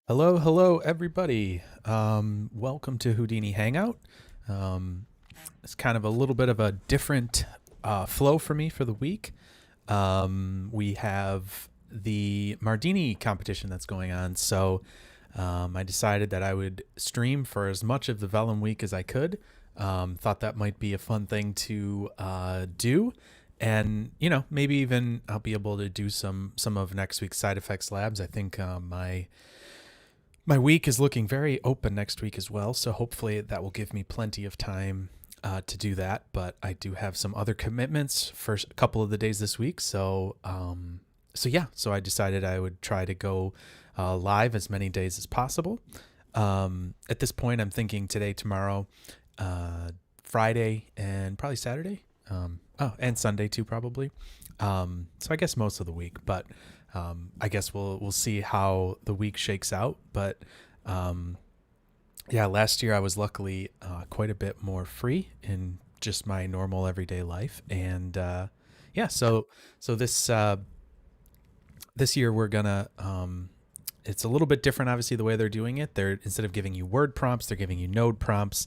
Hello, everybody. Welcome to Houdini Hangout. Um, it's kind of a little bit of a different flow for me for the week. We have the Mardini competition that's going on, so I decided that I would stream for as much of the Vellum week as I could. Thought that might be a fun thing to do, and maybe even I'll be able to do some of next week's side effects labs. I think my week is looking very open next week as well, so hopefully that will give me plenty of time to do that. But I do have some other commitments for a couple of the days this week, so I decided I would try to go live as many days as possible. At this point, I'm thinking today, tomorrow, Friday, and probably Saturday. And Sunday too, probably. So I guess most of the week, but I guess we'll see how the week shakes out. But yeah, last year I was luckily quite a bit more free in just my normal everyday life, and yeah, so this year we're gonna it's a little bit different, obviously, the way they're doing it. They're, instead of giving you word prompts, they're giving you node prompts.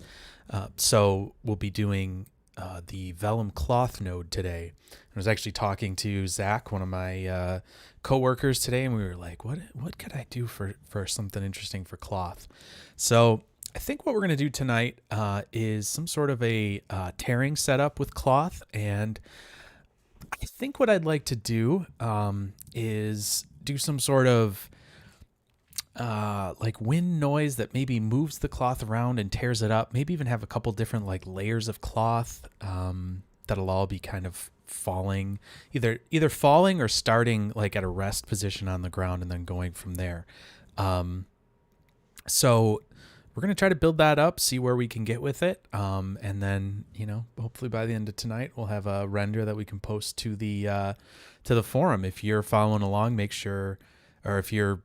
So we'll be doing the Vellum cloth node today. I was actually talking to Zach, one of my coworkers today, and we were like, what could I do for something interesting for cloth? So I think what we're going to do tonight is some sort of a tearing setup with cloth. And I think what I'd like to do is do some sort of like wind noise that maybe moves the cloth around and tears it up. Maybe even have a couple different like layers of cloth that'll all be kind of falling, either falling or starting like at a rest position on the ground and then going from there. So we're going to try to build that up, see where we can get with it. And then, hopefully by the end of tonight, we'll have a render that we can post to the forum. If you're following along, make sure, or if you're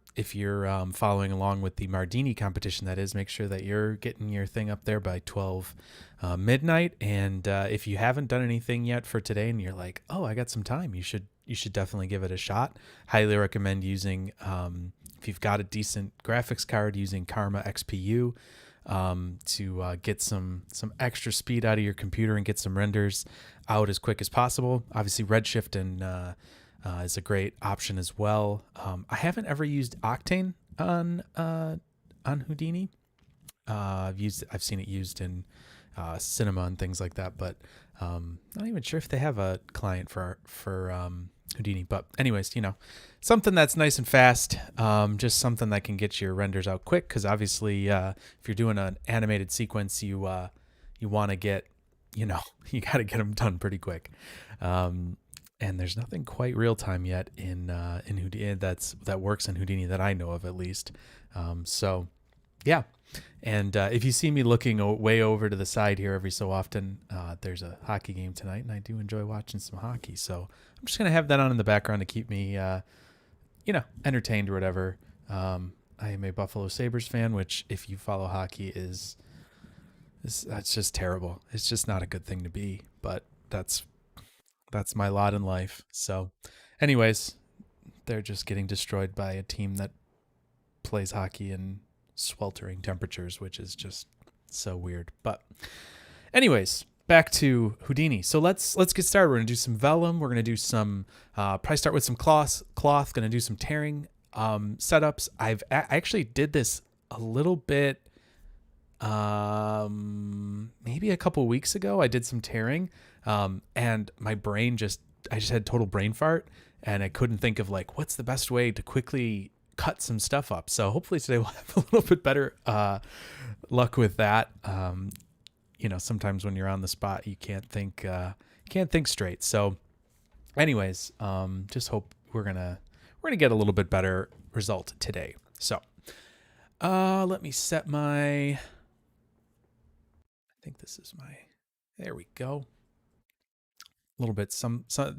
following along with the Mardini competition, that is, make sure that you're getting your thing up there by 12 midnight. And if you haven't done anything yet for today and you're like, oh, I got some time, you should definitely give it a shot. Highly recommend using, if you've got a decent graphics card, using Karma XPU to get some extra speed out of your computer and get some renders out as quick as possible. Obviously, Redshift and is a great option as well. I haven't ever used Octane on Houdini. I've seen it used in Cinema and things like that, but not even sure if they have a client for Houdini. But anyways, something that's nice and fast, just something that can get your renders out quick. Because obviously, if you're doing an animated sequence, you want to get, you got to get them done pretty quick. And there's nothing quite real time yet in Houdini that works in Houdini that I know of, at least. So yeah. And if you see me looking way over to the side here every so often, there's a hockey game tonight, and I do enjoy watching some hockey. So I'm just gonna have that on in the background to keep me, entertained or whatever. I am a Buffalo Sabres fan, which, if you follow hockey, is that's just terrible. It's just not a good thing to be, but that's my lot in life. So anyways, they're just getting destroyed by a team that plays hockey in sweltering temperatures, which is just so weird. But anyways, back to Houdini. So let's get started. We're gonna do some vellum. We're gonna do some probably start with some cloth. Gonna do some tearing setups. I actually did this a little bit maybe a couple weeks ago. I did some tearing and my brain I just had total brain fart, and I couldn't think of like what's the best way to quickly cut some stuff up. So hopefully today we'll have a little bit better luck with that. Sometimes when you're on the spot, you can't think straight. So anyways, just hope we're gonna get a little bit better result today. So let me set my, I think this is there we go. A little bit.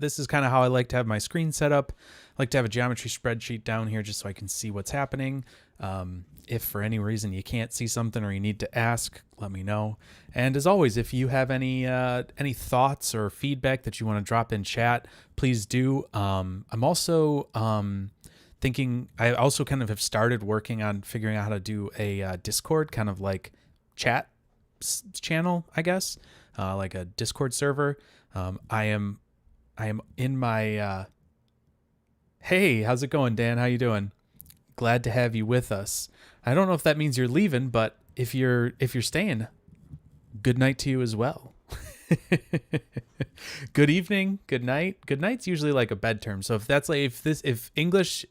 This is kind of how I like to have my screen set up. I like to have a geometry spreadsheet down here just so I can see what's happening. If for any reason you can't see something or you need to ask, let me know. And as always, if you have any thoughts or feedback that you want to drop in chat, please do. I'm also thinking I also kind of have started working on figuring out how to do a Discord kind of like chat channel, I guess, like a Discord server. I am in my. Hey, how's it going, Dan? How you doing? Glad to have you with us. I don't know if that means you're leaving, but if you're staying, good night to you as well. Good evening, good night. Good night's usually like a bed term. So if that's like if English,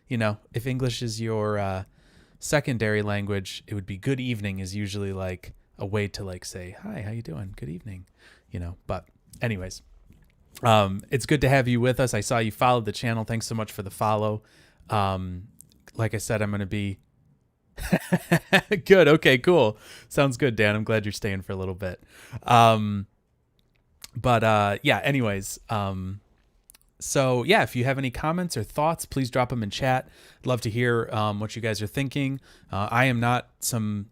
if English is your secondary language, it would be good evening is usually like a way to like say, "Hi, how you doing? Good evening." But anyways, it's good to have you with us. I saw you followed the channel. Thanks so much for the follow. Like I said, I'm going to be good. Okay, cool. Sounds good, Dan. I'm glad you're staying for a little bit. Yeah, anyways, so yeah, if you have any comments or thoughts, please drop them in chat. I'd love to hear what you guys are thinking. I am not some,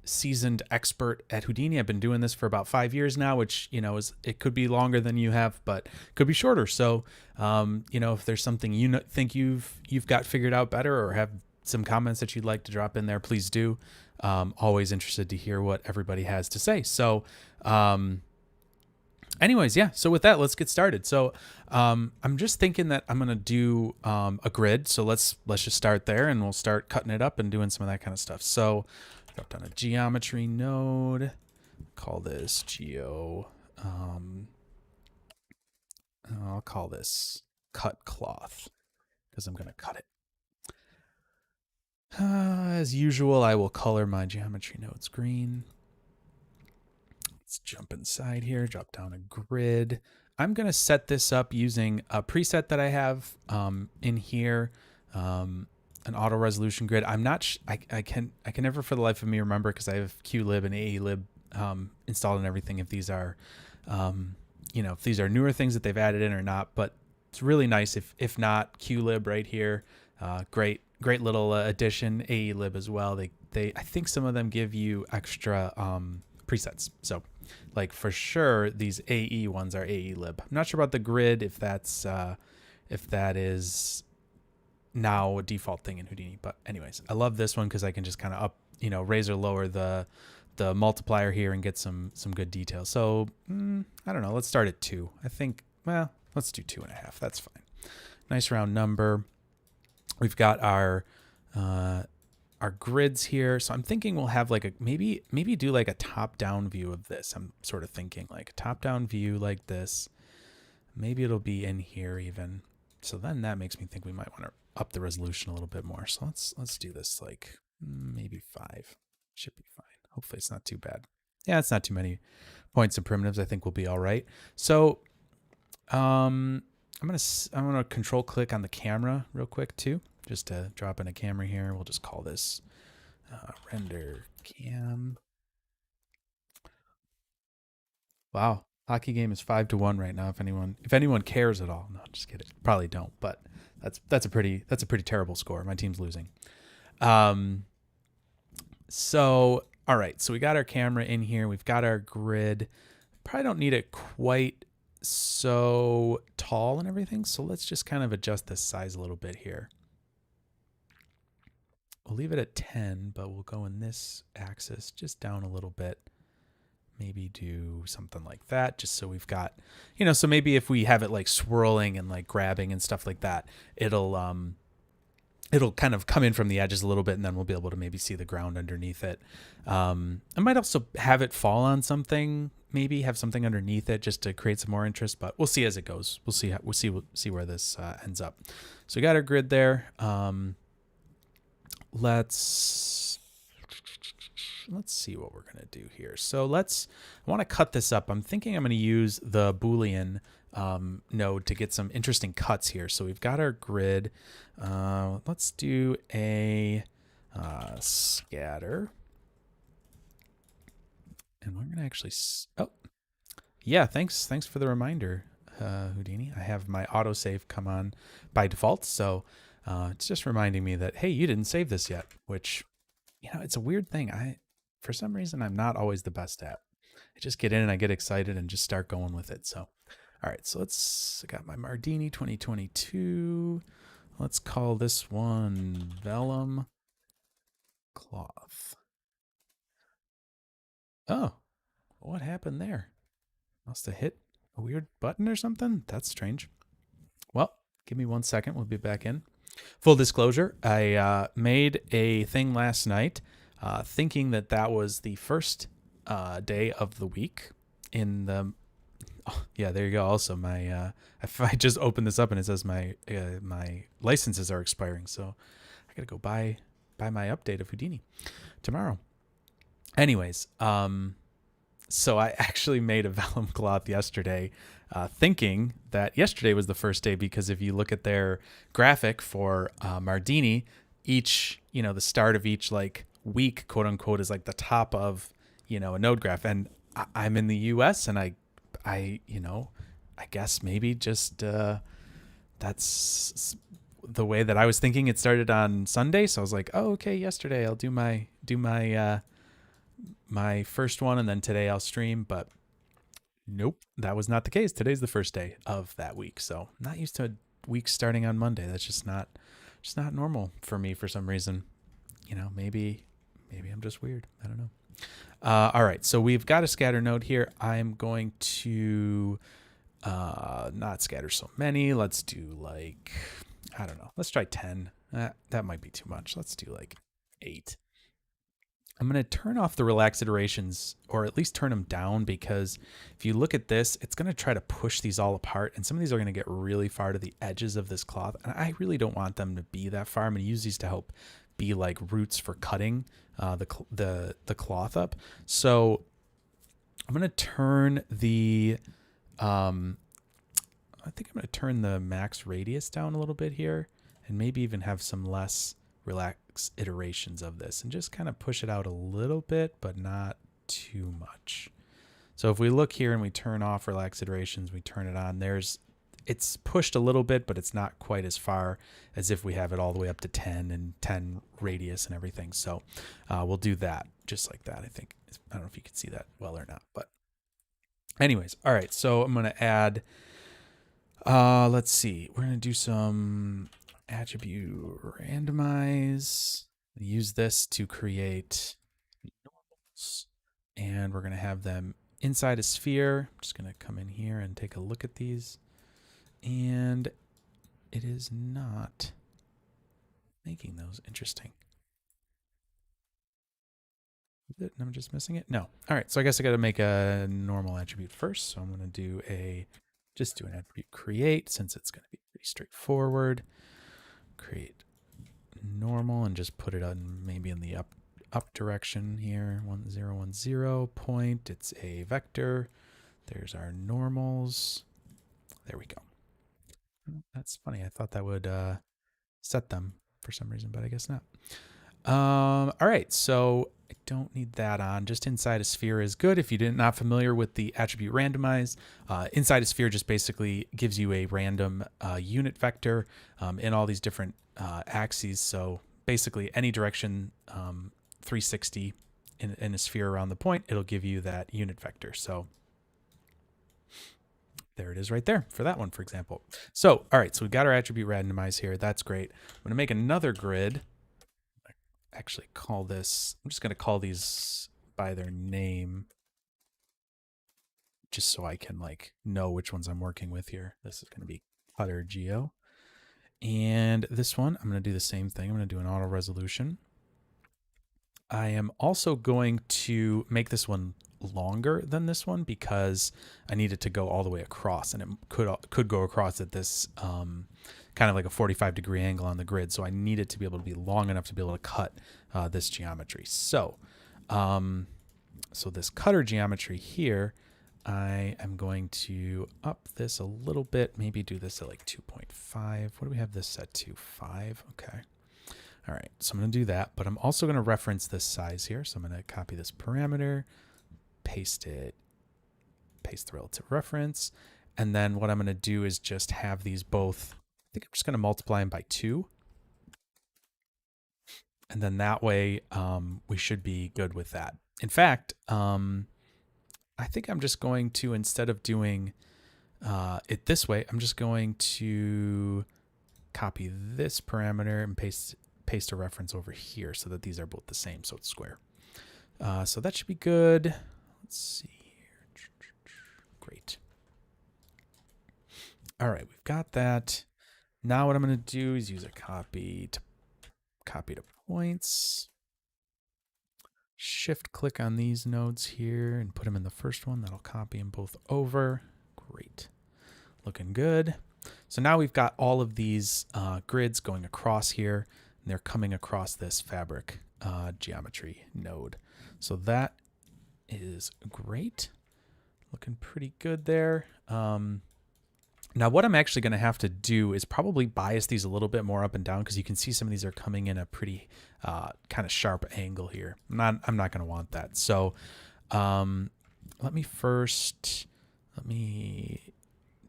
seasoned expert at Houdini. I've been doing this for about 5 years now, which, it could be longer than you have, but could be shorter. So, if there's something think you've got figured out better or have some comments that you'd like to drop in there, please do. Always interested to hear what everybody has to say. So, anyways, yeah. So with that, let's get started. So, I'm just thinking that I'm going to do, a grid. So let's just start there and we'll start cutting it up and doing some of that kind of stuff. So dropped on a geometry node, call this geo, I'll call this cut cloth because I'm going to cut it. As usual, I will color my geometry nodes green. Let's jump inside here, drop down a grid. I'm going to set this up using a preset that I have in here, an auto resolution grid. I'm not, I can never for the life of me remember because I have QLib and AElib installed and everything if these are, if these are newer things that they've added in or not, but it's really nice if not QLib right here. Great little addition. AElib as well. They I think some of them give you extra presets. So like for sure these AE ones are AElib. I'm not sure about the grid if that is now a default thing in Houdini, but anyways, I love this one because I can just kind of up, raise or lower the multiplier here and get some good details. So I don't know, let's start at 2. I think, well, let's do 2.5. That's fine. Nice round number. We've got our grids here. So I'm thinking we'll have like a, maybe do like a top down view of this. I'm sort of thinking like a top down view like this. Maybe it'll be in here even. So then that makes me think we might want to up the resolution a little bit more. So let's do this like maybe 5. Should be fine. Hopefully it's not too bad. Yeah, it's not too many points and primitives. I think we'll be all right. So I'm gonna control click on the camera real quick too, just to drop in a camera here. We'll just call this render cam. Wow, hockey game is 5-1 right now. If anyone cares at all, no, just kidding. Probably don't, but that's a pretty terrible score. My team's losing. So all right, so we got our camera in here. We've got our grid. Probably don't need it quite so tall and everything. So let's just kind of adjust this size a little bit here. We'll leave it at 10, but we'll go in this axis just down a little bit. Maybe do something like that just so we've got, so maybe if we have it like swirling and like grabbing and stuff like that, it'll kind of come in from the edges a little bit and then we'll be able to maybe see the ground underneath it. I might also have it fall on something, maybe have something underneath it just to create some more interest, but we'll see as it goes. We'll see where this ends up. So we got our grid there. Let's see what we're going to do here. So I want to cut this up. I'm thinking I'm going to use the Boolean node to get some interesting cuts here. So we've got our grid. Let's do a scatter. And we're going to actually, oh, yeah, thanks for the reminder, Houdini. I have my autosave come on by default. So it's just reminding me that, hey, you didn't save this yet, which, it's a weird thing. For some reason, I'm not always the best at. I just get in and I get excited and just start going with it. So, all right, so I got my Mardini 2022. Let's call this one Vellum Cloth. Oh, what happened there? Must have hit a weird button or something? That's strange. Well, give me 1 second. We'll be back in. Full disclosure, I made a thing last night thinking that that was the first day of the week in the... Oh, yeah, there you go. Also, my if I just open this up and it says my licenses are expiring, so I gotta go buy my update of Houdini tomorrow. Anyways, so I actually made a vellum cloth yesterday, thinking that yesterday was the first day, because if you look at their graphic for Mardini, each, the start of each like week, quote unquote, is like the top of, a node graph. And I'm in the US, and I guess maybe just that's the way that I was thinking. It started on Sunday, so I was like, oh, okay, yesterday I'll do my my first one, and then today I'll stream. But nope, that was not the case. Today's the first day of that week, so I'm not used to weeks starting on Monday. That's just not normal for me for some reason. Maybe I'm just weird. I don't know. All right, so we've got a scatter node here. I'm going to not scatter so many. Let's do like, I don't know. Let's try 10. That might be too much. Let's do like 8. I'm going to turn off the relaxed iterations, or at least turn them down, because if you look at this, it's going to try to push these all apart, and some of these are going to get really far to the edges of this cloth, and I really don't want them to be that far. I'm going to use these to help be like roots for cutting the cloth up. So I'm going to turn the I think I'm going to turn the max radius down a little bit here, and maybe even have some less relaxed iterations of this, and just kind of push it out a little bit, but not too much. So if we look here and we turn off relaxed iterations, we turn it on, it's pushed a little bit, but it's not quite as far as if we have it all the way up to 10 and 10 radius and everything. So we'll do that just like that. I think, I don't know if you can see that well or not, but anyways. All right. So I'm going to add, let's see, we're going to do some attribute randomize. Use this to create normals, and we're going to have them inside a sphere. I'm just going to come in here and take a look at these, and it is not making those. Interesting. I'm just missing it. No. All right. So I guess I got to make a normal attribute first. So I'm going to do just do an attribute create, since it's going to be pretty straightforward. Create normal, and just put it on maybe in the up direction here. 1 0 1 0 point. It's a vector. There's our normals. There we go. That's funny. I thought that would set them for some reason, but I guess not. All right, so I don't need that on. Just inside a sphere is good. If you're not familiar with the attribute randomize, inside a sphere just basically gives you a random unit vector in all these different axes. So basically any direction 360 in a sphere around the point, it'll give you that unit vector. So there it is right there for that one, for example. So, all right, so we've got our attribute randomize here. That's great. I'm going to make another grid. Actually call this, I'm just going to call these by their name, just so I can like know which ones I'm working with here. This is going to be Cutter Geo. And this one, I'm going to do the same thing. I'm going to do an auto resolution. I am also going to make this one longer than this one, because I need it to go all the way across, and it could go across at this kind of like a 45-degree angle on the grid. So I need it to be able to be long enough to be able to cut this geometry. So so this cutter geometry here, I am going to up this a little bit, maybe do this at like 2.5. What do we have this set to? 5. Okay. All right, so I'm going to do that, but I'm also going to reference this size here. So I'm going to copy this parameter, paste it, paste the relative reference, and then what I'm going to do is just have these both, I think I'm just going to multiply them by 2. And then that way we should be good with that. In fact, I think I'm just going to, instead of doing it this way, I'm just going to copy this parameter and paste a reference over here so that these are both the same, so it's square. So that should be good. Let's see here. Great. All right, we've got that. Now what I'm going to do is use a copy to points. Shift click on these nodes here and put them in the first one. That'll copy them both over. Great. Looking good. So now we've got all of these grids going across here, and they're coming across this fabric geometry node. So that is great. Looking pretty good there. Now what I'm actually going to have to do is probably bias these a little bit more up and down, because you can see some of these are coming in a pretty kind of sharp angle here. I'm not going to want that. So let me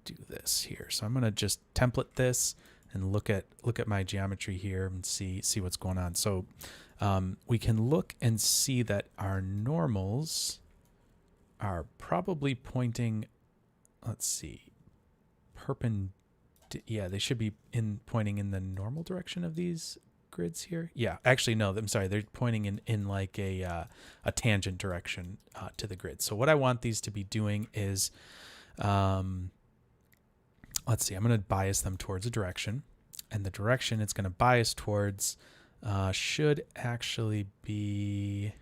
do this here. So I'm going to just template this and look at my geometry here and see what's going on. So we can look and see that our normals are probably pointing, let's see, yeah, they should be pointing in the normal direction of these grids here. Yeah, actually no, I'm sorry, they're pointing in like a tangent direction to the grid. So what I want these to be doing is, let's see, I'm going to bias them towards a direction, and the direction it's going to bias towards should actually be,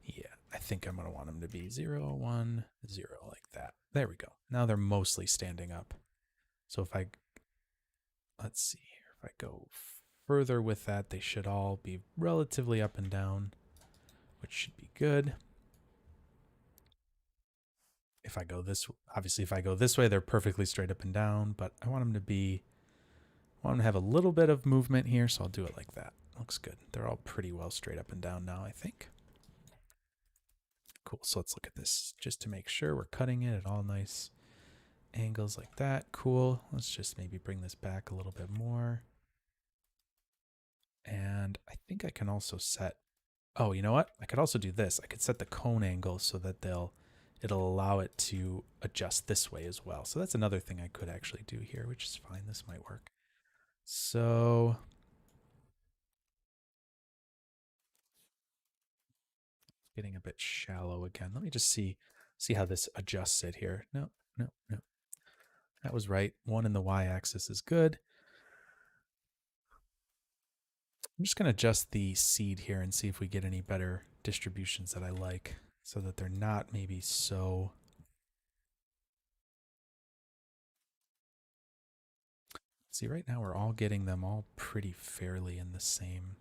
yeah, I think I'm going to want them to be 0, 1, 0, like that. There we go. Now they're mostly standing up. So if let's see here, if I go further with that, they should all be relatively up and down, which should be good. If I go this, obviously if I go this way, they're perfectly straight up and down, but I want them to have a little bit of movement here, so I'll do it like that. Looks good. They're all pretty well straight up and down now, I think. Cool, so let's look at this just to make sure we're cutting it at all nice angles like that. Cool, let's just maybe bring this back a little bit more. And I think I can also set, oh, you know what? I could also do this. I could set the cone angle so that it'll allow it to adjust this way as well. So that's another thing I could actually do here, which is fine. This might work. So getting a bit shallow again. Let me just see how this adjusts it here. No. That was right. 1 in the y-axis is good. I'm just going to adjust the seed here and see if we get any better distributions that I like, so that they're not maybe so... See, right now we're all getting them all pretty fairly in the same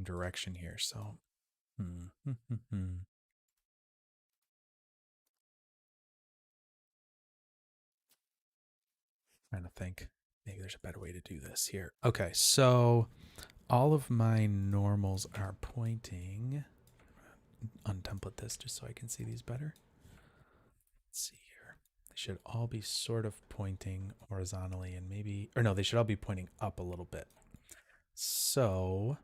direction here, so... Trying to think. Maybe there's a better way to do this here. Okay, so all of my normals are pointing. Untemplate this just so I can see these better. Let's see here. They should all be sort of pointing horizontally, and maybe, or no, they should all be pointing up a little bit. So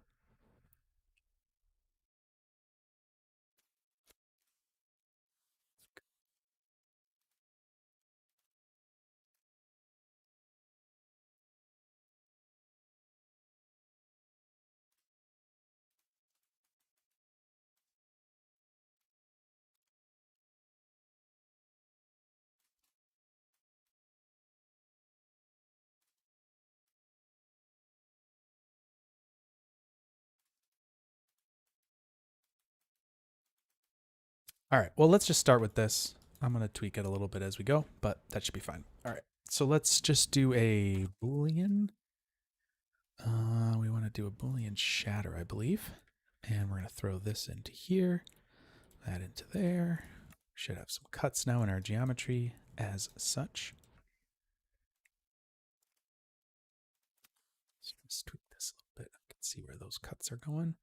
all right, well, let's just start with this. I'm going to tweak it a little bit as we go, but that should be fine. All right, so let's just do a Boolean. We want to do a Boolean shatter, I believe. And we're going to throw this into here, that into there. We should have some cuts now in our geometry as such. So let's tweak this a little bit. I can see where those cuts are going.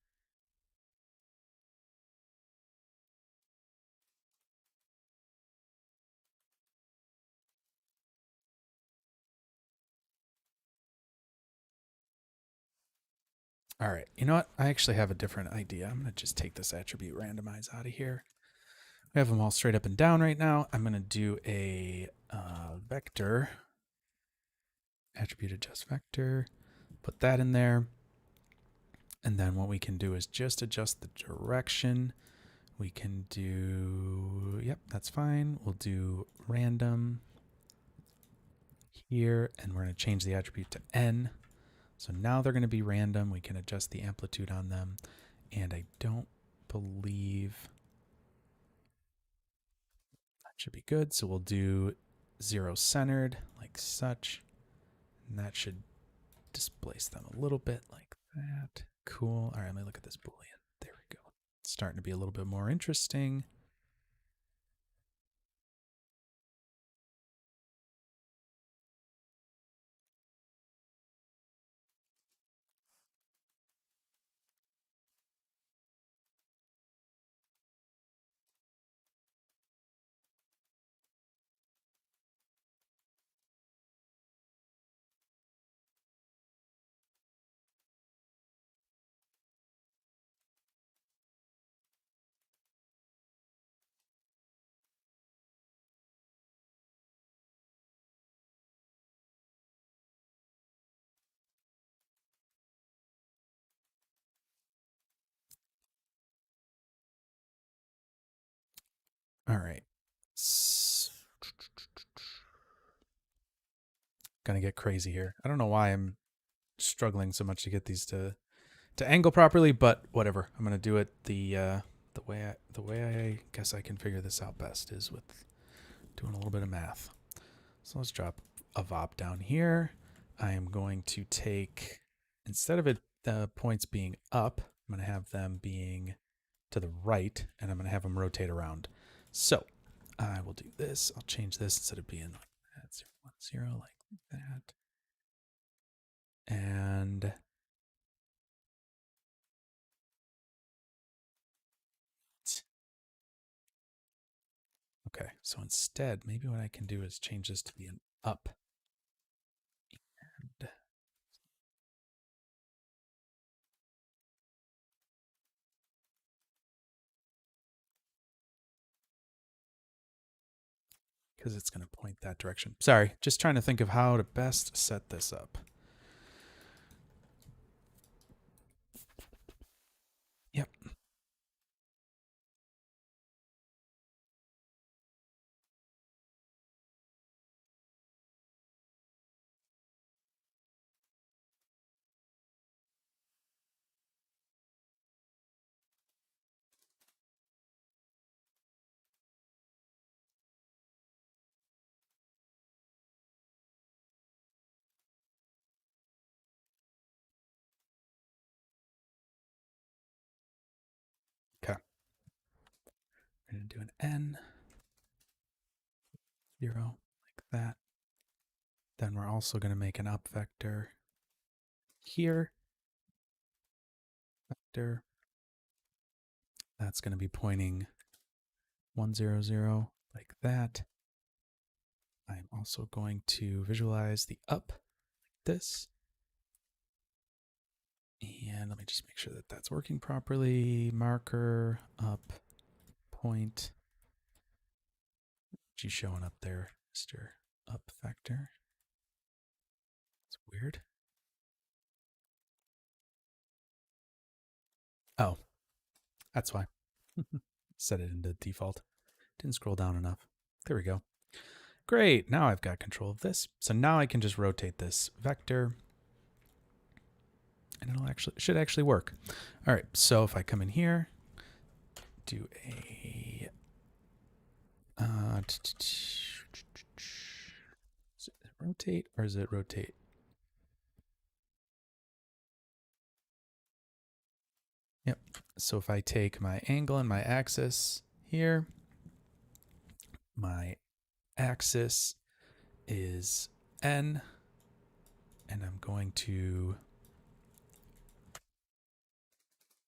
All right, you know what? I actually have a different idea. I'm going to just take this attribute randomize out of here. We have them all straight up and down right now. I'm going to do a vector, attribute adjust vector, put that in there. And then what we can do is just adjust the direction. We can do, yep, that's fine. We'll do random here, and we're going to change the attribute to n. So now they're going to be random. We can adjust the amplitude on them. And I don't believe that should be good. So we'll do 0 centered like such. And that should displace them a little bit like that. Cool. All right, let me look at this Boolean. There we go. It's starting to be a little bit more interesting. All right. Gonna get crazy here. I don't know why I'm struggling so much to get these to angle properly, but whatever. I'm gonna do it the way I guess I can figure this out best is with doing a little bit of math. So let's drop a VOP down here. I am going to take, instead of the points being up, I'm going to have them being to the right, and I'm going to have them rotate around. So I will do this. I'll change this instead of being like that, 0, 1, 0, like that. And okay, so instead, maybe what I can do is change this to be an up. And because it's going to point that direction. Sorry, just trying to think of how to best set this up. Yep. Okay. We're going to do an N, 0, like that. Then we're also going to make an up vector here. Vector. That's going to be pointing 1, 0, 0, like that. I'm also going to visualize the up like this. And let me just make sure that that's working properly. Marker, up, point. What you showing up there, Mr. Up vector? It's weird. Oh, that's why. Set it into default. Didn't scroll down enough. There we go. Great, now I've got control of this. So now I can just rotate this vector and should actually work. All right, so if I come in here, do a is it rotate or is it rotate? Yep. So if I take my angle and my axis here, my axis is N, and I'm going to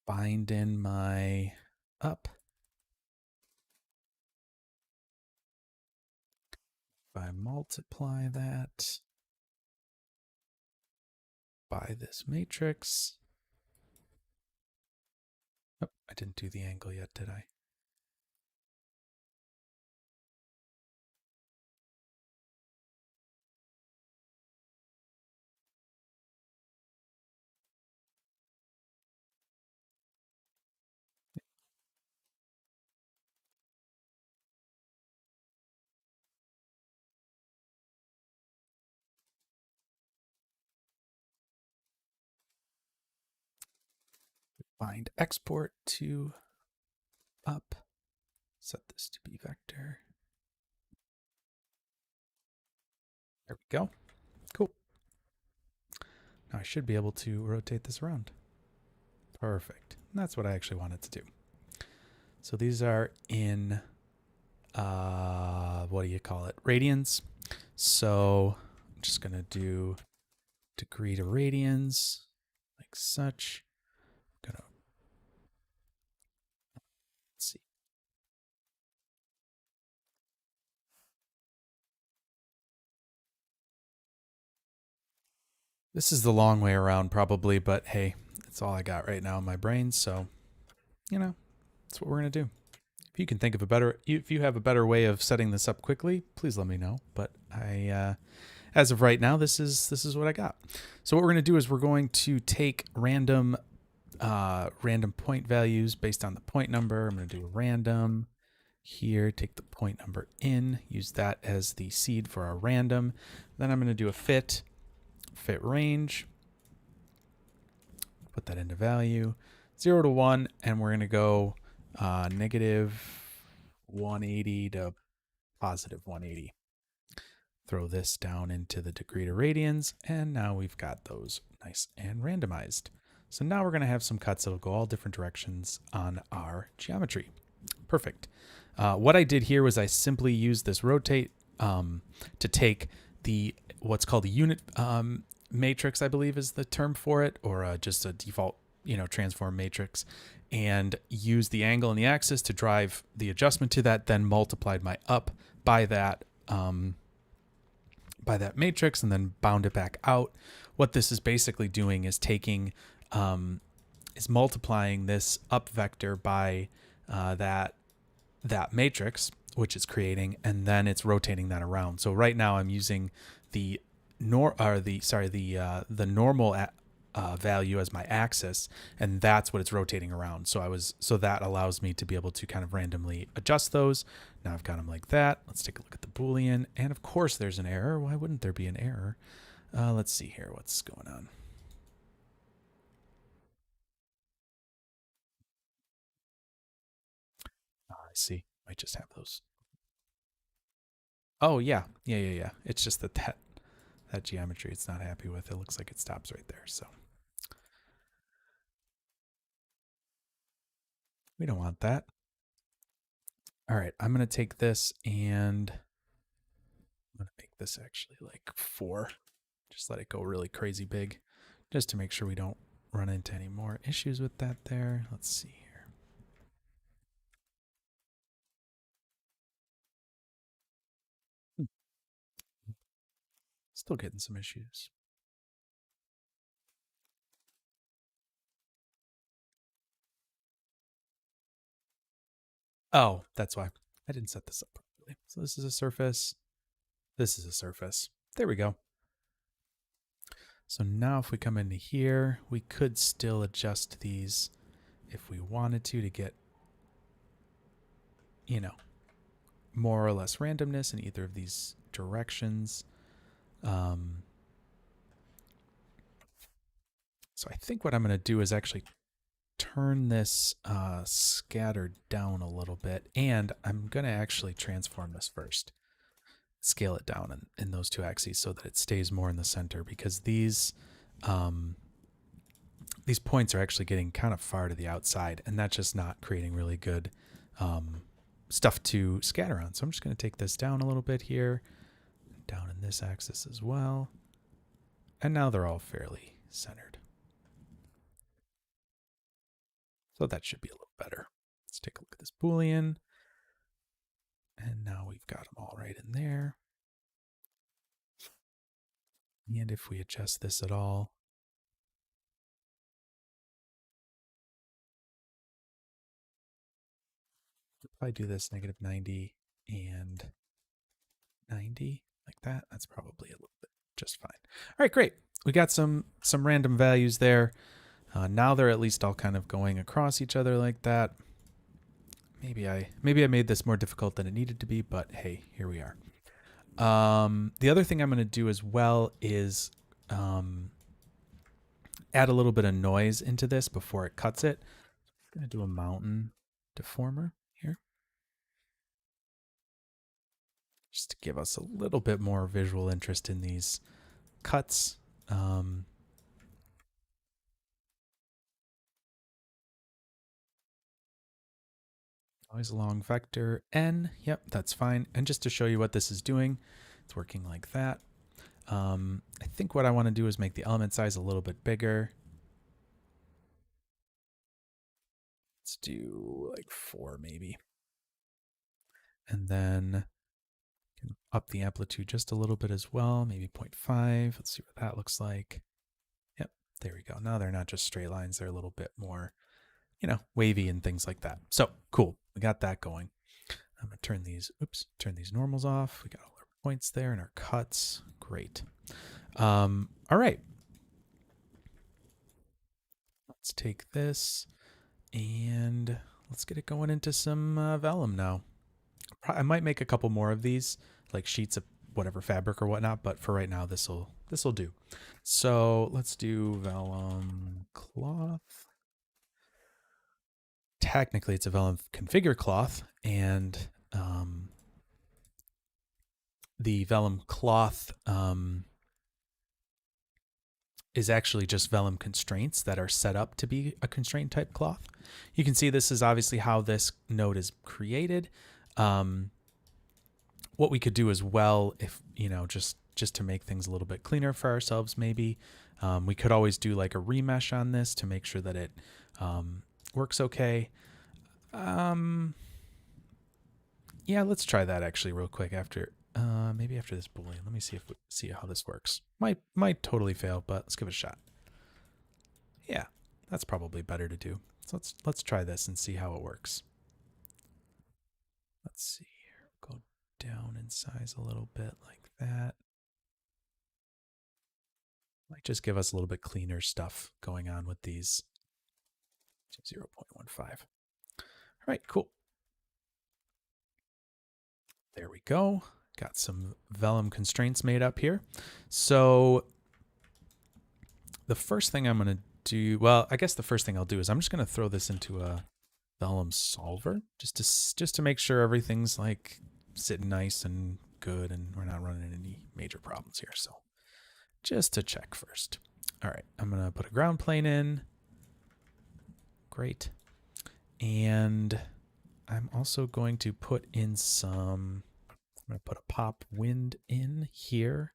bind in my up. If I multiply that by this matrix, oh, I didn't do the angle yet, did I? Find export to up. Set this to be vector. There we go. Cool. Now I should be able to rotate this around. Perfect. And that's what I actually wanted to do. So these are in, what do you call it? Radians. So I'm just going to do degree to radians like such. I'm gonna, let's see. This is the long way around probably, but hey, it's all I got right now in my brain. So, you know, that's what we're going to do. If you can think of a better, if you have a better way of setting this up quickly, please let me know. But as of right now, this is what I got. So what we're going to do is we're going to take random point values based on the point number. I'm going to do a random here, take the point number in, use that as the seed for our random. Then I'm going to do a fit range, put that into value 0 to 1, and we're going to go negative 180 to positive 180. Throw this down into the degree to radians, and now we've got those nice and randomized. So now we're going to have some cuts that'll go all different directions on our geometry. Perfect. What I did here was I simply used this rotate to take the what's called a unit matrix, I believe is the term for it, or just a default transform matrix, and use the angle and the axis to drive the adjustment to that, then multiplied my up by that matrix and then bound it back out. What this is basically doing is taking is multiplying this up vector by that matrix, which it's creating, and then it's rotating that around. So right now I'm using the normal value as my axis, and that's what it's rotating around. So that allows me to be able to kind of randomly adjust those. Now I've got them like that. Let's take a look at the Boolean, and of course there's an error. Why wouldn't there be an error? Let's see here what's going on. I see. Might just have those. Oh yeah. It's just that geometry it's not happy with. It looks like it stops right there. So we don't want that. All right, I'm going to take this and I'm going to make this actually like 4. Just let it go really crazy big just to make sure we don't run into any more issues with that there. Let's see here. Still getting some issues. Oh, that's why. I didn't set this up properly. So this is a surface. This is a surface. There we go. So now if we come into here, we could still adjust these if we wanted to get, more or less randomness in either of these directions. So I think what I'm going to do is actually turn this scatter down a little bit, and I'm going to actually transform this first. Scale it down in those two axes so that it stays more in the center, because these points are actually getting kind of far to the outside, and that's just not creating really good stuff to scatter on. So I'm just going to take this down a little bit here, down in this axis as well, and now they're all fairly centered. So that should be a little better. Let's take a look at this Boolean. And now we've got them all right in there. And if we adjust this at all, if I do this negative 90 and 90 like that, that's probably a little bit just fine. All right, great. We got some random values there. Now they're at least all kind of going across each other like that. Maybe I made this more difficult than it needed to be, but hey, here we are. The other thing I'm going to do as well is add a little bit of noise into this before it cuts it. I'm going to do a mountain deformer here, just to give us a little bit more visual interest in these cuts. Always along vector n. Yep, that's fine. And just to show you what this is doing, it's working like that. I think what I want to do is make the element size a little bit bigger. Let's do like 4 maybe. And then up the amplitude just a little bit as well, maybe 0.5. Let's see what that looks like. Yep, there we go. Now they're not just straight lines, they're a little bit more, you know, wavy and things like that. So cool, we got that going. I'm gonna turn these normals off. We got all our points there and our cuts. Great. All right. Let's take this and let's get it going into some vellum now. I might make a couple more of these, like sheets of whatever fabric or whatnot, but for right now, this'll do. So let's do vellum cloth. Technically, it's a vellum configure cloth, and the vellum cloth is actually just vellum constraints that are set up to be a constraint type cloth. You can see this is obviously how this node is created. What we could do as well, if you know, just to make things a little bit cleaner for ourselves, maybe we could always do like a remesh on this to make sure that it works okay. Yeah, let's try that actually real quick after maybe after this boolean. Let me see how this works. Might totally fail, but let's give it a shot. Yeah, that's probably better to do. So let's try this and see how it works. Let's see here. Go down in size a little bit like that. Might just give us a little bit cleaner stuff going on with these. 0.15. All right, cool. There we go. Got some vellum constraints made up here. So the first thing I'm going to do, well, I guess the first thing I'll do is I'm just going to throw this into a vellum solver just to make sure everything's like sitting nice and good and we're not running into any major problems here. So just to check first. All right, I'm going to put a ground plane in. Great. And I'm also going to put in I'm going to put a pop wind in here.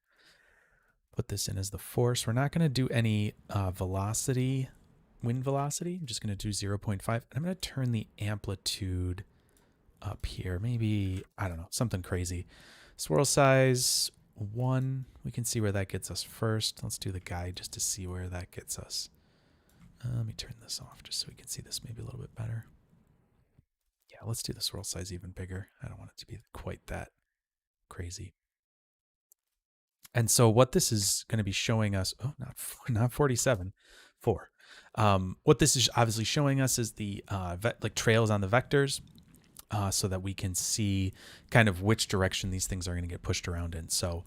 Put this in as the force. We're not going to do any velocity, wind velocity. I'm just going to do 0.5. And I'm going to turn the amplitude up here. Maybe, I don't know, something crazy. Swirl size 1. We can see where that gets us first. Let's do the guide just to see where that gets us. Let me turn this off just so we can see this maybe a little bit better. Yeah, let's do the swirl size even bigger. I don't want it to be quite that crazy. And so what this is going to be showing us, oh, not 47, 4. What this is obviously showing us is the like trails on the vectors, so that we can see kind of which direction these things are going to get pushed around in. So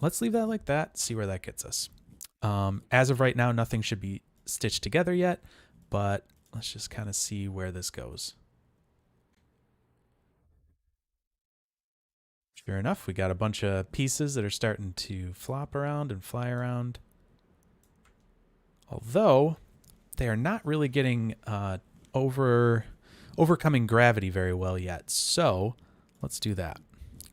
let's leave that like that, see where that gets us. As of right now, nothing should be stitched together yet, but let's just kind of see where this goes. Sure enough, we got a bunch of pieces that are starting to flop around and fly around. Although they are not really getting overcoming gravity very well yet. So let's do that,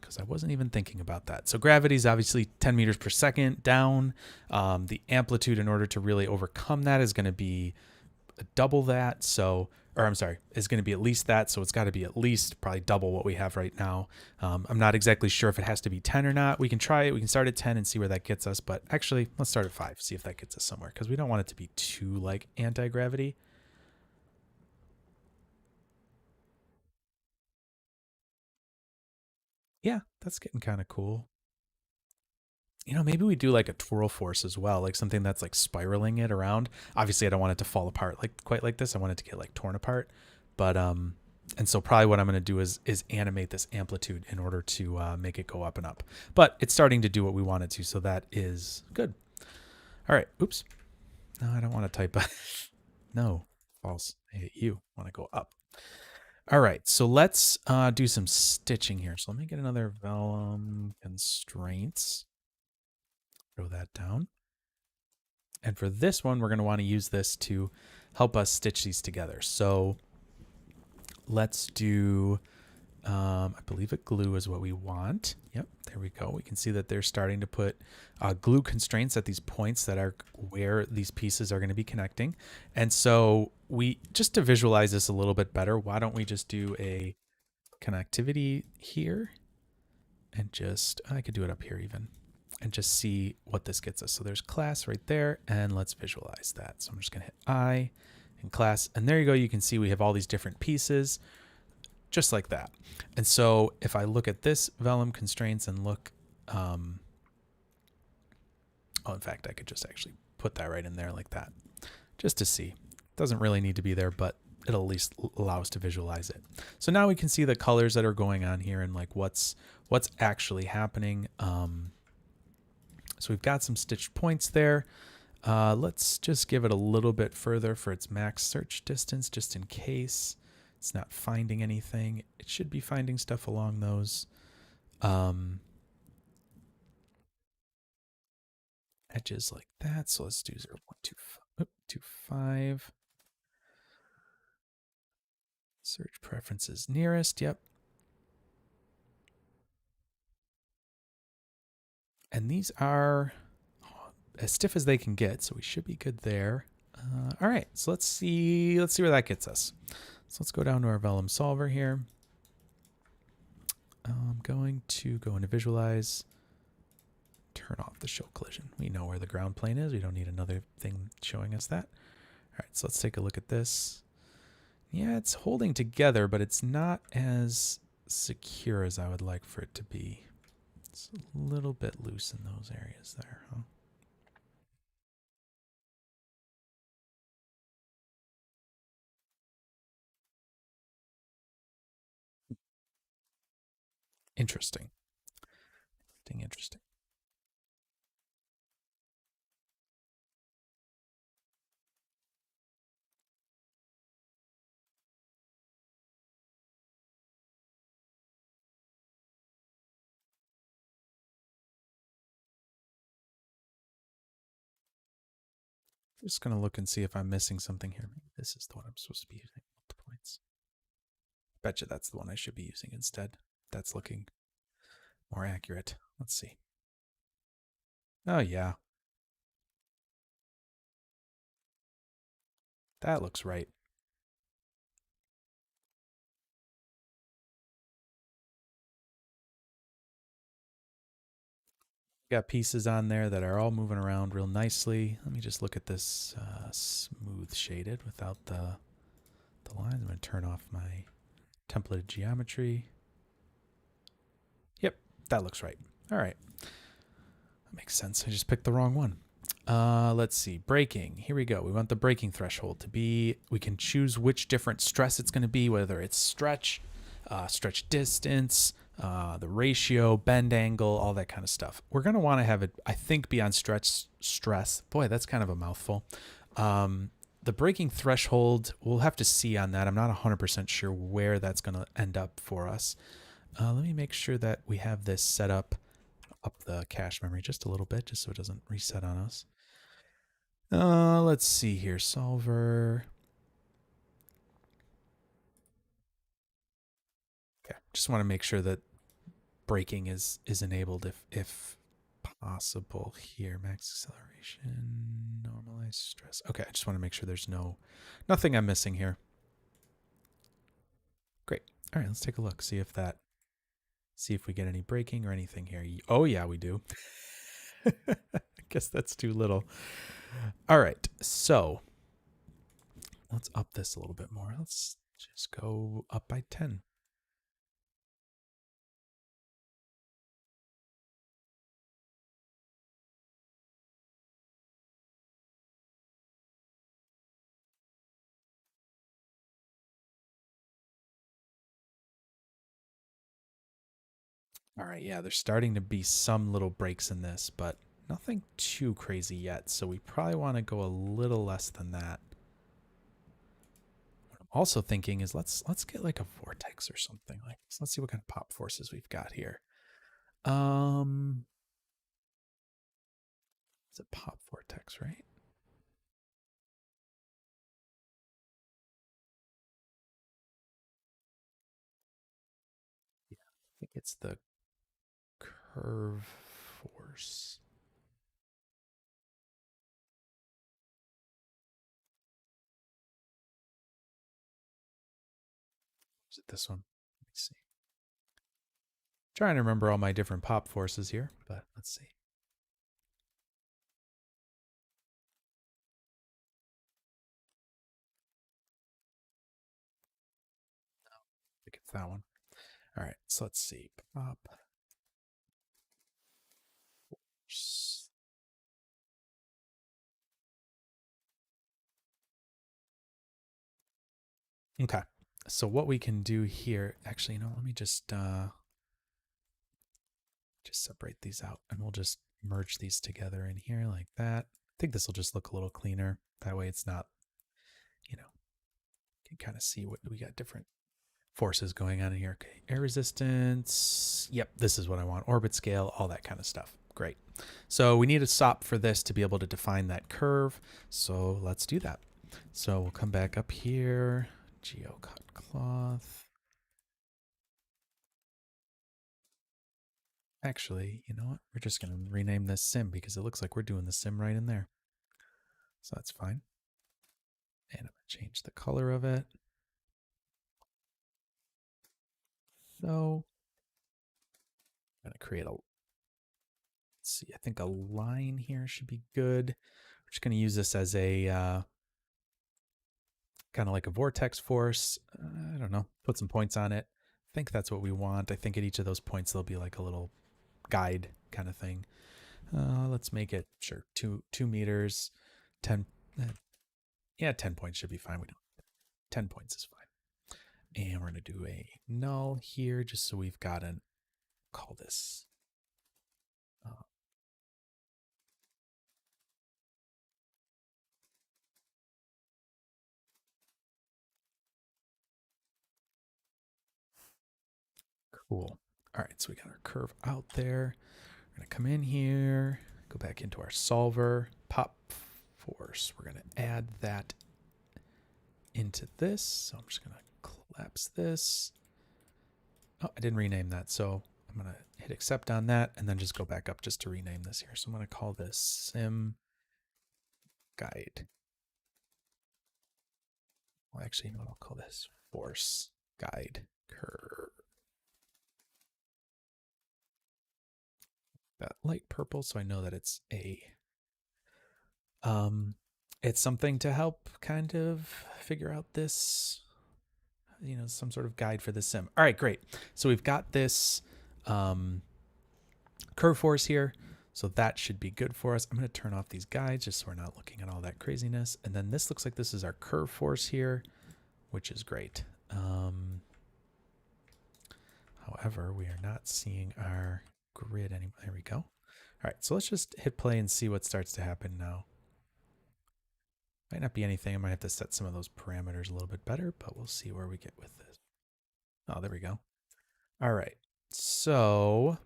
because I wasn't even thinking about that. So gravity is obviously 10 meters per second down. The amplitude in order to really overcome that is going to be double that. So, or I'm sorry, is going to be at least that. So it's got to be at least probably double what we have right now. I'm not exactly sure if it has to be 10 or not. We can try it. We can start at 10 and see where that gets us. But actually, let's start at 5, see if that gets us somewhere, because we don't want it to be too like anti-gravity. Yeah, that's getting kind of cool. You know, maybe we do like a twirl force as well, like something that's like spiraling it around. Obviously, I don't want it to fall apart like quite like this. I want it to get like torn apart. But and so probably what I'm going to do is animate this amplitude in order to make it go up and up. But it's starting to do what we want it to, so that is good. All right, oops. No, I don't want to type. No, false. I hate you. Want to go up. All right, so let's do some stitching here. So let me get another vellum constraints. Throw that down. And for this one, we're going to want to use this to help us stitch these together. So let's do, I believe a glue is what we want. Yep, there we go. We can see that they're starting to put glue constraints at these points that are where these pieces are going to be connecting. And so we, just to visualize this a little bit better, why don't we just do a connectivity here and just, I could do it up here even, and just see what this gets us. So there's class right there, and let's visualize that. So I'm just gonna hit I and class, and there you go. You can see we have all these different pieces just like that. And so if I look at this vellum constraints and look, oh, in fact, I could just actually put that right in there like that, just to see. Doesn't really need to be there, but it'll at least allow us to visualize it. So now we can see the colors that are going on here and like what's actually happening. So we've got some stitched points there. Let's just give it a little bit further for its max search distance, just in case it's not finding anything. It should be finding stuff along those edges like that. So let's do 0.25. Search preferences nearest. Yep. And these are as stiff as they can get, so we should be good there. All right, so let's see where that gets us. So let's go down to our Vellum solver here. I'm going to go into visualize, turn off the show collision. We know where the ground plane is. We don't need another thing showing us that. All right, so let's take a look at this. Yeah, it's holding together, but it's not as secure as I would like for it to be. It's a little bit loose in those areas there, huh? Interesting. Interesting. Just going to look and see if I'm missing something here. Maybe this is the one I'm supposed to be using. Points. Betcha that's the one I should be using instead. That's looking more accurate. Let's see. Oh, yeah. That looks right. Got pieces on there that are all moving around real nicely. Let me just look at this smooth shaded without the lines. I'm going to turn off my templated geometry. Yep, that looks right. All right. That makes sense. I just picked the wrong one. Let's see. Breaking. Here we go. We want the breaking threshold to be, we can choose which different stress it's going to be, whether it's stretch, stretch distance, the ratio, bend angle, all that kind of stuff. We're going to want to have it, I think, be on stretch stress. Boy, that's kind of a mouthful. The breaking threshold, we'll have to see on that. I'm not 100% sure where that's going to end up for us. Let me make sure that we have this set up the cache memory just a little bit, just so it doesn't reset on us. Let's see here, solver. Okay, just want to make sure that braking is enabled if possible here. Max acceleration, normalize stress. Okay, I just want to make sure there's nothing I'm missing here. Great. All right, let's take a look. See if we get any braking or anything here. Oh yeah, we do. I guess that's too little. All right, so let's up this a little bit more. Let's just go up by 10. All right, yeah, there's starting to be some little breaks in this, but nothing too crazy yet, so we probably want to go a little less than that. What I'm also thinking is let's get like a vortex or something. Like let's see what kind of pop forces we've got here. It's a pop vortex, right? Yeah, I think it's the curve force. Is it this one? Let me see. Trying to remember all my different pop forces here, but let's see. I think it's that one. All right, so let's see. Pop force. Okay. So what we can do here, actually, let me just separate these out and we'll just merge these together in here like that. I think this will just look a little cleaner. That way it's not, you can kind of see what we got different forces going on in here. Okay, air resistance. Yep, this is what I want. Orbit scale, all that kind of stuff. Great. So we need a SOP for this to be able to define that curve. So let's do that. So we'll come back up here. GeoCut cloth. Actually, you know what? We're just going to rename this sim because it looks like we're doing the sim right in there. So that's fine. And I'm going to change the color of it. So I'm going to create a, let's see, I think a line here should be good. We're just going to use this as a kind of like a vortex force. I don't know, put some points on it. I think that's what we want. I think at each of those points, there'll be like a little guide kind of thing. Let's make it, sure, 2 meters, 10, yeah, 10 points should be fine. We don't, 10 points is fine. And we're going to do a null here just so we've got an, call this. Cool. All right, so we got our curve out there. We're going to come in here, go back into our solver, pop force. We're going to add that into this. So I'm just going to collapse this. Oh, I didn't rename that. So I'm going to hit accept on that and then just go back up just to rename this here. So I'm going to call this sim guide. Well, actually, you know what I'll call this? Force guide curve. That light purple, so I know that it's it's something to help kind of figure out this, some sort of guide for the sim. All right, great. So we've got this curve force here. So that should be good for us. I'm going to turn off these guides just so we're not looking at all that craziness. And then this looks like this is our curve force here, which is great. However, we are not seeing our grid anymore. There we go. All right, so let's just hit play and see what starts to happen now. Might not be anything. I might have to set some of those parameters a little bit better, but we'll see where we get with this. Oh, there we go. All right, so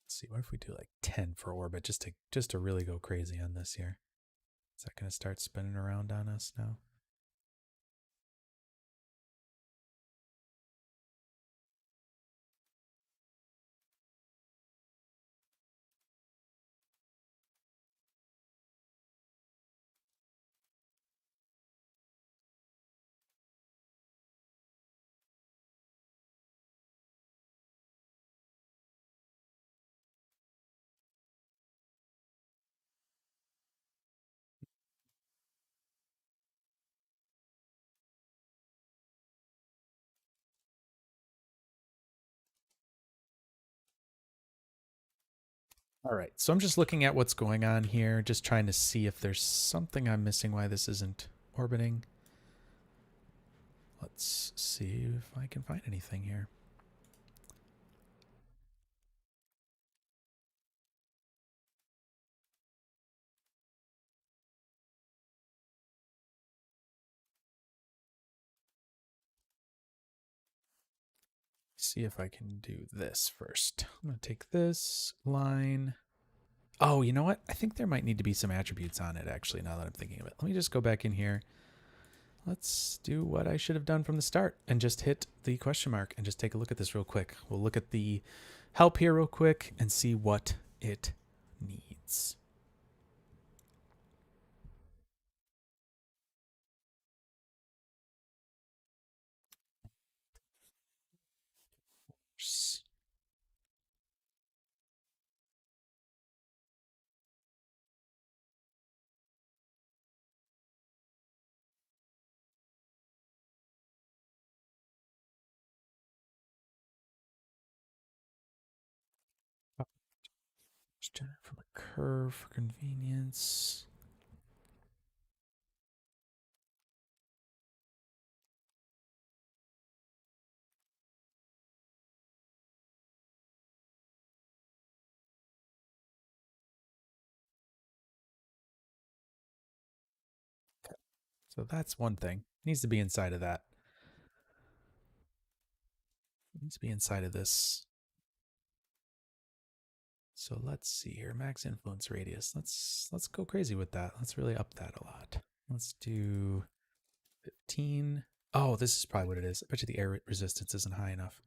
let's see. What if we do like 10 for orbit, just to really go crazy on this here? Is that going to start spinning around on us now? All right, so I'm just looking at what's going on here, just trying to see if there's something I'm missing why this isn't orbiting. Let's see if I can find anything here. See if I can do this first. I'm going to take this line. Oh, you know what? I think there might need to be some attributes on it, actually, now that I'm thinking of it. Let me just go back in here. Let's do what I should have done from the start and just hit the question mark and just take a look at this real quick. We'll look at the help here real quick and see what it needs. Generate from a curve for convenience. Okay. So that's one thing. It needs to be inside of that. It needs to be inside of this. So let's see here. Max influence radius. Let's go crazy with that. Let's really up that a lot. Let's do 15. Oh, this is probably what it is. I bet you the air resistance isn't high enough.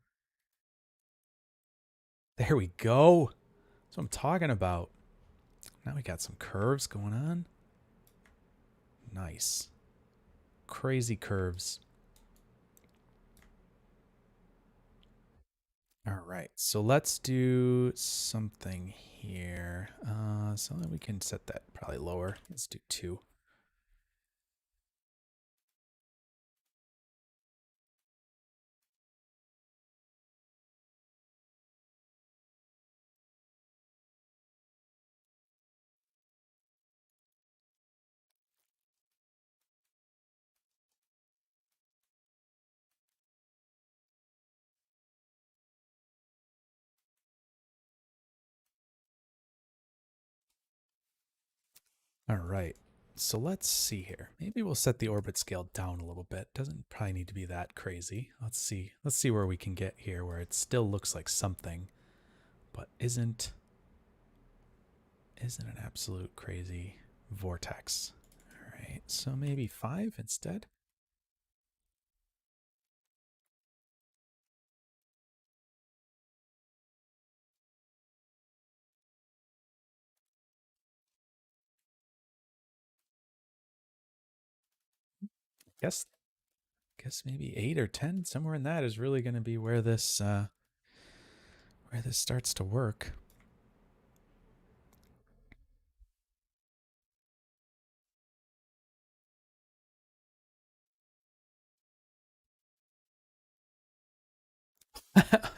There we go. That's what I'm talking about. Now we got some curves going on. Nice. Crazy curves. All right, so let's do something here. So that we can set that probably lower. Let's do 2. All right, so let's see here. Maybe we'll set the orbit scale down a little bit. Doesn't probably need to be that crazy. Let's see. Let's see where we can get here where it still looks like something, but isn't an absolute crazy vortex. All right, so maybe 5 instead. Guess maybe 8 or 10, somewhere in that is really going to be where this starts to work.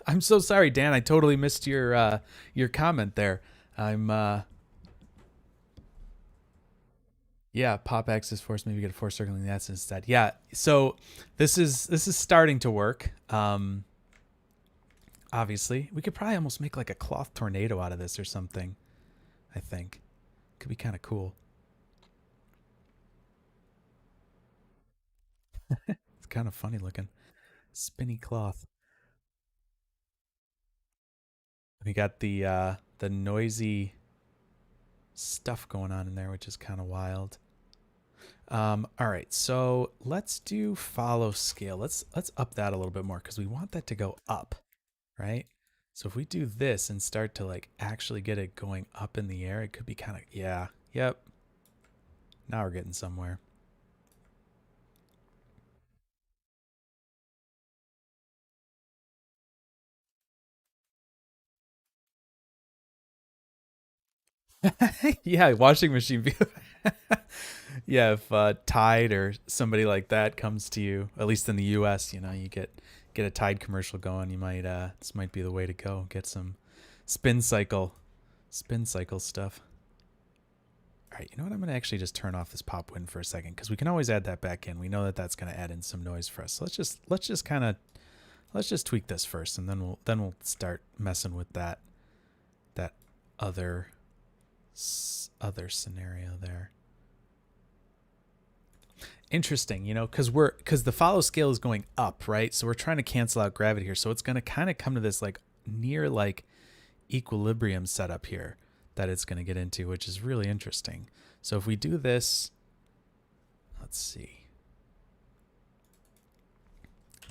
I'm so sorry, Dan. I totally missed your comment there. I'm yeah, pop axis force, maybe get a force circling that instead. Yeah, so this is starting to work. Obviously, we could probably almost make like a cloth tornado out of this or something. I think could be kind of cool. It's kind of funny looking, spinny cloth. We got the noisy stuff going on in there, which is kind of wild. All right, so let's do follow scale. Let's up that a little bit more because we want that to go up, right? So if we do this and start to like actually get it going up in the air, it could be kind of, yeah, yep. Now we're getting somewhere. Yeah, washing machine view. Yeah, if Tide or somebody like that comes to you, at least in the U.S., you get a Tide commercial going. You might this might be the way to go. Get some spin cycle stuff. All right, you know what? I'm going to actually just turn off this pop wind for a second because we can always add that back in. We know that that's going to add in some noise for us. So let's just tweak this first, and then we'll start messing with that other other scenario there. Interesting, you know, because the follow scale is going up, right? So we're trying to cancel out gravity here. So it's going to kind of come to this like near like equilibrium setup here that it's going to get into, which is really interesting. So if we do this, let's see.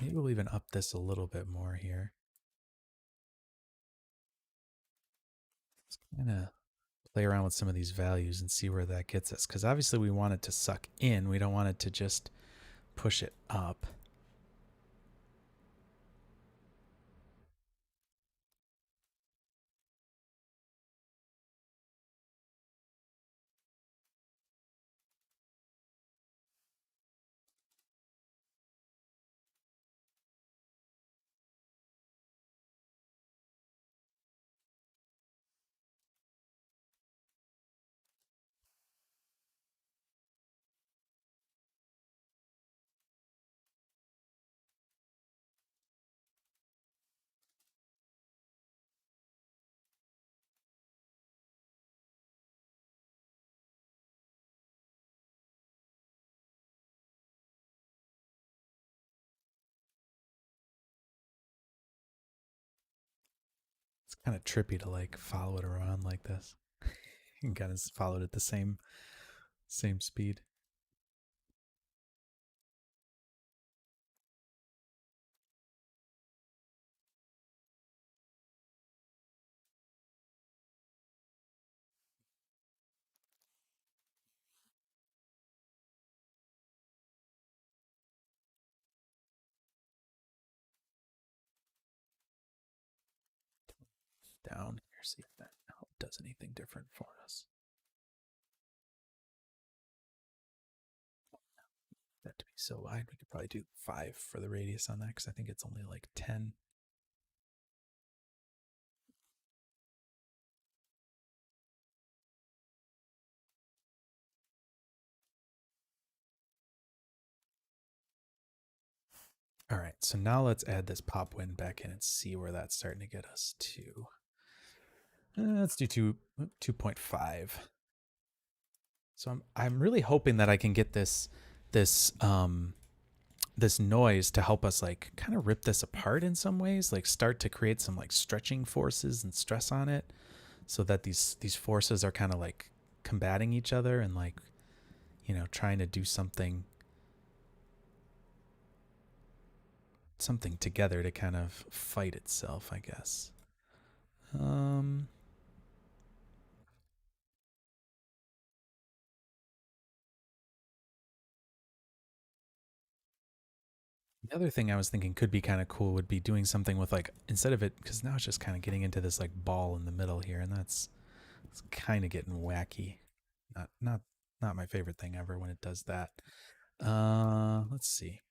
Maybe we'll even up this a little bit more here. Let's kind of play around with some of these values and see where that gets us. Because obviously we want it to suck in. We don't want it to just push it up. It's kind of trippy to like follow it around like this. You kind of follow it at the same speed. Down here, see if that does anything different for us. That to be so wide, we could probably do 5 for the radius on that because I think it's only like 10. All right, so now let's add this pop wind back in and see where that's starting to get us to. Let's do 2.5. So I'm really hoping that I can get this this noise to help us like kind of rip this apart in some ways, like start to create some like stretching forces and stress on it, so that these forces are kind of like combating each other and like, you know, trying to do something together to kind of fight itself, I guess. The other thing I was thinking could be kind of cool would be doing something with like, instead of it, because now it's just kind of getting into this like ball in the middle here, and it's kind of getting wacky. Not my favorite thing ever when it does that. Let's see.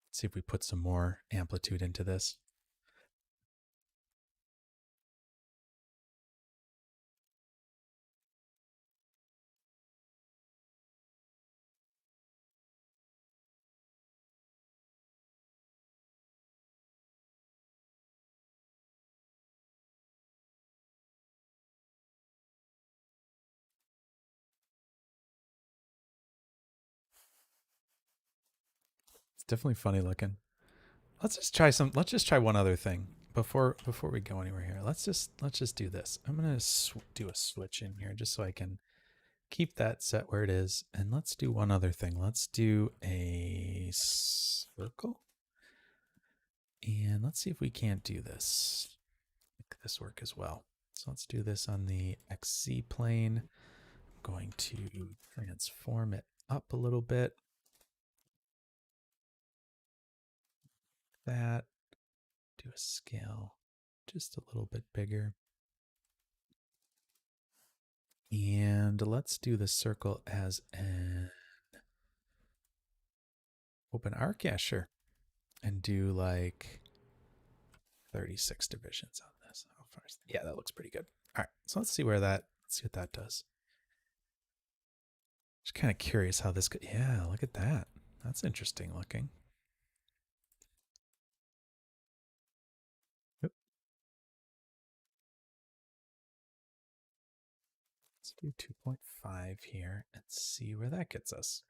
Let's see if we put some more amplitude into this. It's definitely funny looking. Let's just try one other thing before we go anywhere here. Let's just do this. I'm gonna do a switch in here just so I can keep that set where it is, and let's do one other thing. Let's do a circle, and let's see if we can't do this. Make this work as well. So let's do this on the XZ plane. I'm going to transform it up a little bit. That. Do a scale just a little bit bigger. And let's do the circle as an open arc. Yeah, sure. And do like 36 divisions on this. How far is that? Yeah, that looks pretty good. All right, so let's see let's see what that does. Just kind of curious how this could, yeah, look at that. That's interesting looking. Oop, let's do 2.5 here and see where that gets us.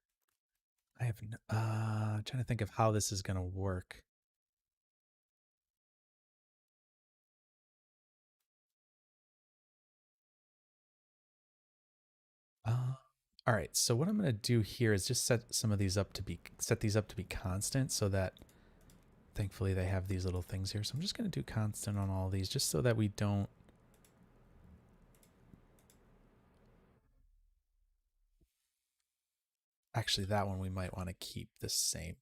I have, trying to think of how this is going to work. All right, so what I'm going to do here is just set these up to be constant so that thankfully they have these little things here. So I'm just going to do constant on all these just so that we don't. Actually, that one we might want to keep the same.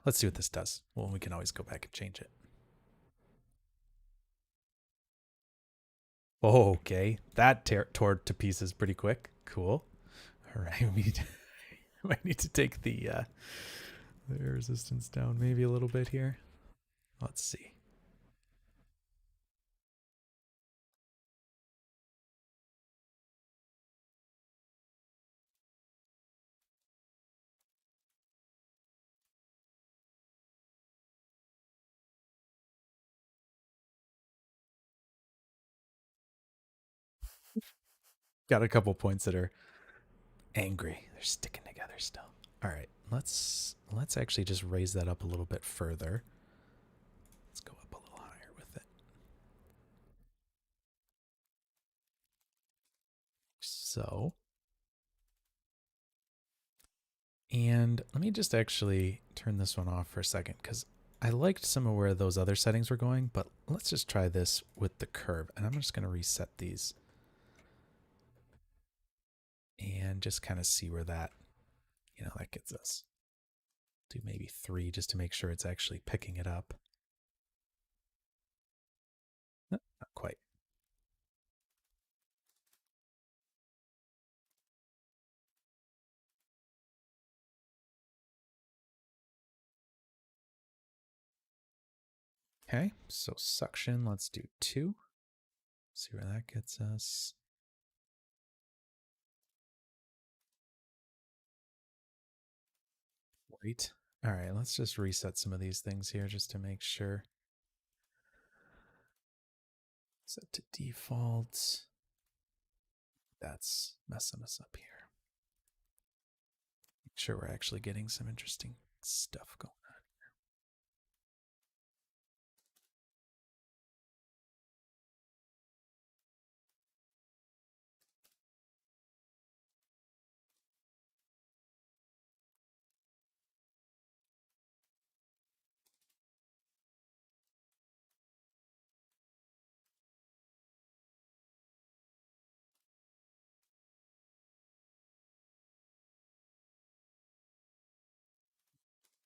Let's see what this does. Well, we can always go back and change it. Oh, okay. That tore to pieces pretty quick. Cool. All right, we might need to take the air resistance down maybe a little bit here. Let's see. Got a couple points that are angry. They're sticking together still. All right, let's actually just raise that up a little bit further. Let's go up a little higher with it. So, and let me just actually turn this one off for a second because I liked some of where those other settings were going, but let's just try this with the curve. And I'm just going to reset these and just kind of see where that, that gets us. Do maybe 3 just to make sure it's actually picking it up. No, not quite. Okay, so suction, let's do 2. See where that gets us. Wait. All right, let's just reset some of these things here just to make sure. Set to default. That's messing us up here. Make sure we're actually getting some interesting stuff going on.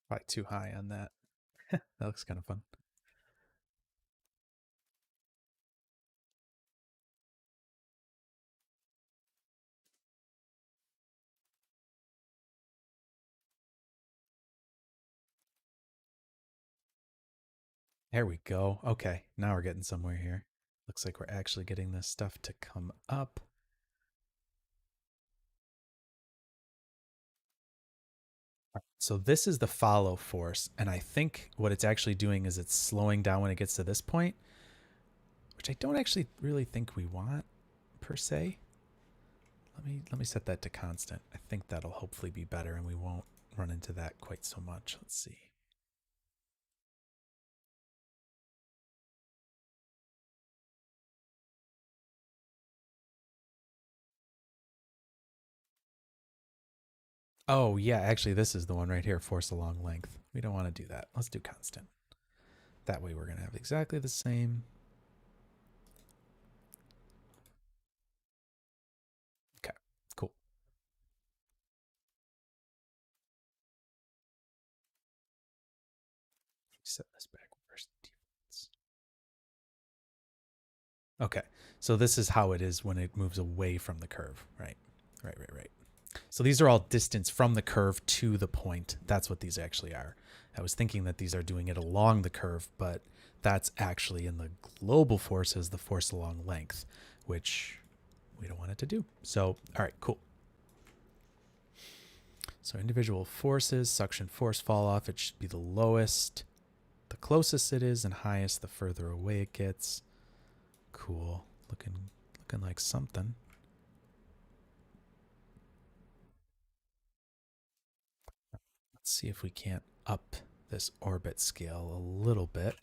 Probably too high on that. That looks kind of fun. There we go. Okay, now we're getting somewhere here. Looks like we're actually getting this stuff to come up. So this is the follow force, and I think what it's actually doing is it's slowing down when it gets to this point, which I don't actually really think we want per se. Let me set that to constant. I think that'll hopefully be better and we won't run into that quite so much. Let's see. Oh, yeah, actually, this is the one right here, force along length. We don't want to do that. Let's do constant. That way we're going to have exactly the same. Okay, cool. Set this back first. Okay, so this is how it is when it moves away from the curve, right? Right. So these are all distance from the curve to the point. That's what these actually are. I was thinking that these are doing it along the curve, but that's actually in the global forces, the force along length, which we don't want it to do. So, all right, cool. So individual forces, suction force fall off, it should be the lowest, the closest it is, and highest the further away it gets. Cool. Looking like something. Let's see if we can't up this orbit scale a little bit.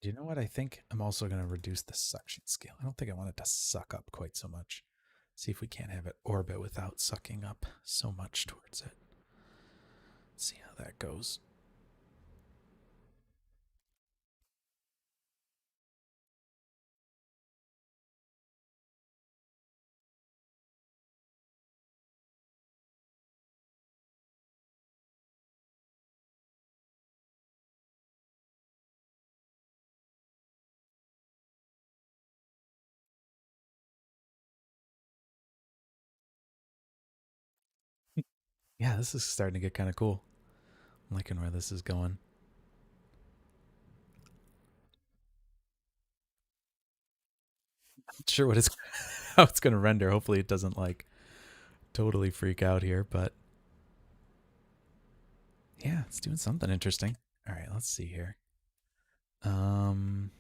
Do you know what I think? I'm also going to reduce the suction scale. I don't think I want it to suck up quite so much. See if we can't have it orbit without sucking up so much towards it. See how that goes. Yeah, this is starting to get kind of cool. I'm liking where this is going. Not sure what it's how it's going to render. Hopefully it doesn't like totally freak out here, but yeah, it's doing something interesting. All right, let's see here. Um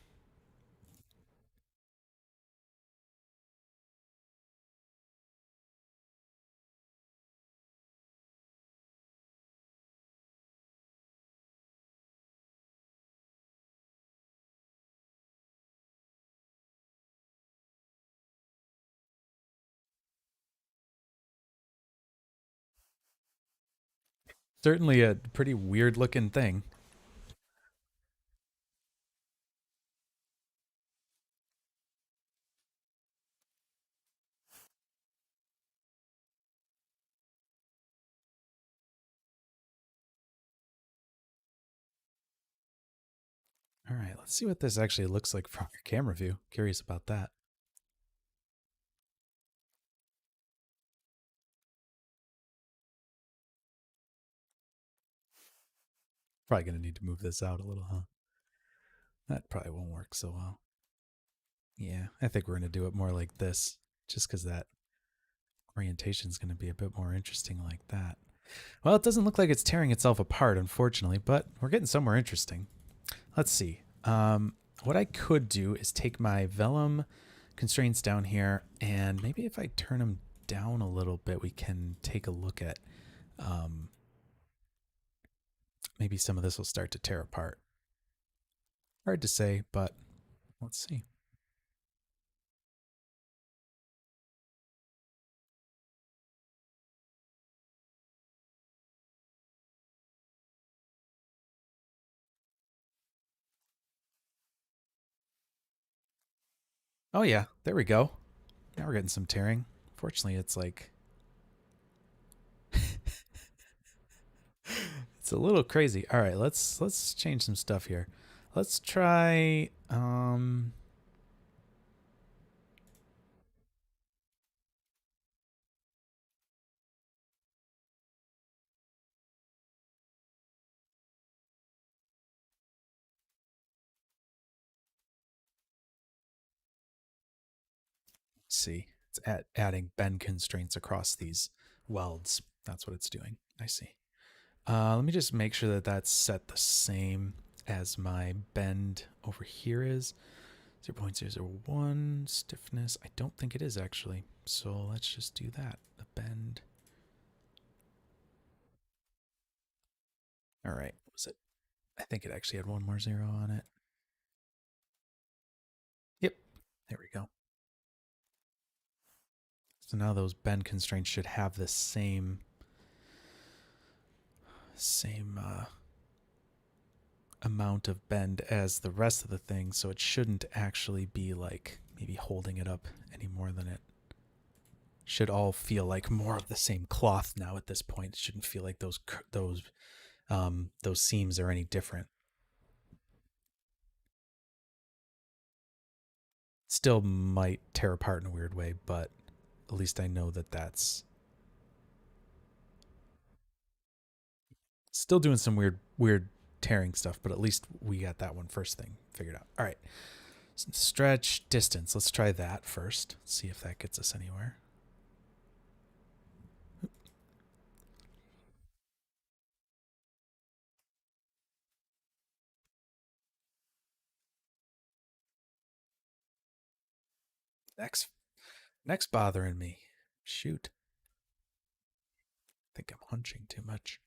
Certainly a pretty weird looking thing. All right, let's see what this actually looks like from your camera view. Curious about that. Probably going to need to move this out a little, huh? That probably won't work so well. Yeah, I think we're going to do it more like this, just because that orientation is going to be a bit more interesting like that. Well, it doesn't look like it's tearing itself apart, unfortunately, but we're getting somewhere interesting. Let's see. What I could do is take my vellum constraints down here, and maybe if I turn them down a little bit, we can take a look at um, maybe some of this will start to tear apart. Hard to say, but let's see. Oh yeah, there we go. Now we're getting some tearing. Fortunately, it's like it's a little crazy. All right, let's change some stuff here. Let's try see. It's adding bend constraints across these welds. That's what it's doing. I see. Let me just make sure that that's set the same as my bend over here is. 0.001 stiffness. I don't think it is actually. So let's just do that. The bend. All right. What was it? I think it actually had one more zero on it. There we go. So now those bend constraints should have the same amount of bend as the rest of the thing, so it shouldn't actually be like maybe holding it up any more than it should. All feel like more of the same cloth now at this point. It shouldn't feel like those seams are any different. Still might tear apart in a weird way, but at least I know that that's still doing some weird tearing stuff, but at least we got that one first thing figured out. All right. Stretch distance. Let's try that first. See if that gets us anywhere. Next bothering me. Shoot. I think I'm hunching too much.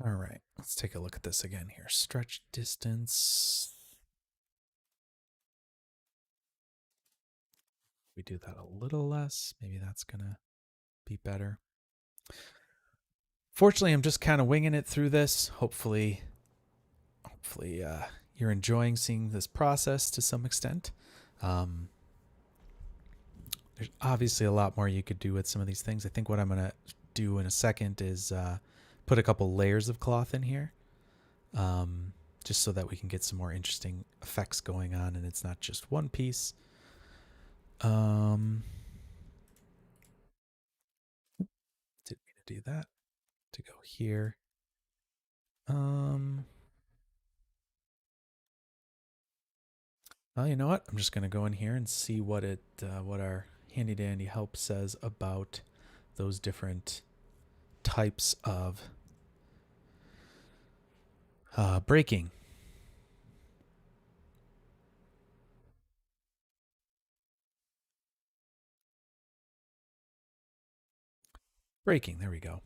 All right, let's take a look at this again here. Stretch distance. We do that a little less. Maybe that's going to be better. Fortunately, I'm just kind of winging it through this. Hopefully you're enjoying seeing this process to some extent. There's obviously a lot more you could do with some of these things. I think what I'm going to do in a second is put a couple layers of cloth in here, just so that we can get some more interesting effects going on and it's not just one piece. Didn't mean to do that. To go here. Well, you know what? I'm just gonna go in here and see what our handy dandy help says about those different types of breaking. Breaking. There we go.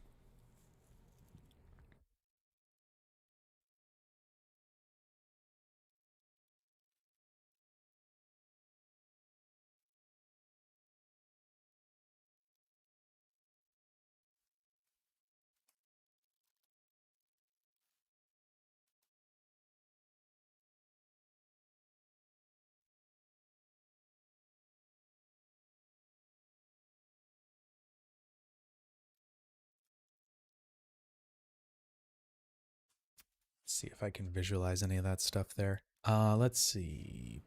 See if I can visualize any of that stuff there. Let's see.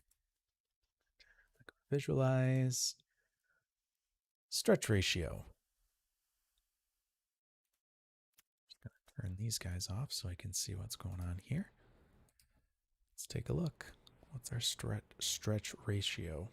Visualize stretch ratio. Turn these guys off so I can see what's going on here. Let's take a look. What's our stretch ratio?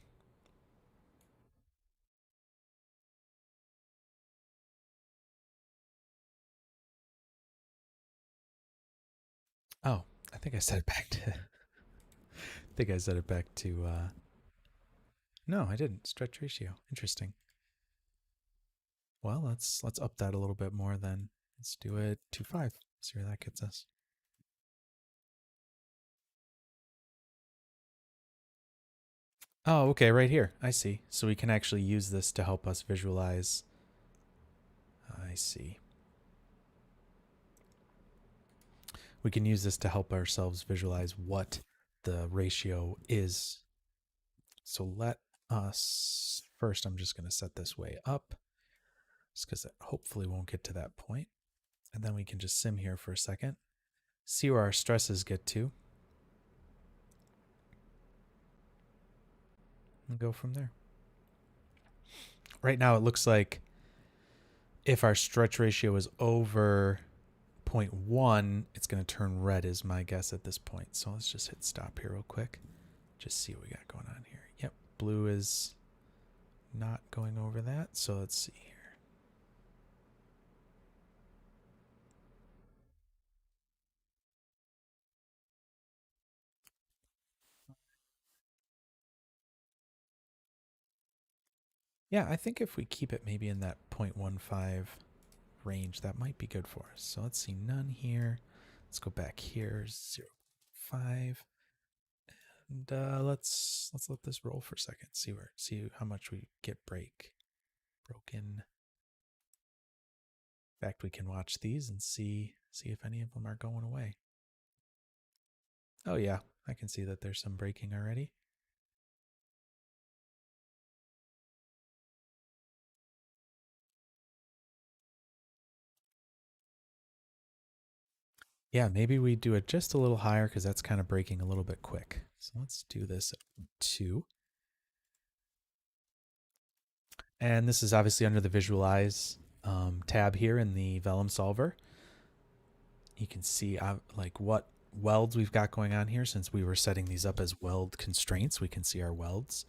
Oh, I think I set it back to. I think I set it back to. No, I didn't. Stretch ratio. Interesting. Well, let's up that a little bit more then. Let's do it 2.5. See where that gets us. Oh, okay, right here. I see. So we can actually use this to help us visualize. I see. We can use this to help ourselves visualize what the ratio is. So let us, first I'm just going to set this way up, just because it hopefully won't get to that point. And then we can just sim here for a second, see where our stresses get to, and go from there. Right now it looks like if our stretch ratio is over 0.1, it's going to turn red is my guess at this point. So let's just hit stop here real quick. Just see what we got going on here. Yep, blue is not going over that. So let's see here. Yeah, I think if we keep it maybe in that 0.15 range, that might be good for us. So let's see, none here. Let's go back here, 0.5. And let's let this roll for a second. See how much we get broken. In fact, we can watch these and see if any of them are going away. Oh yeah, I can see that there's some breaking already. Yeah, maybe we do it just a little higher because that's kind of breaking a little bit quick. So let's do this at 2. And this is obviously under the Visualize tab here in the Vellum solver. You can see like what welds we've got going on here. Since we were setting these up as weld constraints, we can see our welds.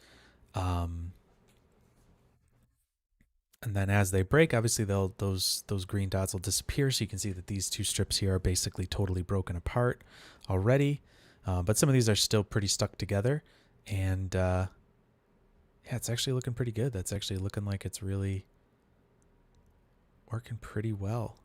And then as they break, obviously those green dots will disappear. So you can see that these two strips here are basically totally broken apart already. But some of these are still pretty stuck together. And yeah, it's actually looking pretty good. That's actually looking like it's really working pretty well.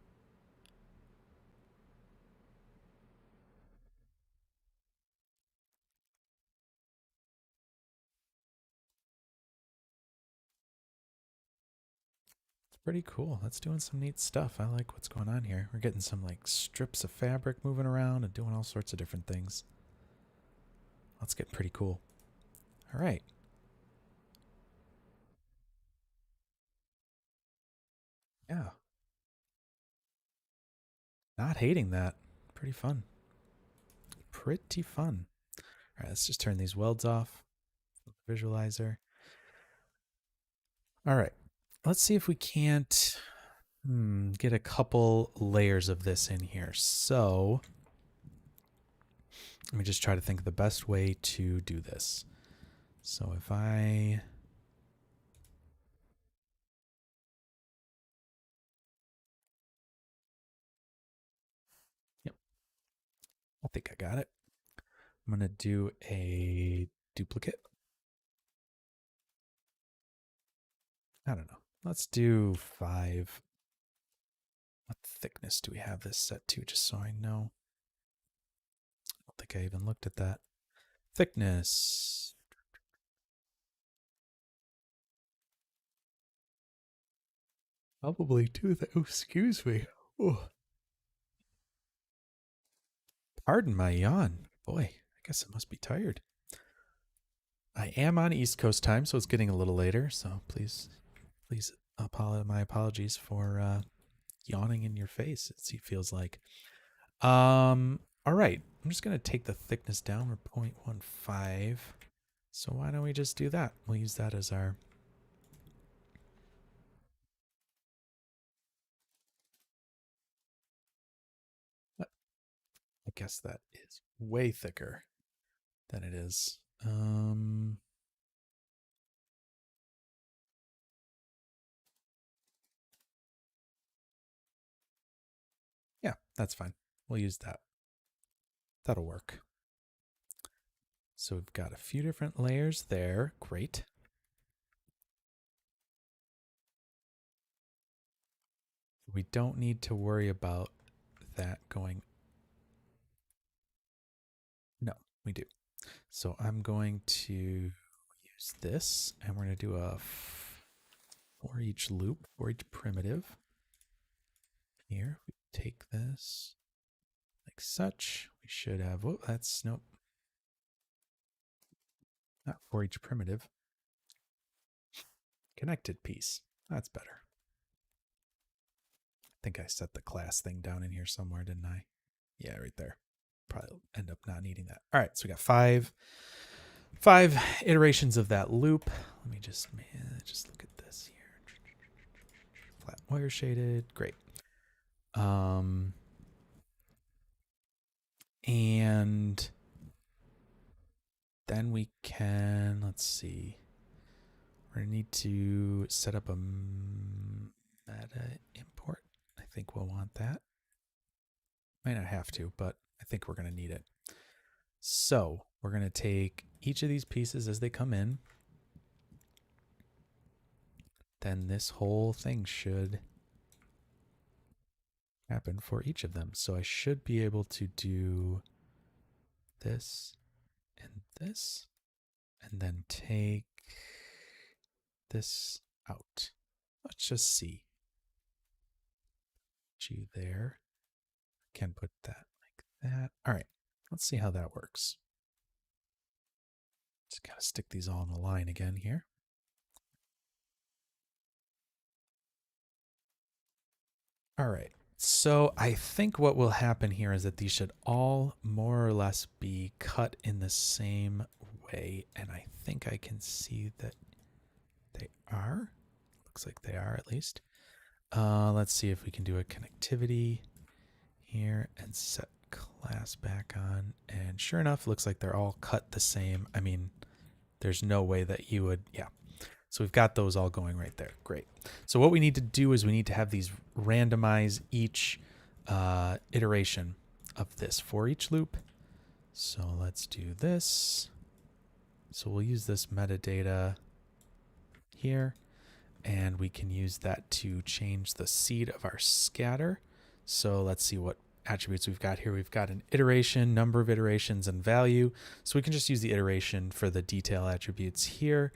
It's pretty cool. That's doing some neat stuff. I like what's going on here. We're getting some like strips of fabric moving around and doing all sorts of different things. That's getting pretty cool. All right. Yeah. Not hating that. Pretty fun. Pretty fun. All right, let's just turn these welds off. Visualizer. All right. Let's see if we can't get a couple layers of this in here. So let me just try to think of the best way to do this. So if I... Yep, I think I got it. I'm going to do a duplicate. I don't know. Let's do 5. What thickness do we have this set to, just so I know? I don't think I even looked at that. Thickness. Probably 2. Oh, excuse me. Oh. Pardon my yawn. Boy, I guess I must be tired. I am on East Coast time, so it's getting a little later. So please my apologies for yawning in your face. It feels like. All right. I'm just gonna take the thickness down. We're 0.15. So why don't we just do that? We'll use that as our. I guess that is way thicker than it is. Yeah, that's fine. We'll use that. That'll work. So we've got a few different layers there. Great. We don't need to worry about that going. No, we do. So I'm going to use this, and we're going to do a for each loop, for each primitive. Here, we take this like such. We should have, oh, that's, nope. Not for each primitive. Connected piece. That's better. I think I set the class thing down in here somewhere, didn't I? Yeah, right there. Probably end up not needing that. All right, so we got five iterations of that loop. Let me just look at this here. Flat wire shaded. Great. And then we can, let's see. We're going to need to set up a meta import. I think we'll want that. Might not have to, but I think we're going to need it. So we're going to take each of these pieces as they come in. then this whole thing should happen for each of them. So I should be able to do this and this, and then take this out. Let's just see. You there. Can put that like that. All right. Let's see how that works. Just gotta stick these all in a line again here. All right. So I think what will happen here is that these should all more or less be cut in the same way. And I think I can see that they are. Looks like they are at least. Let's see if we can do a connectivity here and set class back on. And sure enough, looks like they're all cut the same. I mean, there's no way that you would, yeah. So we've got those all going right there. Great. So what we need to do is we need to have these randomize each iteration of this for each loop. So let's do this. So we'll use this metadata here, and we can use that to change the seed of our scatter. So let's see what attributes we've got here. We've got an iteration, number of iterations, and value. So we can just use the iteration for the detail attributes here.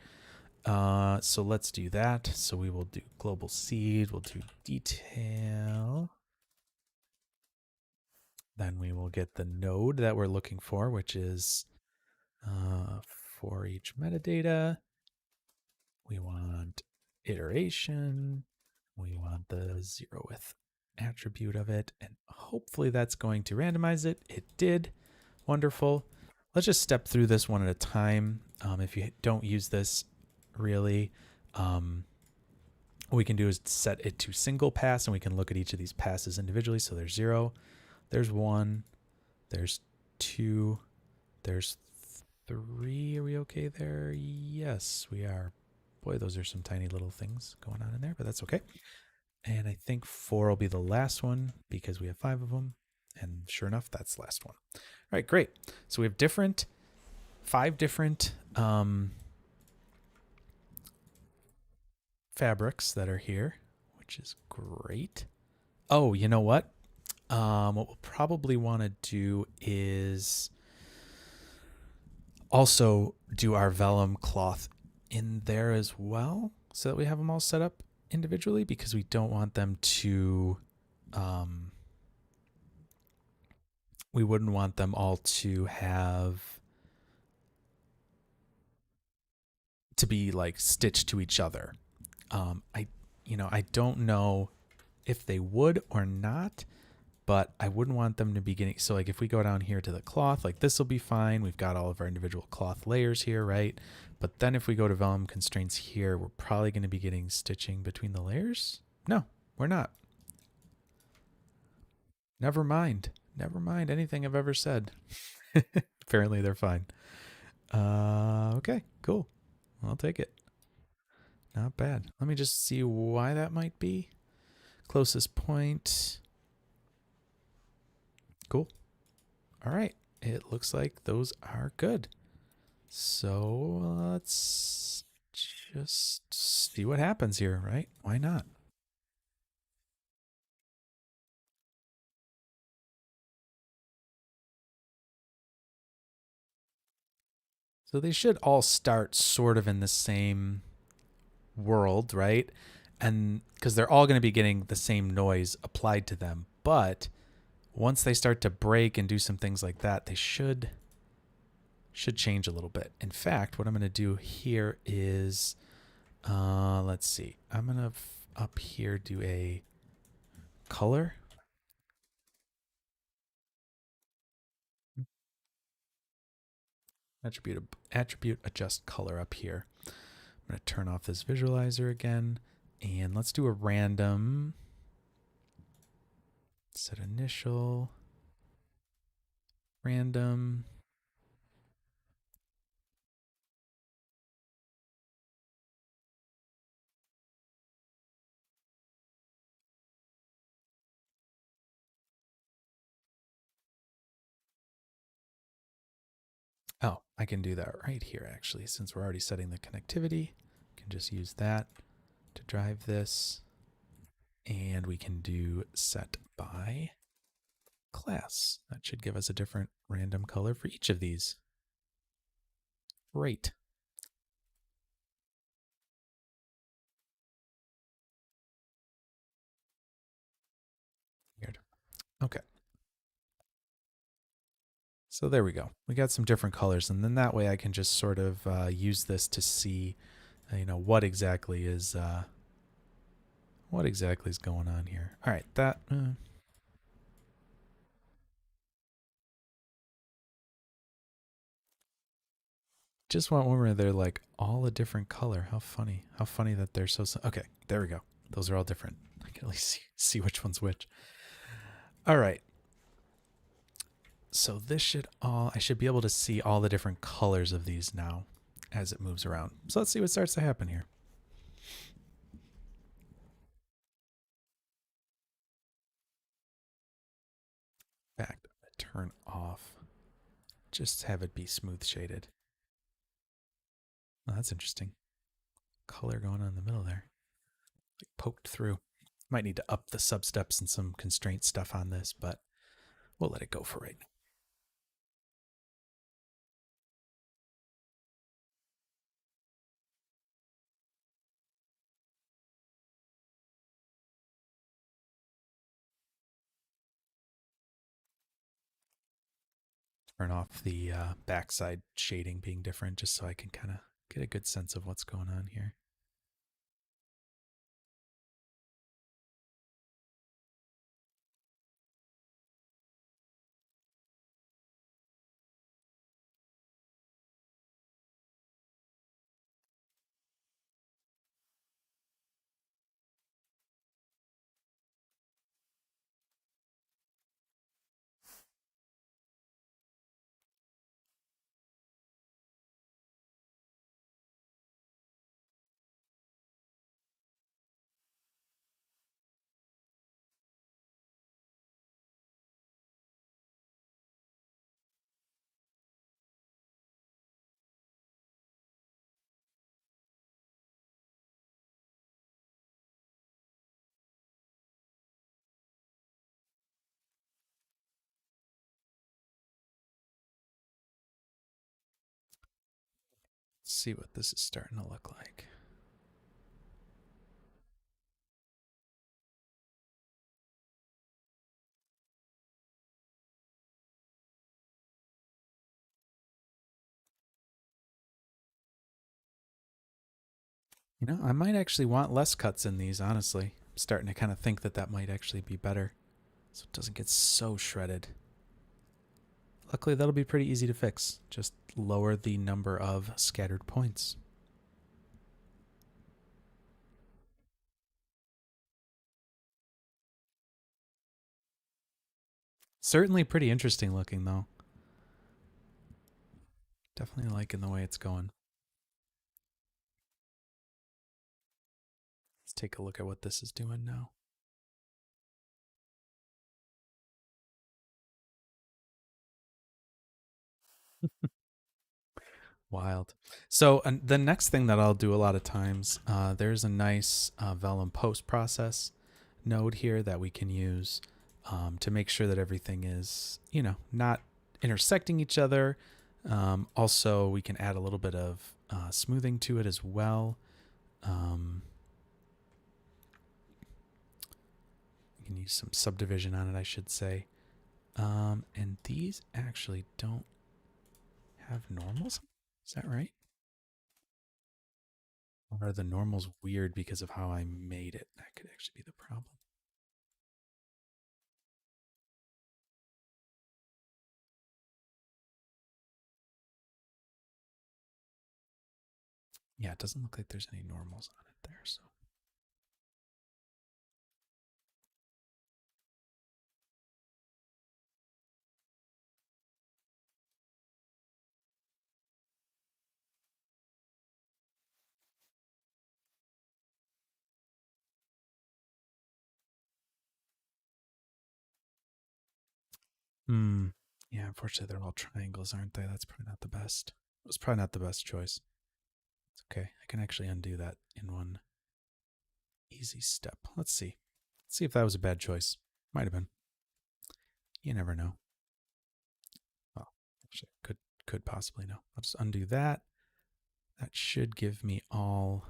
So let's do that. So we will do global seed, we'll do detail. Then we will get the node that we're looking for, which is for each metadata. We want iteration. We want the 0th attribute of it. And hopefully that's going to randomize it. It did. Wonderful. Let's just step through this one at a time. If you don't use this really, what we can do is set it to single pass, and we can look at each of these passes individually. So there's 0, there's 1, there's 2, there's 3. Are we okay there? Yes, we are. Boy, those are some tiny little things going on in there, but that's okay. And I think 4 will be the last one because we have 5 of them. And sure enough, that's the last one. All right, great. So we have 5 different fabrics that are here, which is great. Oh, you know what? What we'll probably want to do is also do our vellum cloth in there as well, so that we have them all set up individually, because we don't want them to, we wouldn't want them all to be like stitched to each other. I don't know if they would or not, but I wouldn't want them to be getting, so like if we go down here to the cloth, like this will be fine. We've got all of our individual cloth layers here, right? But then if we go to vellum constraints here, we're probably going to be getting stitching between the layers. No, we're not. Never mind. Never mind anything I've ever said. Apparently they're fine. Okay, cool. I'll take it. Not bad. Let me just see why that might be. Closest point. Cool. All right. It looks like those are good. So let's just see what happens here, right? Why not? So they should all start sort of in the same world, right? And because they're all going to be getting the same noise applied to them. But once they start to break and do some things like that, they should change a little bit. In fact, what I'm going to do here is, let's see. I'm going to up here do a color. Attribute adjust color up here. I'm going to turn off this visualizer again, and let's do a random set initial random. Oh, I can do that right here actually, since we're already setting the connectivity. I can just use that to drive this, and we can do set by class. That should give us a different random color for each of these. Great. Weird. Okay. So there we go. We got some different colors, and then that way I can just sort of use this to see, what exactly is going on here. All right, that. Just want one where they're like all a different color. How funny. How funny that they're so. Okay, there we go. Those are all different. I can at least see which one's which. All right. So this should I should be able to see all the different colors of these now as it moves around. So let's see what starts to happen here. In fact, I'm going to turn off. Just have it be smooth shaded. Oh, that's interesting. Color going on in the middle there. Like poked through. Might need to up the substeps and some constraint stuff on this, but we'll let it go for right now. Turn off the backside shading being different just so I can kind of get a good sense of what's going on here. Let's see what this is starting to look like. I might actually want less cuts in these, honestly. I'm starting to kind of think that might actually be better so it doesn't get so shredded. Luckily, that'll be pretty easy to fix. Just lower the number of scattered points. Certainly pretty interesting looking, though. Definitely liking the way it's going. Let's take a look at what this is doing now. Wild. So the next thing that I'll do a lot of times, there's a nice Vellum post process node here that we can use to make sure that everything is, not intersecting each other. Also, we can add a little bit of smoothing to it as well. We can use some subdivision on it, I should say. And these actually don't have normals. Is that right? Or are the normals weird because of how I made it? That could actually be the problem. Yeah, it doesn't look like there's any normals on it there, so. Yeah, unfortunately they're all triangles, aren't they? That's probably not the best. It was probably not the best choice. It's okay. I can actually undo that in one. Easy step. Let's see. Let's see if that was a bad choice. Might have been. You never know. Well, actually, could possibly know. I'll just undo that. That should give me all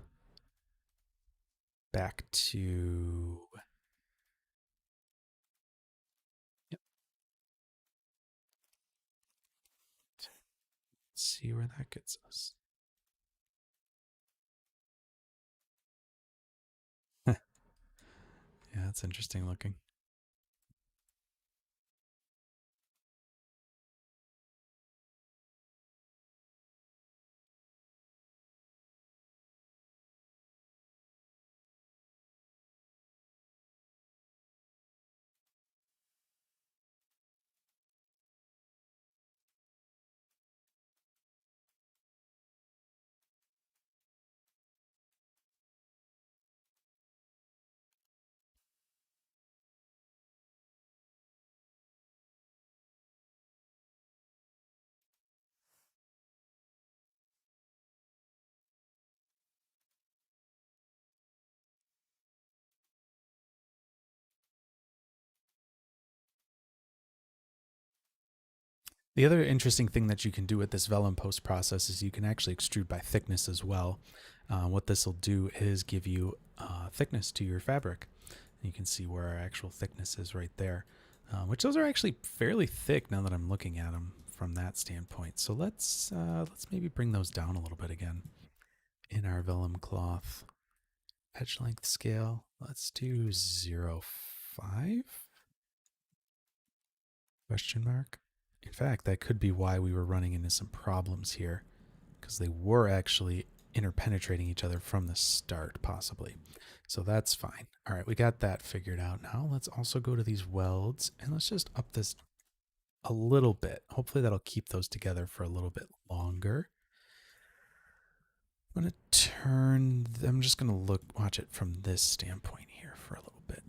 back to. Yep. Let's see where that gets us. Yeah, that's interesting looking. The other interesting thing that you can do with this vellum post process is you can actually extrude by thickness as well. What this will do is give you thickness to your fabric. You can see where our actual thickness is right there, which those are actually fairly thick now that I'm looking at them from that standpoint. So let's maybe bring those down a little bit again in our vellum cloth. Edge length scale, let's do 0.5 question mark. In fact, that could be why we were running into some problems here, because they were actually interpenetrating each other from the start, possibly. So that's fine. All right, we got that figured out now. Let's also go to these welds, and let's just up this a little bit. Hopefully that'll keep those together for a little bit longer. I'm going to turn, I'm just going to watch it from this standpoint here for a little bit.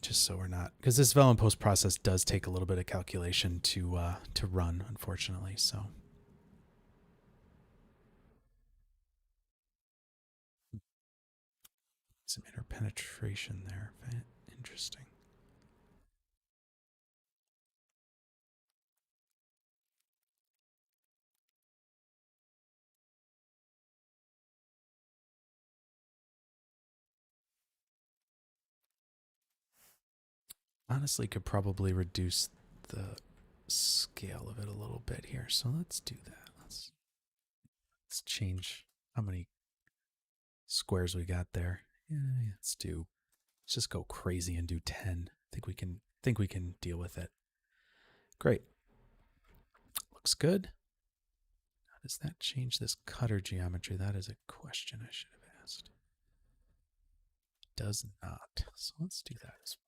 Just so we're not, because this vellum post process does take a little bit of calculation to run, unfortunately. So some interpenetration there. Interesting. Honestly, could probably reduce the scale of it a little bit here. So let's do that. Let's change how many squares we got there. Yeah, let's just go crazy and do 10. Think we can deal with it. Great. Looks good. How does that change this cutter geometry? That is a question I should have asked. Does not. So let's do that as well.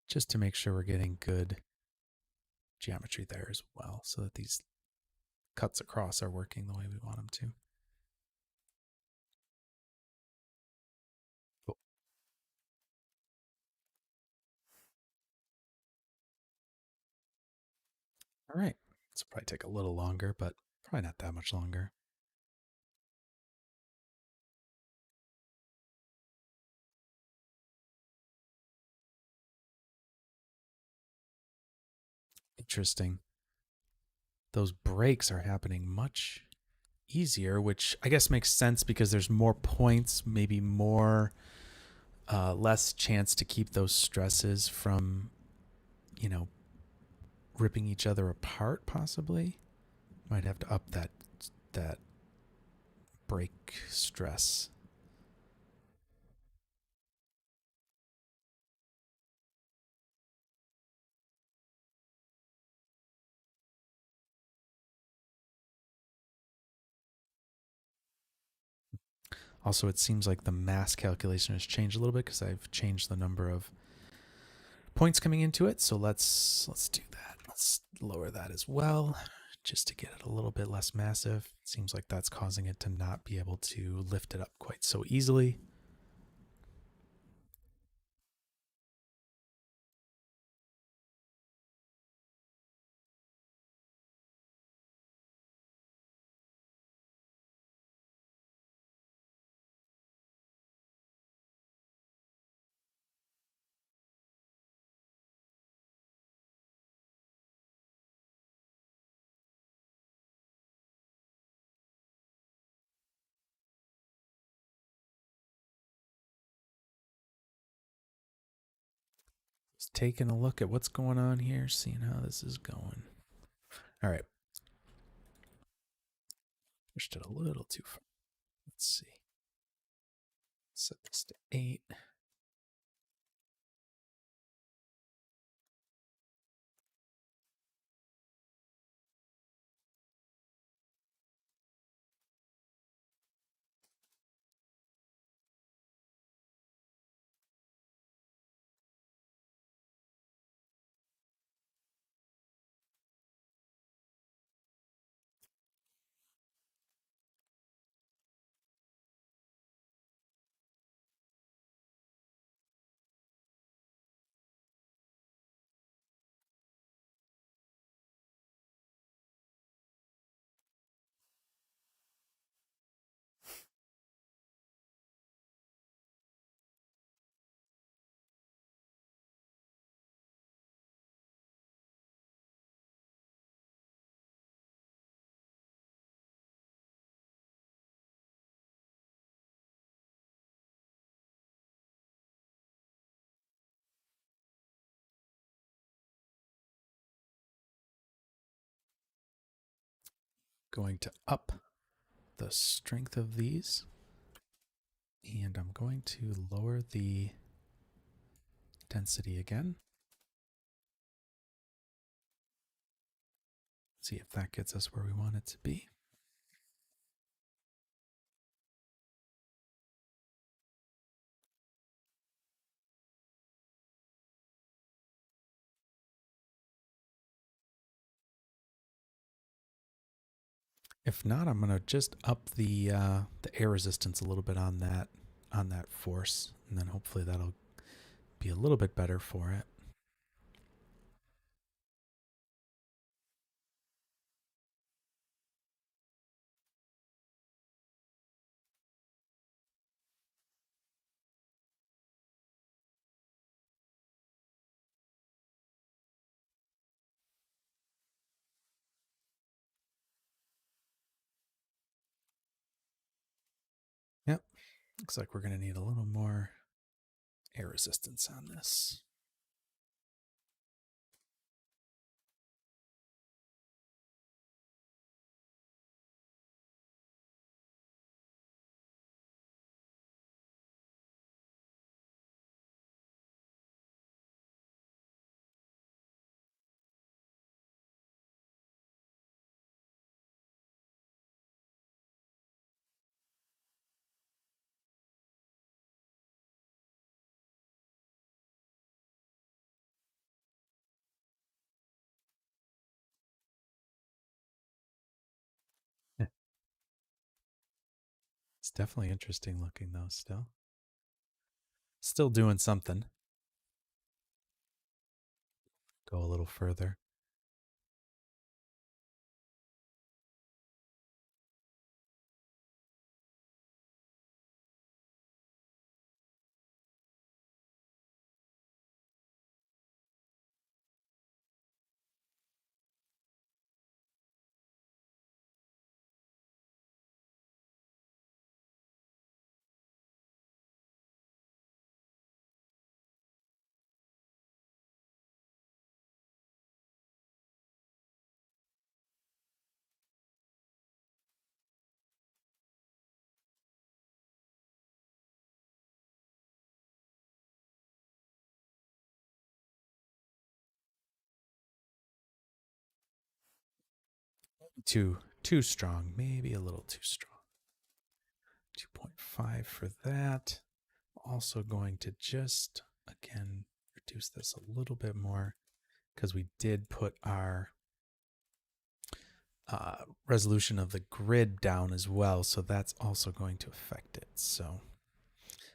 Just to make sure we're getting good geometry there as well, so that these cuts across are working the way we want them to. Cool. All right. This will probably take a little longer, but probably not that much longer. Interesting. Those breaks are happening much easier, which I guess makes sense because there's more points, maybe more less chance to keep those stresses from, ripping each other apart. Possibly, might have to up that break stress. Also, it seems like the mass calculation has changed a little bit because I've changed the number of points coming into it. So let's do that. Let's lower that as well, just to get it a little bit less massive. It seems like that's causing it to not be able to lift it up quite so easily. Just taking a look at what's going on here, seeing how this is going. All right. Pushed it a little too far. Let's see. Set this to 8. Going to up the strength of these. And I'm going to lower the density again. See if that gets us where we want it to be. If not, I'm gonna just up the air resistance a little bit on that force, and then hopefully that'll be a little bit better for it. Yep, looks like we're gonna need a little more air resistance on this. It's definitely interesting looking though, still. Still doing something. Go a little further. Too strong, maybe a little too strong. 2.5 for that. Also going to just, again, reduce this a little bit more because we did put our resolution of the grid down as well, so that's also going to affect it. So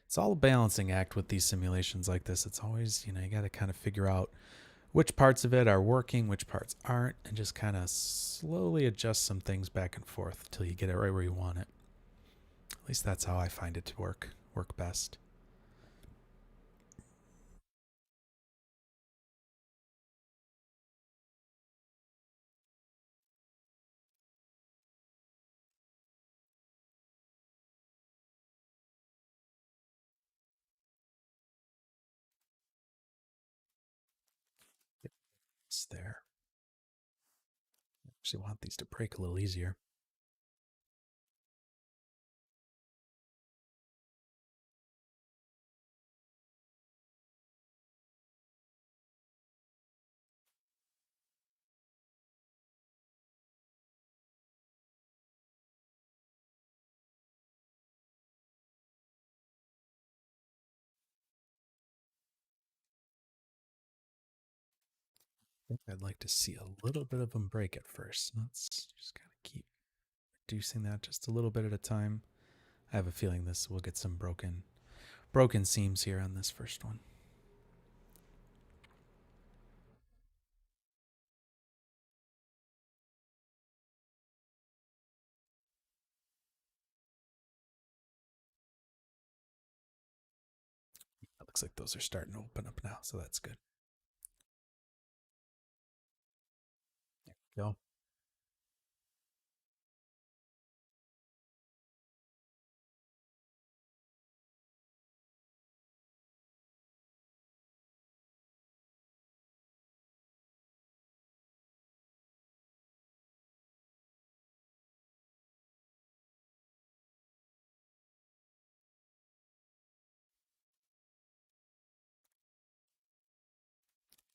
it's all a balancing act with these simulations like this. It's always, you got to kind of figure out which parts of it are working, which parts aren't, and just kind of slowly adjust some things back and forth until you get it right where you want it. At least that's how I find it to work best. there. Actually want these to break a little easier. I think I'd like to see a little bit of them break at first. Let's just kind of keep reducing that just a little bit at a time. I have a feeling this will get some broken seams here on this first one. It looks like those are starting to open up now, so that's good. There we go.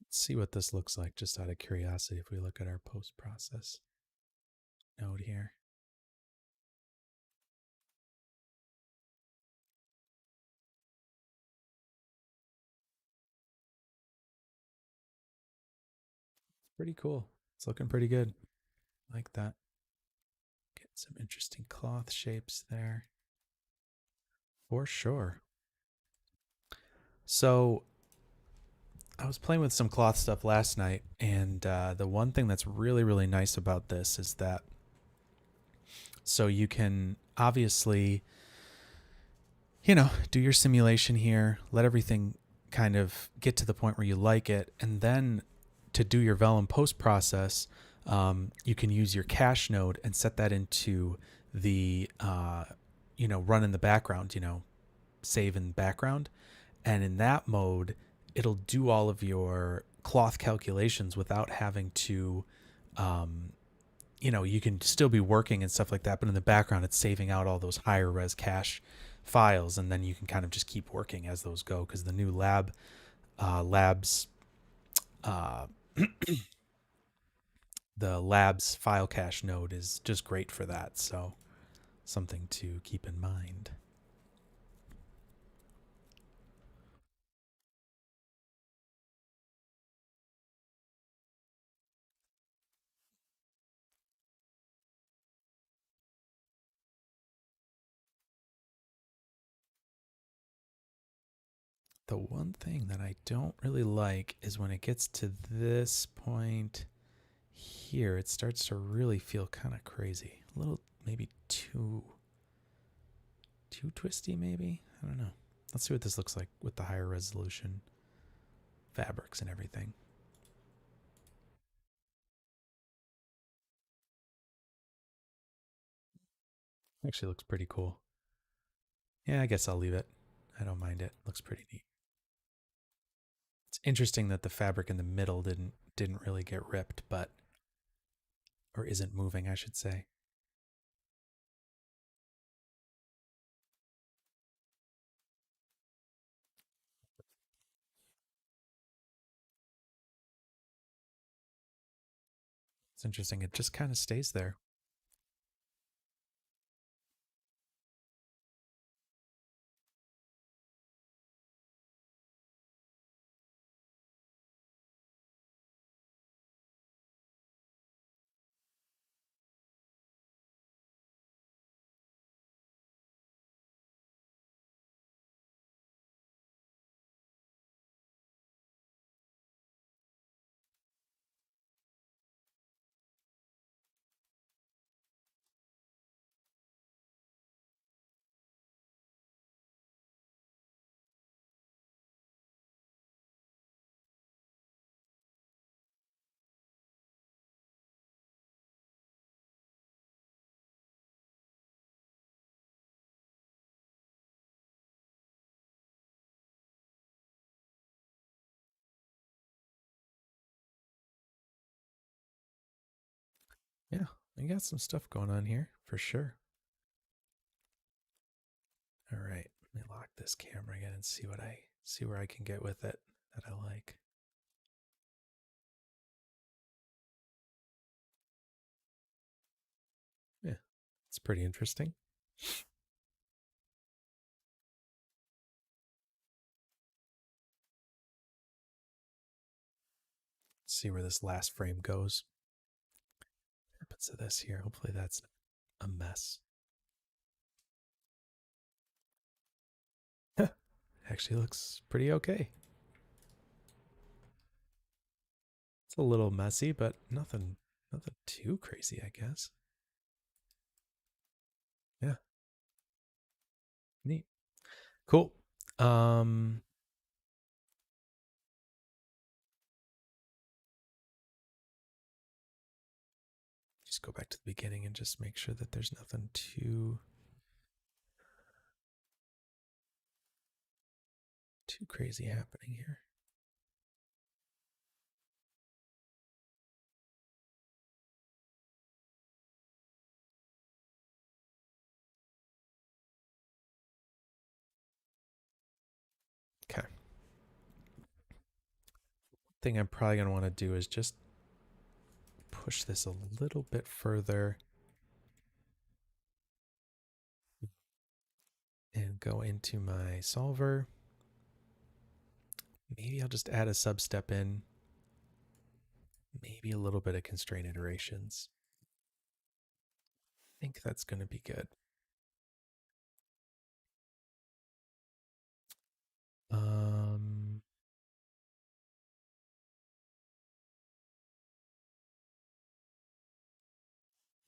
Let's see what this looks like just out of curiosity if we look at our post-process node here. Pretty cool. It's looking pretty good. Like that. Get some interesting cloth shapes there. For sure. So I was playing with some cloth stuff last night, and the one thing that's really, really nice about this is that so you can obviously, do your simulation here, let everything kind of get to the point where you like it, and then to do your Vellum post process, you can use your cache node and set that into the, run in the background, save in the background. And in that mode, it'll do all of your cloth calculations without having to, you can still be working and stuff like that, but in the background, it's saving out all those higher res cache files, and then you can kind of just keep working as those go, because the new labs, the labs file cache node is just great for that. So something to keep in mind. The one thing that I don't really like is when it gets to this point here, it starts to really feel kind of crazy. A little, maybe too twisty, maybe? I don't know. Let's see what this looks like with the higher resolution fabrics and everything. Actually looks pretty cool. Yeah, I guess I'll leave it. I don't mind it. Looks pretty neat. It's interesting that the fabric in the middle didn't really get ripped, but or isn't moving, I should say. It's interesting. It just kind of stays there. Yeah, we got some stuff going on here for sure. All right, let me lock this camera again and see where I can get with it that I like. Yeah, it's pretty interesting. Let's see where this last frame goes. What happens to this here? Hopefully that's a mess. Actually looks pretty okay. It's a little messy, but nothing too crazy, I guess. Yeah. Neat. Cool. Just go back to the beginning and just make sure that there's nothing too crazy happening here. Okay. Thing I'm probably going to want to do is just push this a little bit further and go into my solver. Maybe I'll just add a substep in. Maybe a little bit of constraint iterations. I think that's going to be good.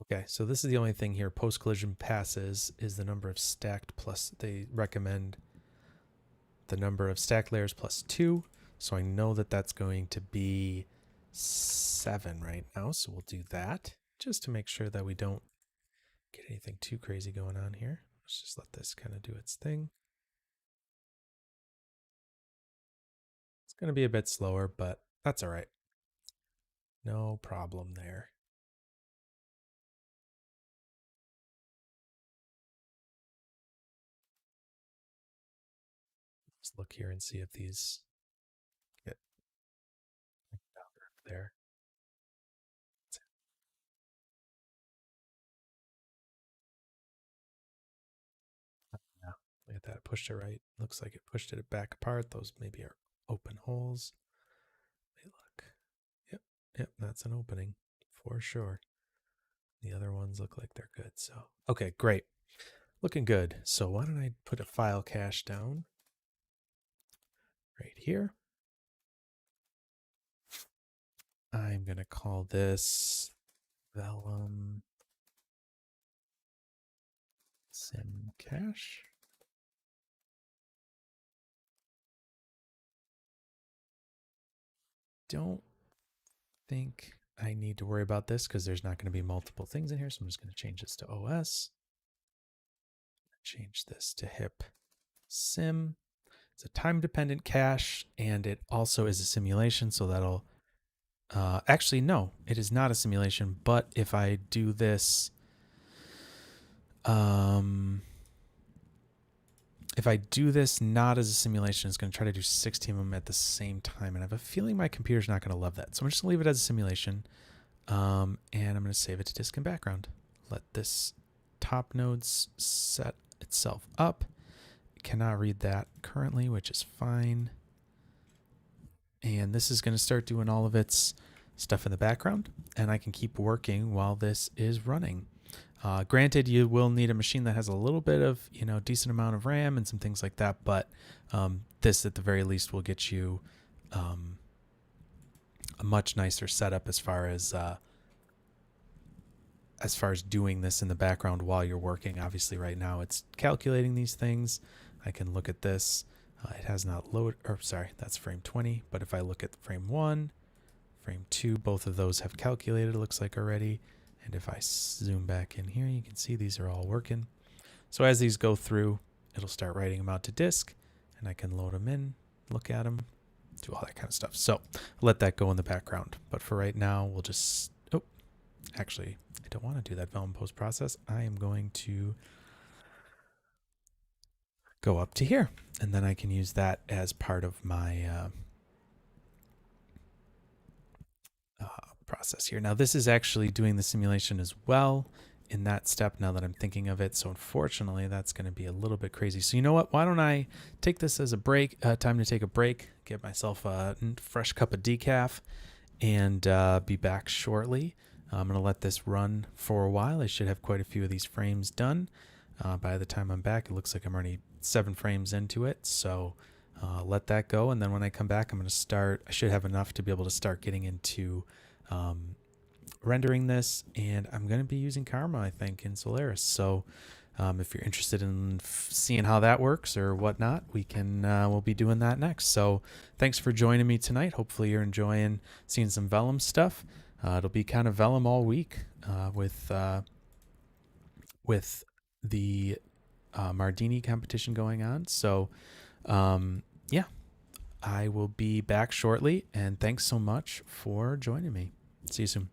Okay, so this is the only thing here. Post-collision passes is the number of stacked plus, they recommend the number of stacked layers plus 2. So I know that that's going to be 7 right now. So we'll do that just to make sure that we don't get anything too crazy going on here. Let's just let this kind of do its thing. It's going to be a bit slower, but that's all right. No problem there. Let's look here and see if these get down there. Yeah, look at that. Pushed it right. Looks like it pushed it back apart. Those maybe are open holes. Hey, look. Yep. Yep. That's an opening for sure. The other ones look like they're good. So, okay, great. Looking good. So why don't I put a file cache down right here. I'm going to call this Vellum Sim Cache. Don't think I need to worry about this because there's not going to be multiple things in here. So I'm just going to change this to OS. Change this to HIP Sim. It's a time-dependent cache, and it also is a simulation, so that'll... actually, no, it is not a simulation, but if I do this... if I do this not as a simulation, it's going to try to do 16 of them at the same time, and I have a feeling my computer's not going to love that. So I'm just going to leave it as a simulation, and I'm going to save it to disk and background. Let this top node set itself up. Cannot read that currently, which is fine. And this is going to start doing all of its stuff in the background, and I can keep working while this is running. Granted, you will need a machine that has a little bit of, decent amount of RAM and some things like that, but this at the very least will get you a much nicer setup as far as doing this in the background while you're working. Obviously, right now it's calculating these things. I can look at this. It has not loaded, or sorry, that's frame 20. But if I look at frame 1, frame 2, both of those have calculated, it looks like already. And if I zoom back in here, you can see these are all working. So as these go through, it'll start writing them out to disk, and I can load them in, look at them, do all that kind of stuff. So let that go in the background. But for right now, we'll just, Actually, I don't want to do that Vellum post process. I am going to go up to here, and then I can use that as part of my process here. Now this is actually doing the simulation as well in that step now that I'm thinking of it. So unfortunately, that's going to be a little bit crazy. So you know what? Why don't I take this as a break, time to take a break, get myself a fresh cup of decaf, and be back shortly. I'm going to let this run for a while. I should have quite a few of these frames done. By the time I'm back, it looks like I'm already 7 frames into it. So let that go. And then when I come back, I'm going to start. I should have enough to be able to start getting into rendering this. And I'm going to be using Karma, I think, in Solaris. So if you're interested in seeing how that works or whatnot, we'll be doing that next. So thanks for joining me tonight. Hopefully you're enjoying seeing some Vellum stuff. It'll be kind of Vellum all week with the Mardini competition going on. So yeah, I will be back shortly. And thanks so much for joining me. See you soon.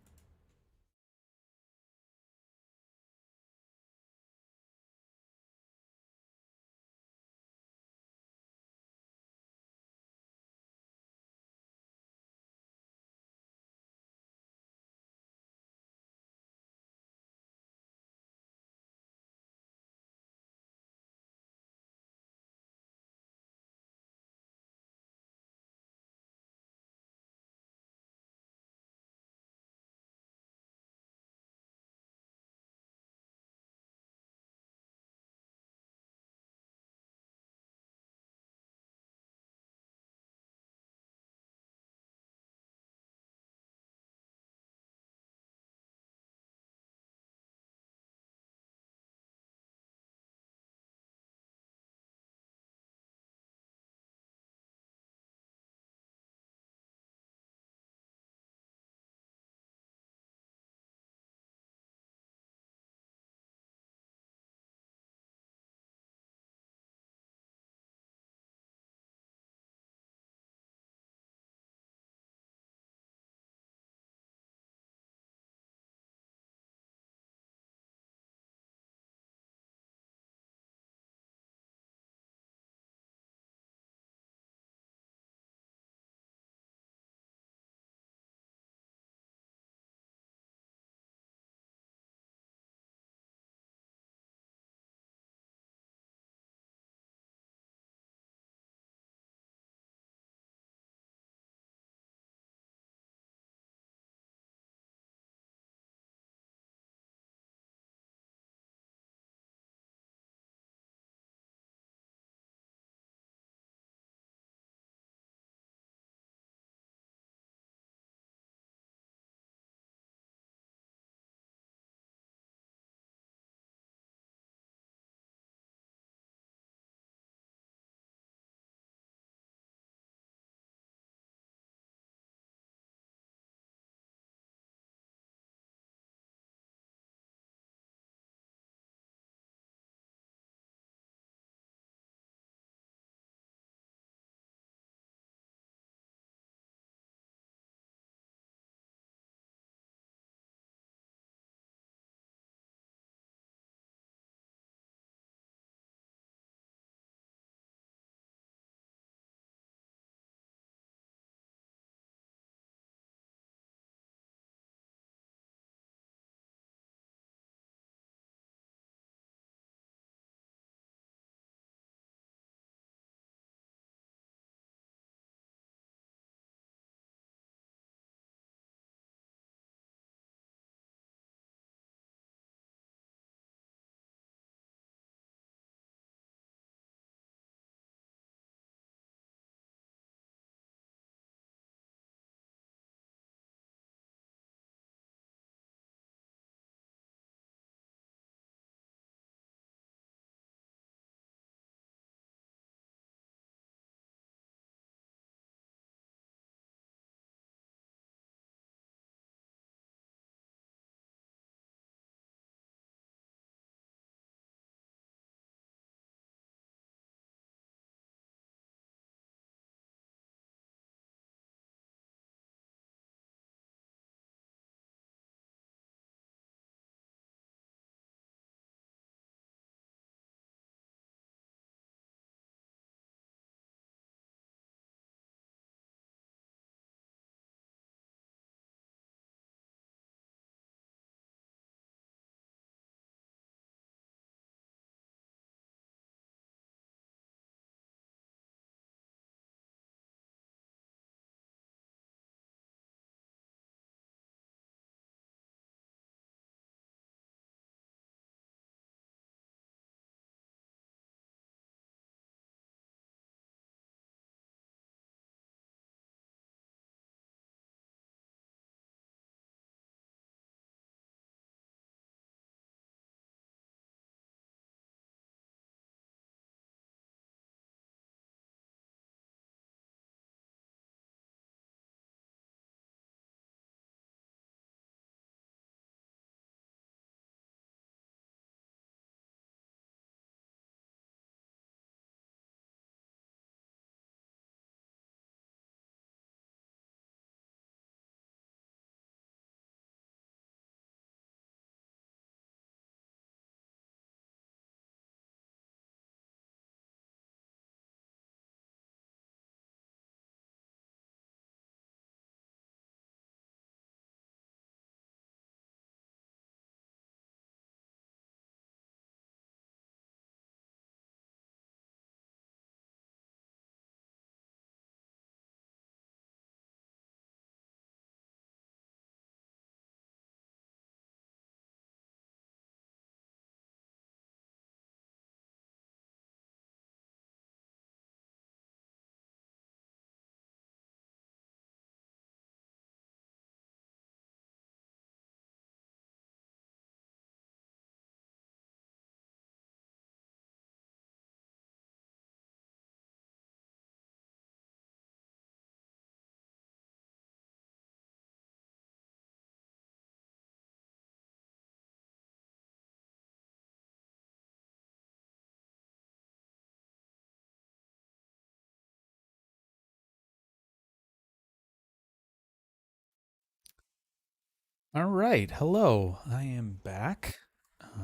All right, hello. I am back.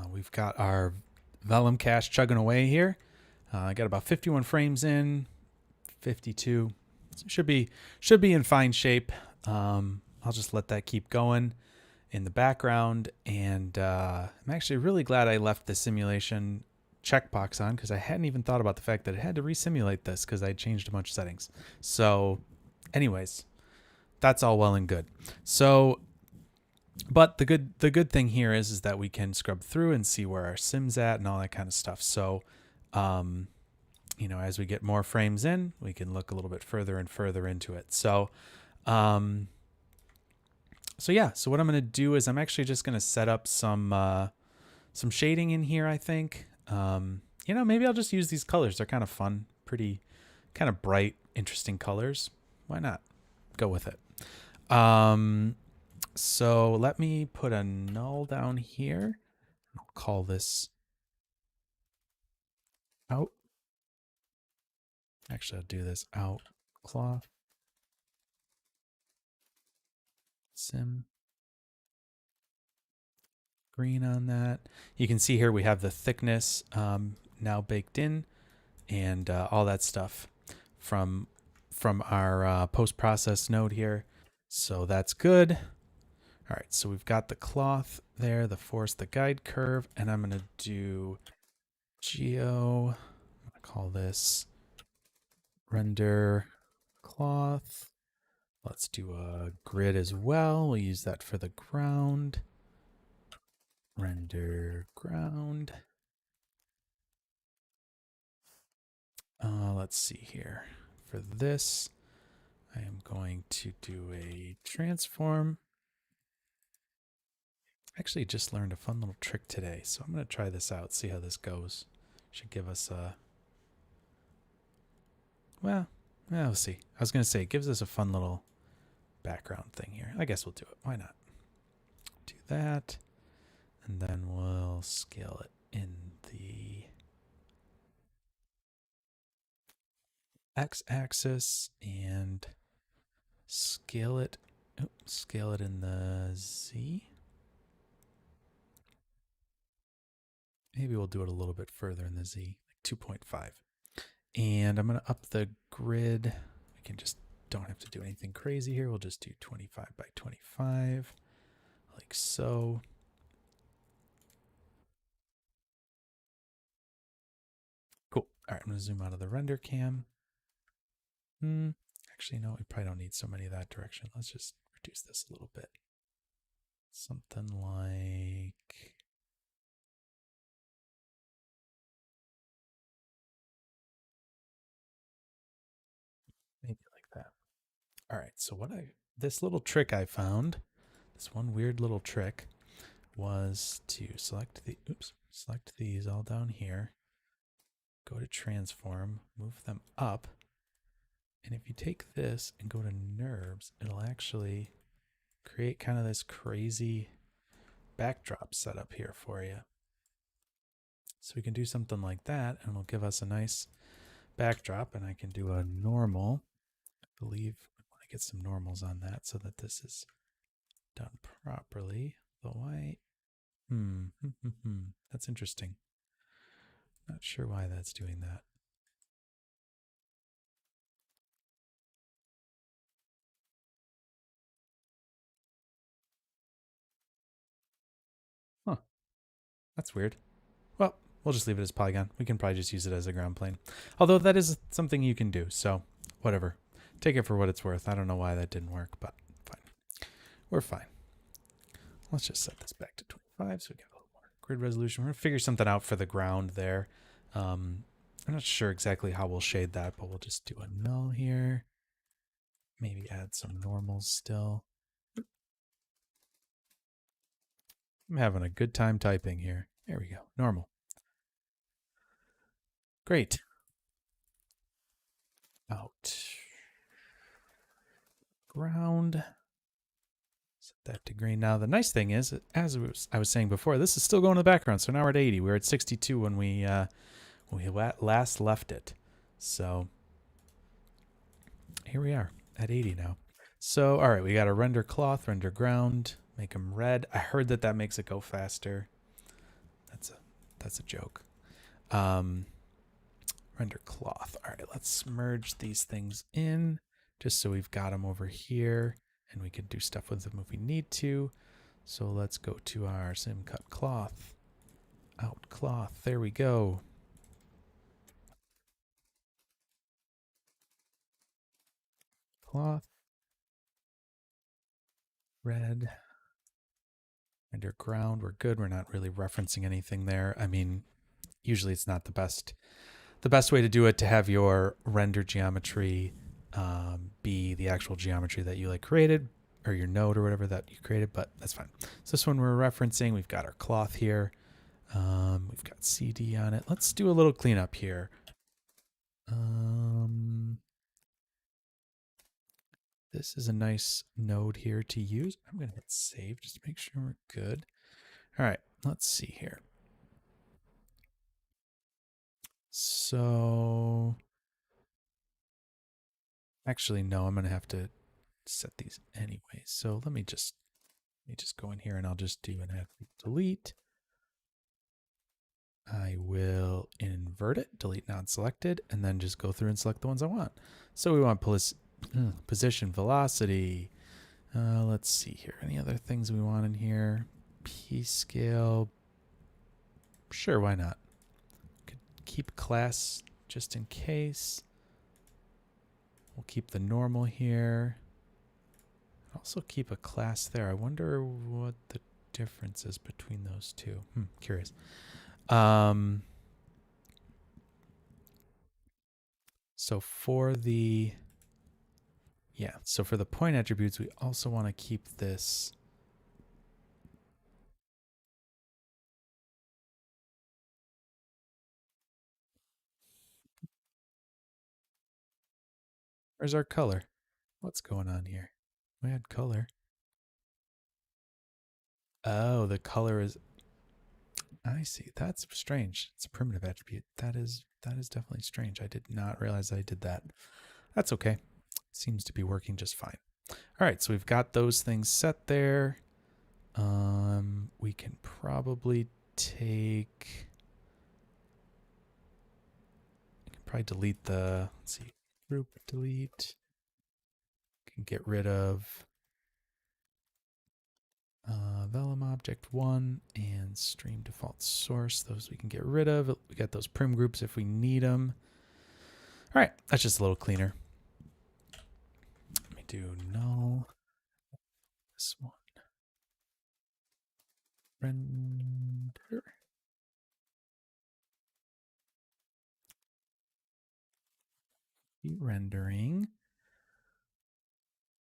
We've got our Vellum cache chugging away here. I got about 51 frames in, 52. So should be in fine shape. I'll just let that keep going in the background, and I'm actually really glad I left the simulation checkbox on because I hadn't even thought about the fact that it had to resimulate this because I changed a bunch of settings. So, anyways, that's all well and good. So but the good thing here is that we can scrub through and see where our sim's at and all that kind of stuff. So, um, as we get more frames in, we can look a little bit further and further into it. So, um, yeah. So what I'm gonna do is I'm actually just gonna set up some shading in here. I think. Maybe I'll just use these colors. They're kind of fun, pretty, kind of bright, interesting colors. Why not? Go with it. So let me put a null down here. I'll call this out. Actually, I'll do this out cloth sim green on that. You can see here we have the thickness now baked in and all that stuff from our post-process node here. So that's good. All right, so we've got the cloth there, the force, the guide curve, and I'm going to do geo. I'm going to call this render cloth. Let's do a grid as well. We'll use that for the ground. Render ground. Let's see here. For this, I am going to do a transform. Actually just learned a fun little trick today, so I'm going to try this out, see how this goes. Should give us a... Well, we'll see. I was going to say, it gives us a fun little background thing here. I guess we'll do it. Why not? Do that. And then we'll scale it in the x-axis and scale it in the z. Maybe we'll do it a little bit further in the z, like 2.5. And I'm going to up the grid. We can just don't have to do anything crazy here. We'll just do 25 by 25, like so. Cool. All right, I'm going to zoom out of the render cam. Actually, no, we probably don't need so many that direction. Let's just reduce this a little bit. Something like... maybe like that. All right, so this little trick I found, this one weird little trick, was to select these all down here, go to transform, move them up, and if you take this and go to NURBS, it'll actually create kind of this crazy backdrop setup here for you. So we can do something like that, and it'll give us a nice backdrop, and I can do a normal. I believe I want to get some normals on that so that this is done properly. The white. That's interesting. Not sure why that's doing that. Huh. That's weird. Well, we'll just leave it as polygon. We can probably just use it as a ground plane. Although that is something you can do, so whatever. Take it for what it's worth. I don't know why that didn't work, but fine. We're fine. Let's just set this back to 25 so we get a little more grid resolution. We're going to figure something out for the ground there. I'm not sure exactly how we'll shade that, but we'll just do a null here. Maybe add some normals still. I'm having a good time typing here. There we go. Normal. Great. Out. Ground. Set that to green. Now, the nice thing is, as I was saying before, this is still going in the background. So now we're at 80. We were at 62 when we last left it. So here we are at 80 now. So, all right, we got a render cloth, render ground, Make them red. I heard that makes it go faster. That's a joke. Render cloth. All right, let's merge these things in just so we've got them over here and we can do stuff with them if we need to. So let's go to our sim cut cloth. Out cloth. There we go. Cloth. Red. Render ground. We're good. We're not really referencing anything there. I mean, usually it's not the best way to do it to have your render geometry be the actual geometry that you like created, or your node or whatever that you created, but that's fine. So this one we're referencing, we've got our cloth here. We've got CD on it. Let's do a little cleanup here. This is a nice node here to use. I'm going to hit save just to make sure we're good. All right, let's see here. So actually, no, I'm going to have to set these anyway. So let me just go in here and I'll just do an delete. I will invert it, delete non-selected, and then just go through and select the ones I want. So we want position, velocity. Let's see here. Any other things we want in here? P scale. Sure, why not? Could keep class just in case. We'll keep the normal here. Also keep a class there. I wonder what the difference is between those two. Curious. So for the point attributes, we also want to keep this. Where's our color? What's going on here? We had color. Oh, the color is. I see. That's strange. It's a primitive attribute. That is definitely strange. I did not realize I did that. That's okay. Seems to be working just fine. All right, so we've got those things set there. We can probably delete the, let's see, group delete. Can get rid of Vellum object 1 and stream default source. Those we can get rid of. We got those prim groups if we need them. All right, that's just a little cleaner. Let me do null. This one. Render. Rendering.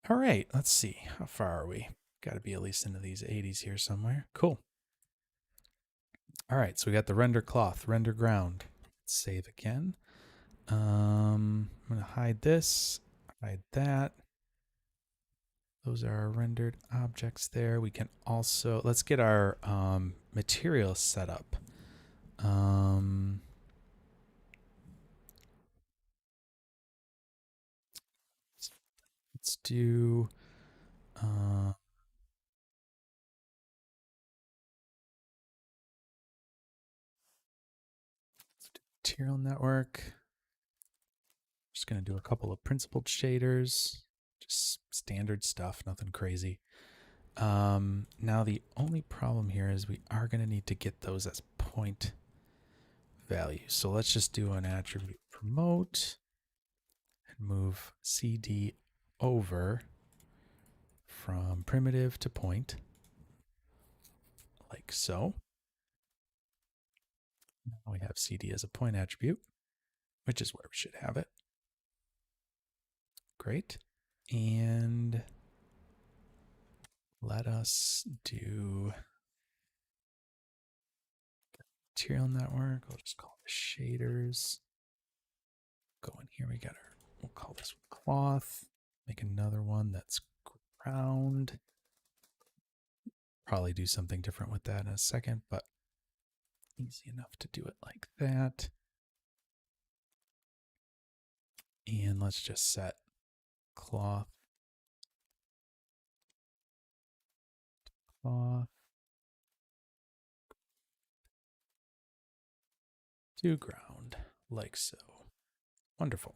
All right, let's see. How far are we? Got to be at least into these 80s here somewhere. Cool. All right, so we got the render cloth, render ground. Let's save again. I'm going to hide this, hide that. Those are our rendered objects there. We can also, let's get our material set up. Let's do material network. Just going to do a couple of principled shaders, just standard stuff, nothing crazy. Now the only problem here is we are going to need to get those as point values. So let's just do an attribute promote and move CD over from primitive to point, like so. Now we have CD as a point attribute, which is where we should have it. Great. And let us do material network. I'll just call it shaders. Go in here. We got we'll call this one cloth. Make another one that's ground. Probably do something different with that in a second, but easy enough to do it like that. And let's just set cloth cloth to ground, like so. Wonderful.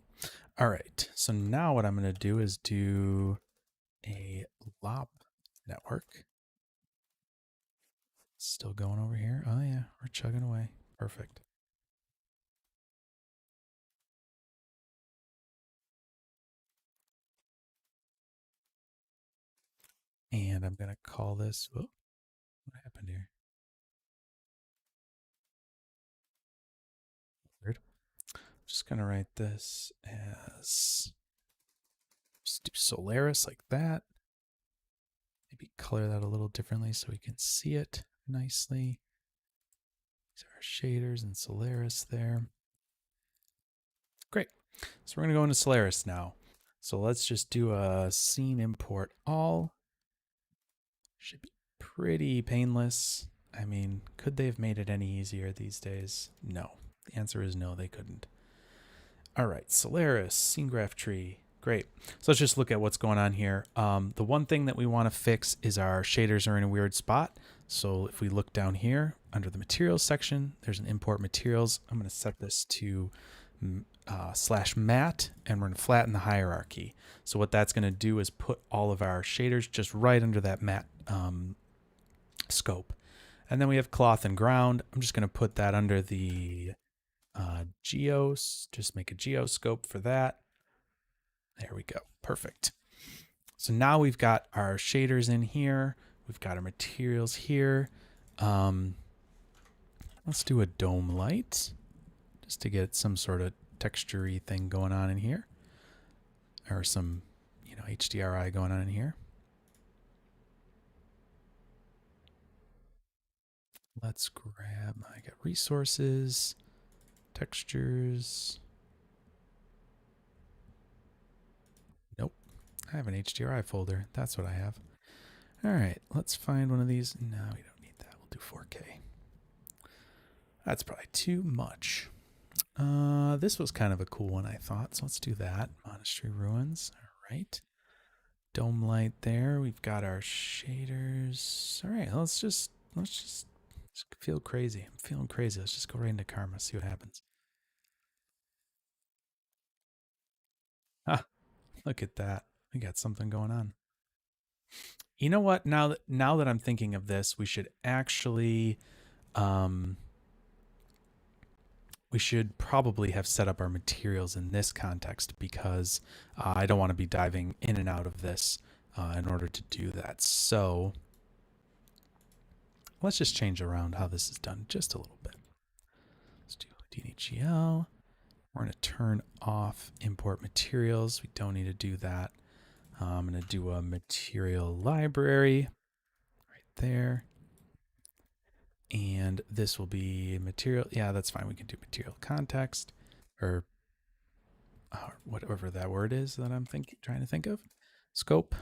All right, so now what I'm going to do is do a lop network. Still going over here. Oh yeah, we're chugging away. Perfect. And I'm going to call this, oh, what happened here? Weird. I'm just going to write this as, just do Solaris like that. Maybe color that a little differently so we can see it nicely. These are our shaders and Solaris there. Great. So we're going to go into Solaris now. So let's just do a scene import all. Should be pretty painless. I mean, could they have made it any easier these days? No. The answer is no, they couldn't. All right, Solaris, scene graph tree. Great. So let's just look at what's going on here. The one thing that we want to fix is our shaders are in a weird spot. So if we look down here under the materials section, there's an import materials. I'm going to set this to /matte, and we're going to flatten the hierarchy. So what that's going to do is put all of our shaders just right under that matte scope. And then we have cloth and ground. I'm just going to put that under the geos, just make a geoscope for that. There we go. Perfect. So now we've got our shaders in here. We've got our materials here. Let's do a dome light just to get some sort of texture-y thing going on in here. Or some, HDRI going on in here. Let's grab, I got resources, textures. Nope. I have an HDRI folder. That's what I have. All right, let's find one of these. No, we don't need that. We'll do 4K. That's probably too much. This was kind of a cool one, I thought. So let's do that. Monastery ruins. All right. Dome light there. We've got our shaders. All right, let's just feel crazy. I'm feeling crazy. Let's just go right into Karma, see what happens. Ah, look at that. We got something going on. You know what? Now that I'm thinking of this, we should actually we should probably have set up our materials in this context because I don't want to be diving in and out of this in order to do that. So let's just change around how this is done just a little bit. Let's do DNGL. We're going to turn off import materials. We don't need to do that. I'm going to do a material library right there. And this will be material. Yeah, that's fine. We can do material context or whatever that word is that I'm trying to think of. Scope,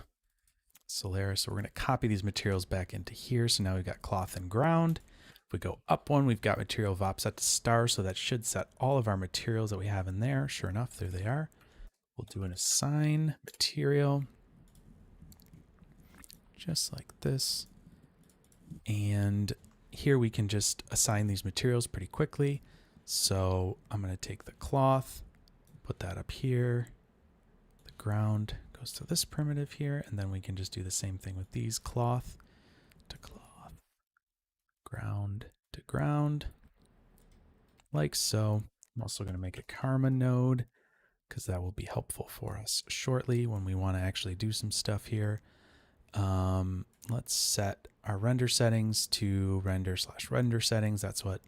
Solaris. So we're going to copy these materials back into here. So now we've got cloth and ground. If we go up one, we've got material VOP set to star. So that should set all of our materials that we have in there. Sure enough, there they are. We'll do an assign material just like this. And here we can just assign these materials pretty quickly. So I'm going to take the cloth, put that up here. The ground goes to this primitive here. And then we can just do the same thing with these, cloth to cloth, ground to ground, like so. I'm also going to make a karma node because that will be helpful for us shortly when we want to actually do some stuff here. Let's set our render settings to render/render settings. That's what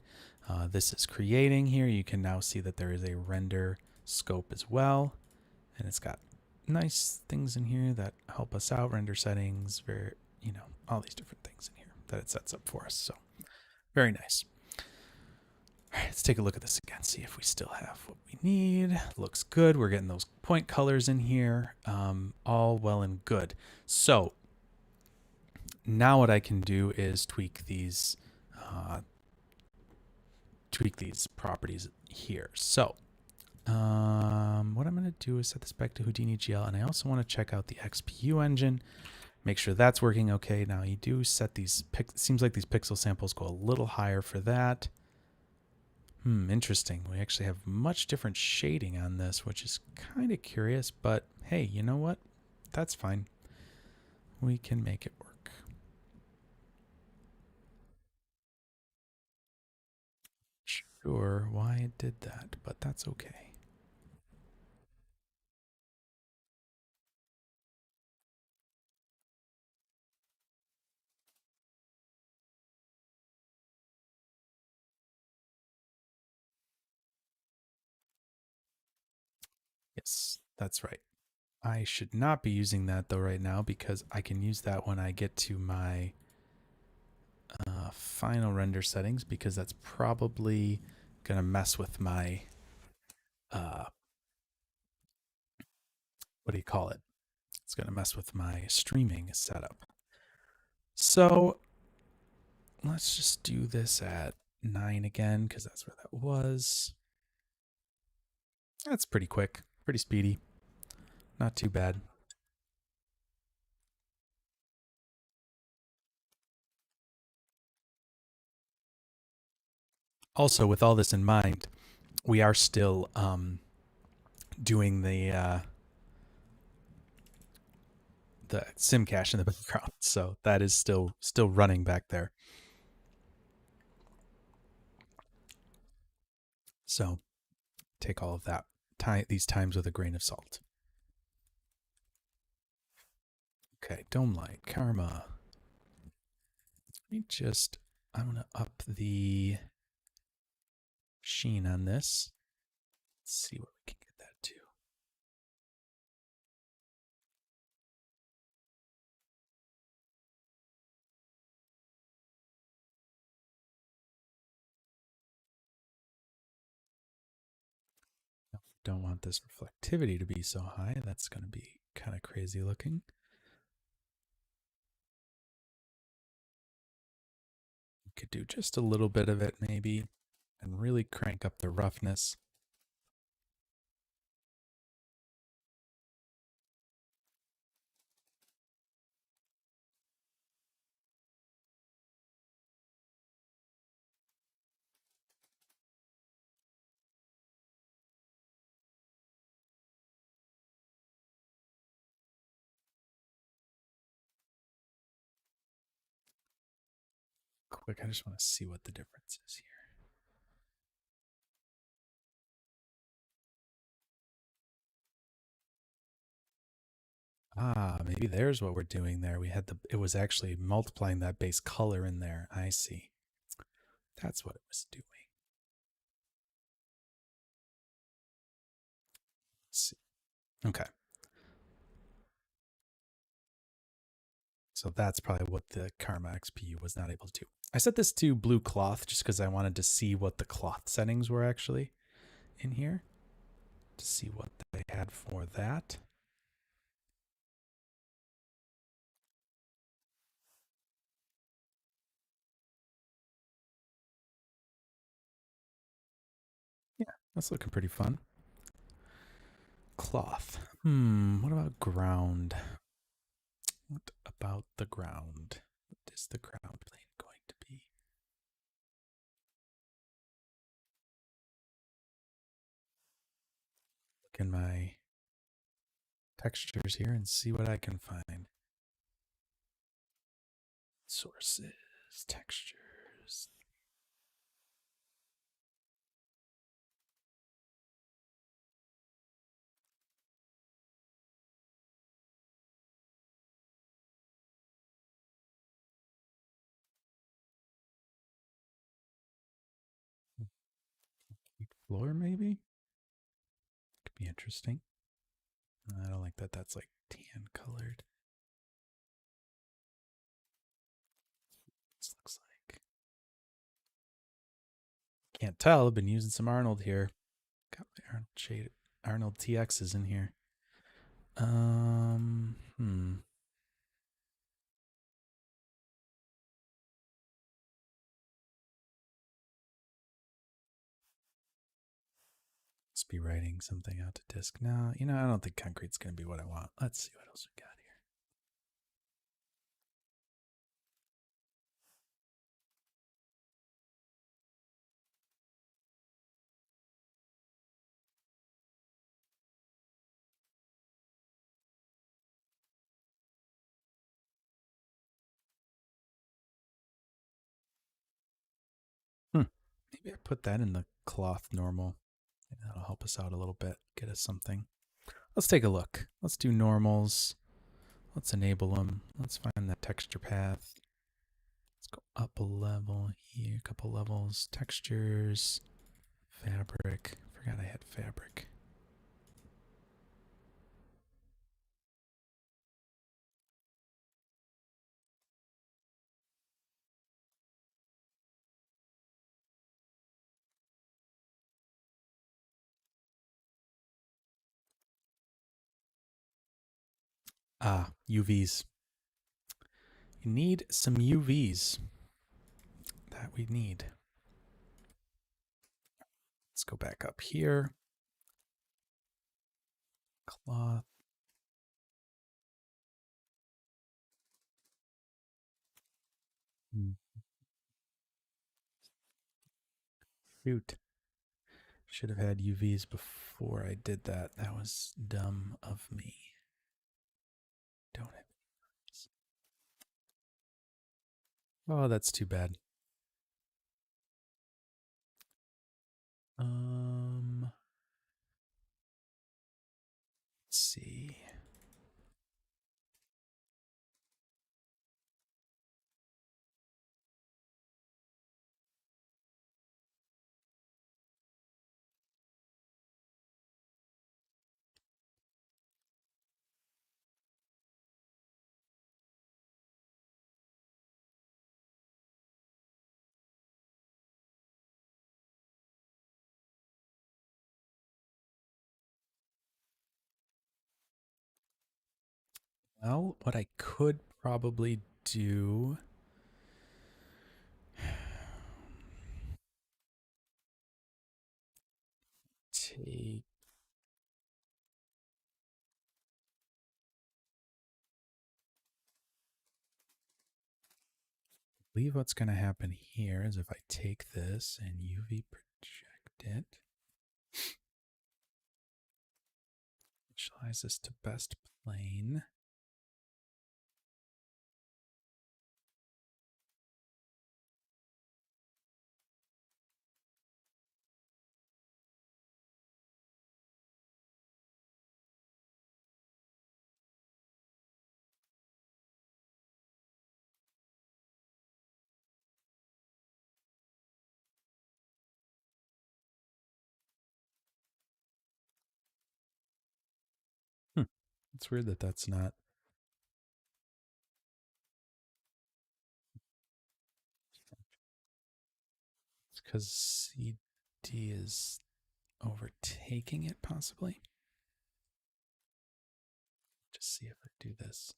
this is creating here. You can now see that there is a render scope as well. And it's got nice things in here that help us out. Render settings, all these different things in here that it sets up for us. So very nice. All right, let's take a look at this again, see if we still have what we need. Looks good. We're getting those point colors in here. All well and good. So now what I can do is tweak these properties here. So what I'm going to do is set this back to Houdini GL, and I also want to check out the XPU engine Make sure that's working okay. Now you do set these, seems like these pixel samples go a little higher for that. Interesting. We actually have much different shading on this, which is kind of curious, but hey, you know what? That's fine. We can make it work. Sure why it did that, but that's okay. Yes, that's right. I should not be using that though right now because I can use that when I get to my final render settings, because that's probably going to mess with my, uh, what do you call it? It's going to mess with my streaming setup. So let's just do this at 9 again because that's where that was. That's pretty quick, pretty speedy. Not too bad. Also, with all this in mind, we are still doing the sim cache in the background, so that is still running back there. So take all of that these times with a grain of salt. Okay, dome light, karma. Let me just, I'm gonna up the sheen on this. Let's see what we can get that to. Don't want this reflectivity to be so high. That's going to be kind of crazy looking. We could do just a little bit of it maybe and really crank up the roughness. Quick, I just want to see what the difference is here. Ah, maybe there's what we're doing there. We had it was actually multiplying that base color in there. I see. That's what it was doing. Let's see. Okay. So that's probably what the Karma XPU was not able to do. I set this to blue cloth just because I wanted to see what the cloth settings were actually in here, to see what they had for that. Yeah, that's looking pretty fun. Cloth. What about ground? What about the ground? What is the ground plane going to be? Look in my textures here and see what I can find. Sources, textures. Floor, maybe? Could be interesting. I don't like that that's like tan colored. This looks like. Can't tell. I've been using some Arnold here. Got my Arnold shade. Arnold TXs in here. Hmm. Let's be writing something out to disk. No, I don't think concrete's going to be what I want. Let's see what else we got here. Maybe I put that in the cloth normal. Maybe that'll help us out a little bit, get us something. Let's take a look. Let's do normals. Let's enable them. Let's find that texture path. Let's go up a level here, a couple levels. Textures, fabric. Forgot I had fabric. Ah, UVs. You need some UVs. That we need. Let's go back up here. Cloth. Shoot. Should have had UVs before I did that. That was dumb of me. Don't have UVs. Oh, that's too bad. Let's see. Well, what I could probably do. Take. I believe what's going to happen here is if I take this and UV project it, initialize this to best plane. It's weird that that's not. It's because CD is overtaking it, possibly. Just see if I do this.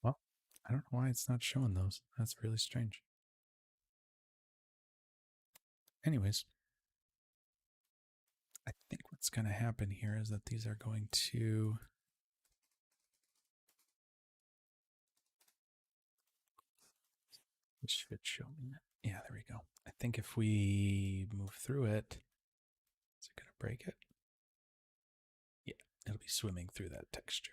Well, I don't know why it's not showing those. That's really strange. Anyways, I think what's going to happen here is that these are going to. It should show me. Yeah, there we go. I think if we move through it, is it going to break it? Yeah, it'll be swimming through that texture.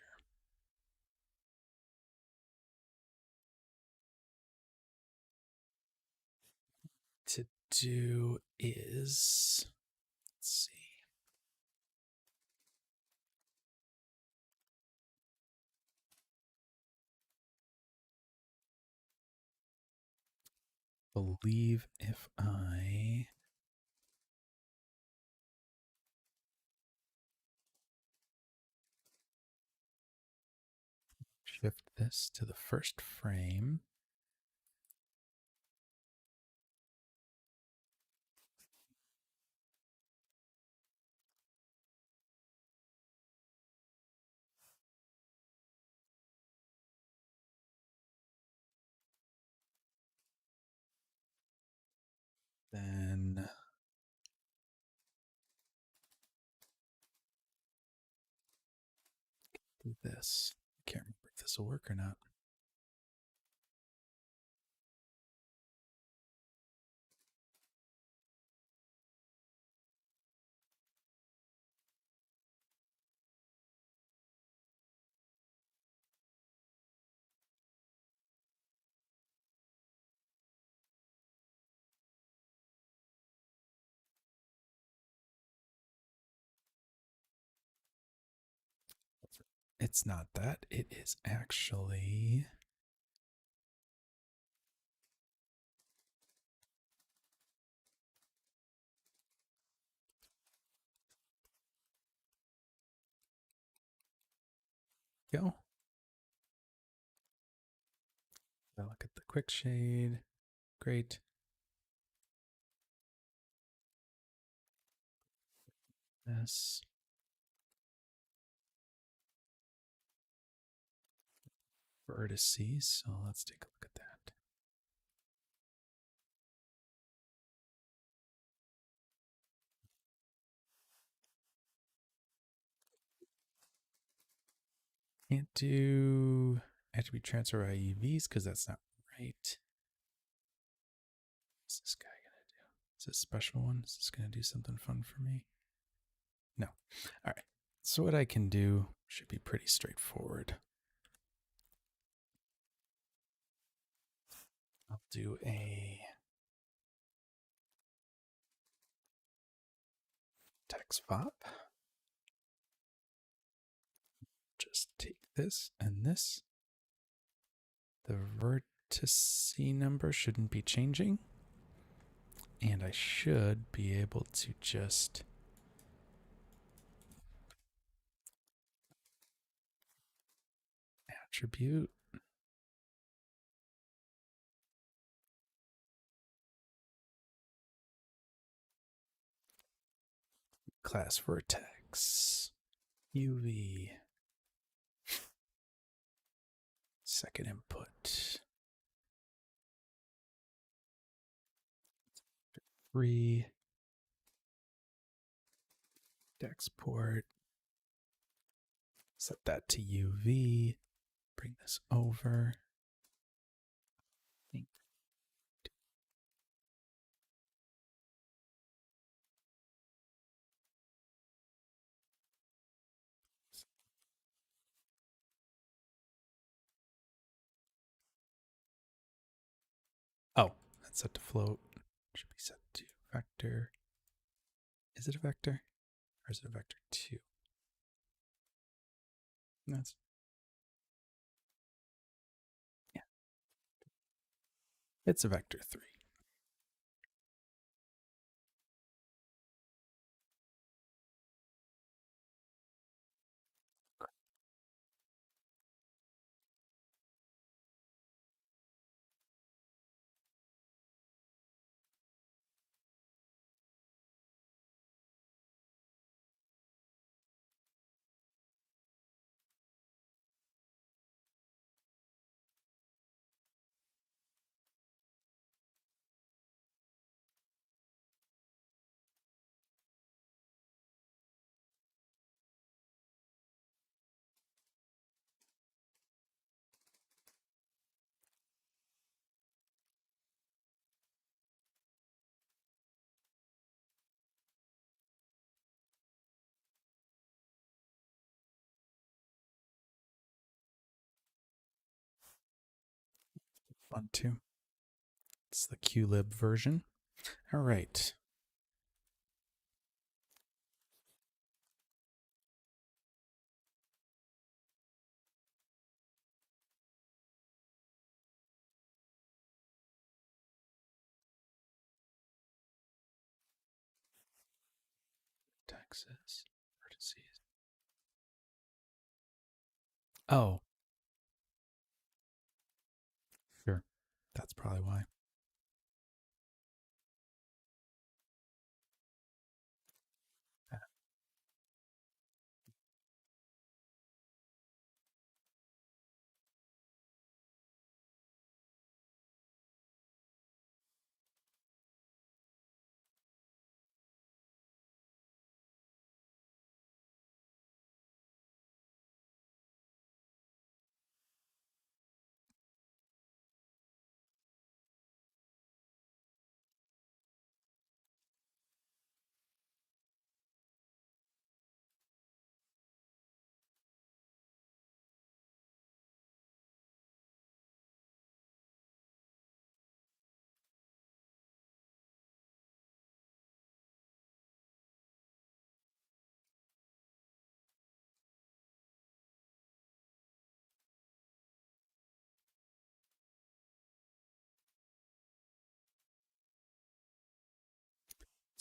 To do is, let's see. Believe if I shift this to the first frame. do this. Can't remember if this will work or not. It's not that. It is actually. Go. I look at the quick shade. Great. This. Vertices. So let's take a look at that. Can't do attribute transfer IUVs because that's not right. What's this guy gonna do? Is this a special one? Is this gonna do something fun for me? No. All right. So what I can do should be pretty straightforward. I'll do a text pop. Just take this and this. The vertice number shouldn't be changing. And I should be able to just attribute class vertex UV second input 3 export, set that to UV, bring this over. Oh, that's set to float. Should be set to vector. Is it a vector? Or is it a vector 2? That's, yeah. It's a vector 3. Fun too. It's the QLib version. All right. Texas vertices. Oh, sure. That's probably why.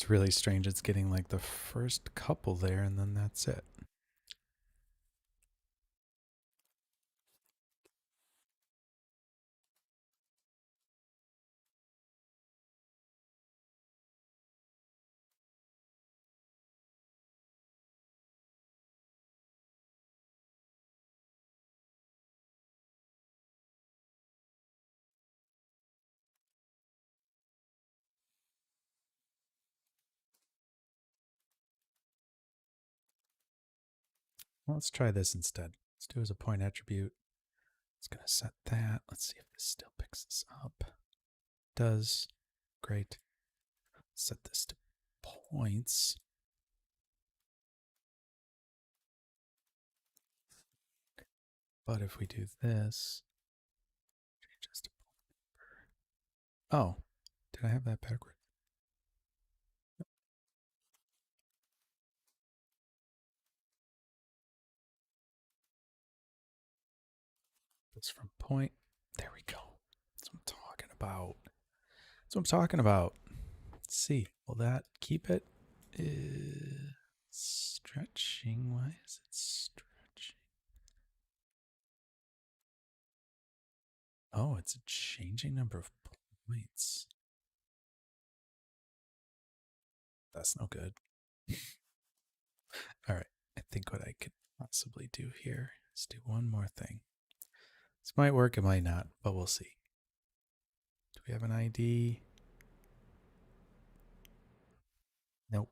It's really strange. It's getting like the first couple there, and then that's it. Well, let's try this instead. Let's do as a point attribute. It's going to set that. Let's see if this still picks this up. Does. Great. Set this to points. But if we do this, just oh, did I have that backward? This from point. There we go. That's what I'm talking about. That's what I'm talking about. Let's see. Will that keep it? Stretching. Why is it stretching? Oh, it's a changing number of points. That's no good. All right. I think what I could possibly do here is do one more thing. This might work, it might not, but we'll see. Do we have an ID? Nope.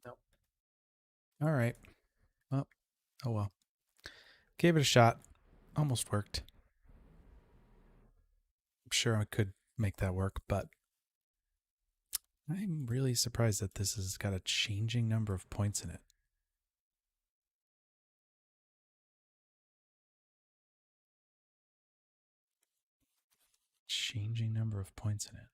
Nope. All right. Well, oh well. Gave it a shot. Almost worked. I'm sure I could make that work, but I'm really surprised that this has got a changing number of points in it. Changing number of points in it.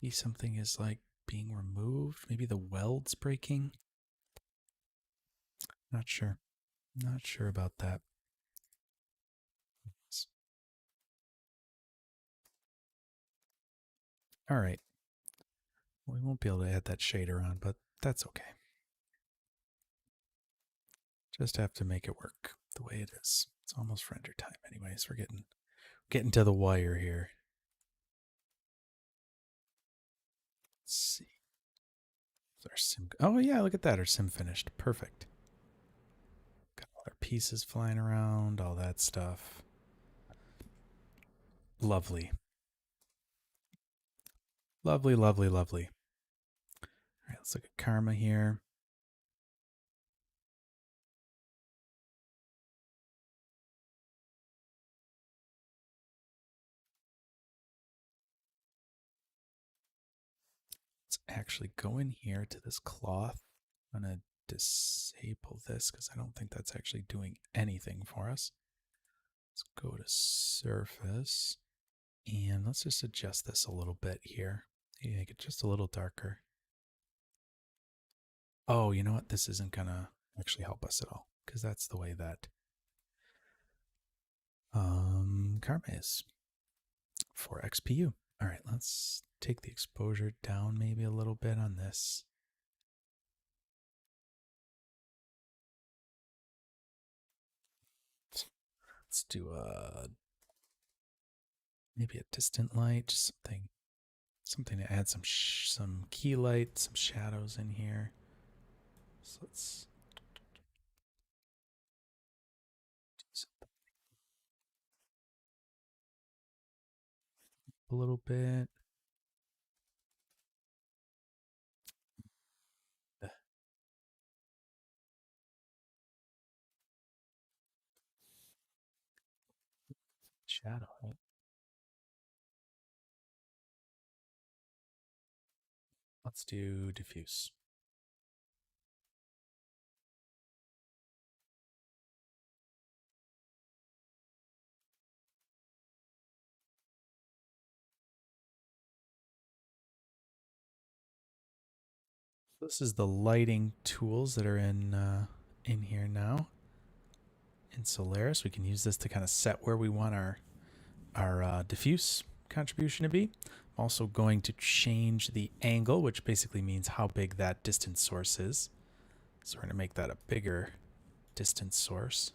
Maybe something is like being removed. Maybe the weld's breaking. Not sure. Not sure about that. All right. We won't be able to add that shader on, but that's okay. Just have to make it work the way it is. It's almost render time anyways. We're getting to the wire here. Let's see. Is our sim? Oh yeah, look at that. Our sim finished. Perfect. Got all our pieces flying around, all that stuff. Lovely. Lovely, lovely, lovely. All right, let's look at karma here. Let's actually go in here to this cloth. I'm going to disable this because I don't think that's actually doing anything for us. Let's go to surface and let's just adjust this a little bit here. Maybe make it just a little darker. Oh, you know what? This isn't going to actually help us at all because that's the way that karma is for XPU. All right, let's take the exposure down maybe a little bit on this. Let's do maybe a distant light, just something to add some key light, some shadows in here. So let's do something a little bit. Shadow, right? Let's do diffuse. This is the lighting tools that are in here now. In Solaris, we can use this to kind of set where we want our diffuse contribution to be. I'm also going to change the angle, which basically means how big that distance source is. So we're going to make that a bigger distance source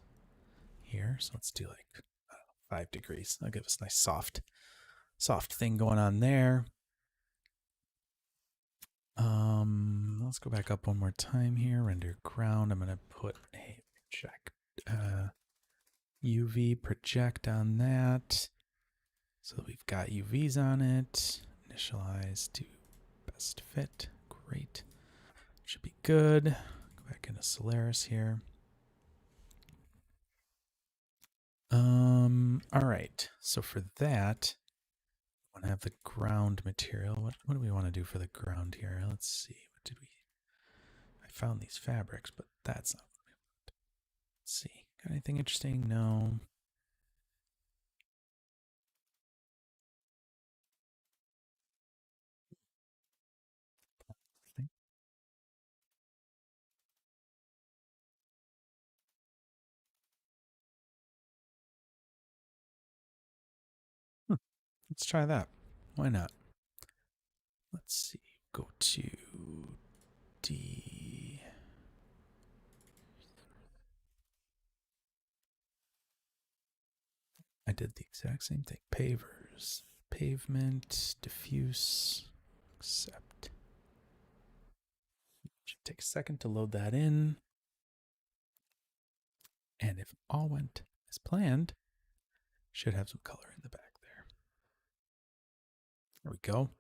here. So let's do like, I don't know, 5 degrees. That'll give us a nice soft thing going on there. Let's go back up one more time here. Render ground. I'm going to put a project, UV project on that. So we've got UVs on it. Initialize to best fit. Great. Should be good. Go back into Solaris here. All right. So for that, I want to have the ground material. What do we want to do for the ground here? Let's see. What did we? I found these fabrics, but that's not what we want. Let's see. Got anything interesting? No. Let's try that. Why not? Let's see. Go to D. I did the exact same thing. Pavers, pavement, diffuse, accept. Should take a second to load that in. And if all went as planned, should have some color in the back there. There we go.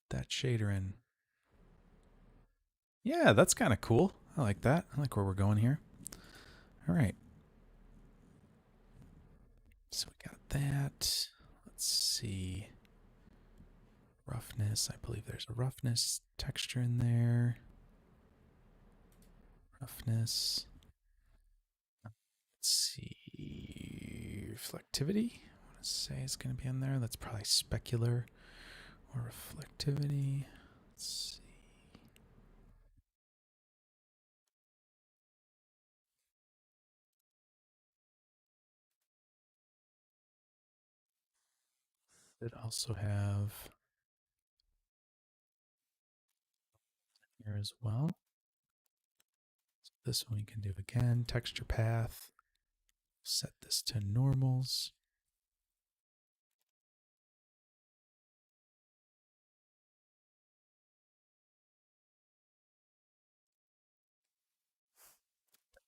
That shader in. Yeah, that's kind of cool. I like that. I like where we're going here. All right. So we got that. Let's see. Roughness. I believe there's a roughness texture in there. Roughness. Let's see. Reflectivity. I want to say it's going to be in there. That's probably specular or reflectivity. Let's see. It also have here as well. So this one we can do again. Texture path. Set this to normals.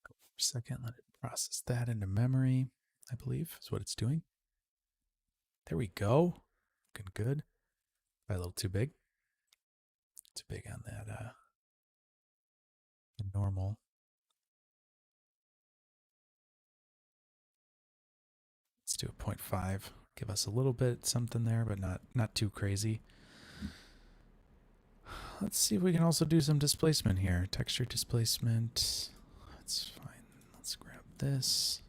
Go for a second. Let it process that into memory. I believe is what it's doing. There we go. Looking good. Probably a little too big. Too big on that the normal. Let's do a 0.5. Give us a little bit something there, but not too crazy. Let's see if we can also do some displacement here. Texture displacement. That's fine. Let's grab this.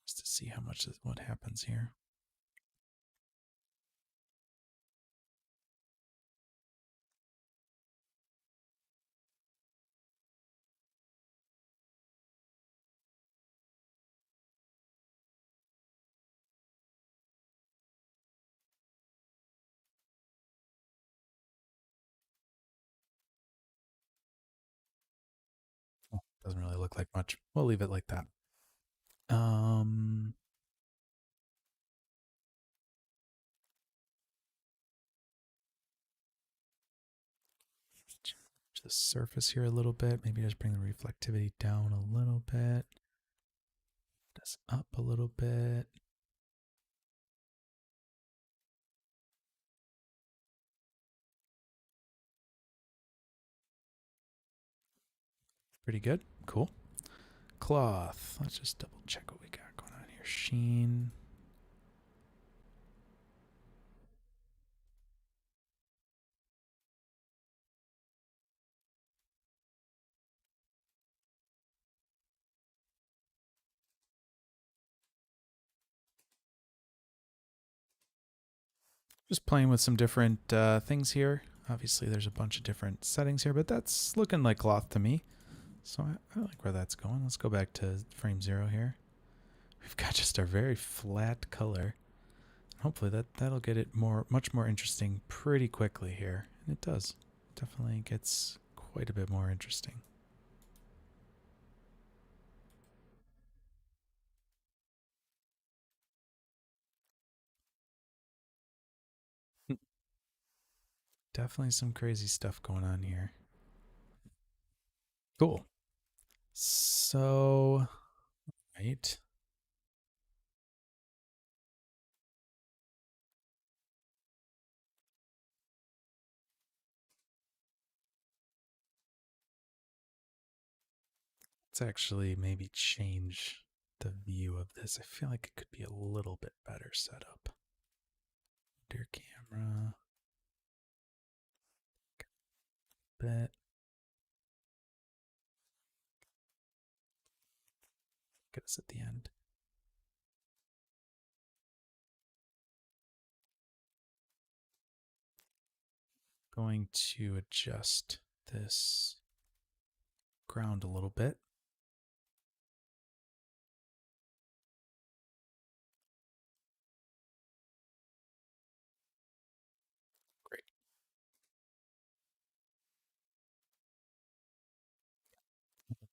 Just to see how much what happens here. Oh, doesn't really look like much. We'll leave it like that. Change the surface here a little bit. Maybe just bring the reflectivity down a little bit. This up a little bit. Pretty good. Cool. Cloth. Let's just double check what we got going on here. Sheen. Just playing with some different things here. Obviously, there's a bunch of different settings here, but that's looking like cloth to me. So I like where that's going. Let's go back to frame 0 here. We've got just our very flat color. Hopefully that'll get it much more interesting pretty quickly here. And it does. Definitely gets quite a bit more interesting. Definitely some crazy stuff going on here. Cool. So, right. Let's actually maybe change the view of this. I feel like it could be a little bit better set up. Dear camera. Bit. Get us at the end. Going to adjust this ground a little bit. Great.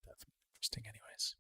That's interesting anyways.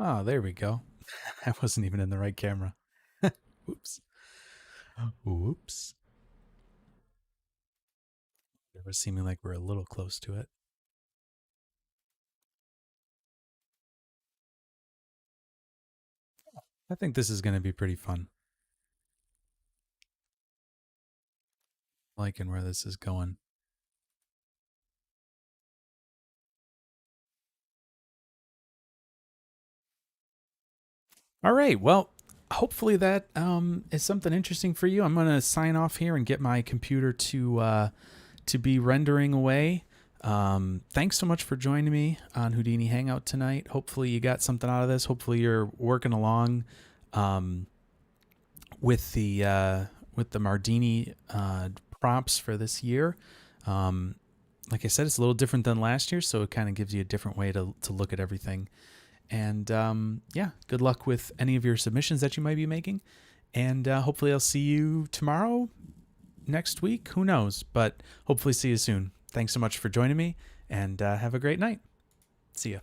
Oh, there we go. I wasn't even in the right camera. Oops. Whoops. It was seeming like we're a little close to it. I think this is going to be pretty fun. Liking where this is going. All right. Well, hopefully that is something interesting for you. I'm going to sign off here and get my computer to be rendering away. Thanks so much for joining me on Houdini Hangout tonight. Hopefully you got something out of this. Hopefully you're working along with the Mardini prompts for this year. Like I said, it's a little different than last year, so it kind of gives you a different way to look at everything. And yeah, good luck with any of your submissions that you might be making. And hopefully I'll see you tomorrow, next week. Who knows? But hopefully see you soon. Thanks so much for joining me, and have a great night. See ya.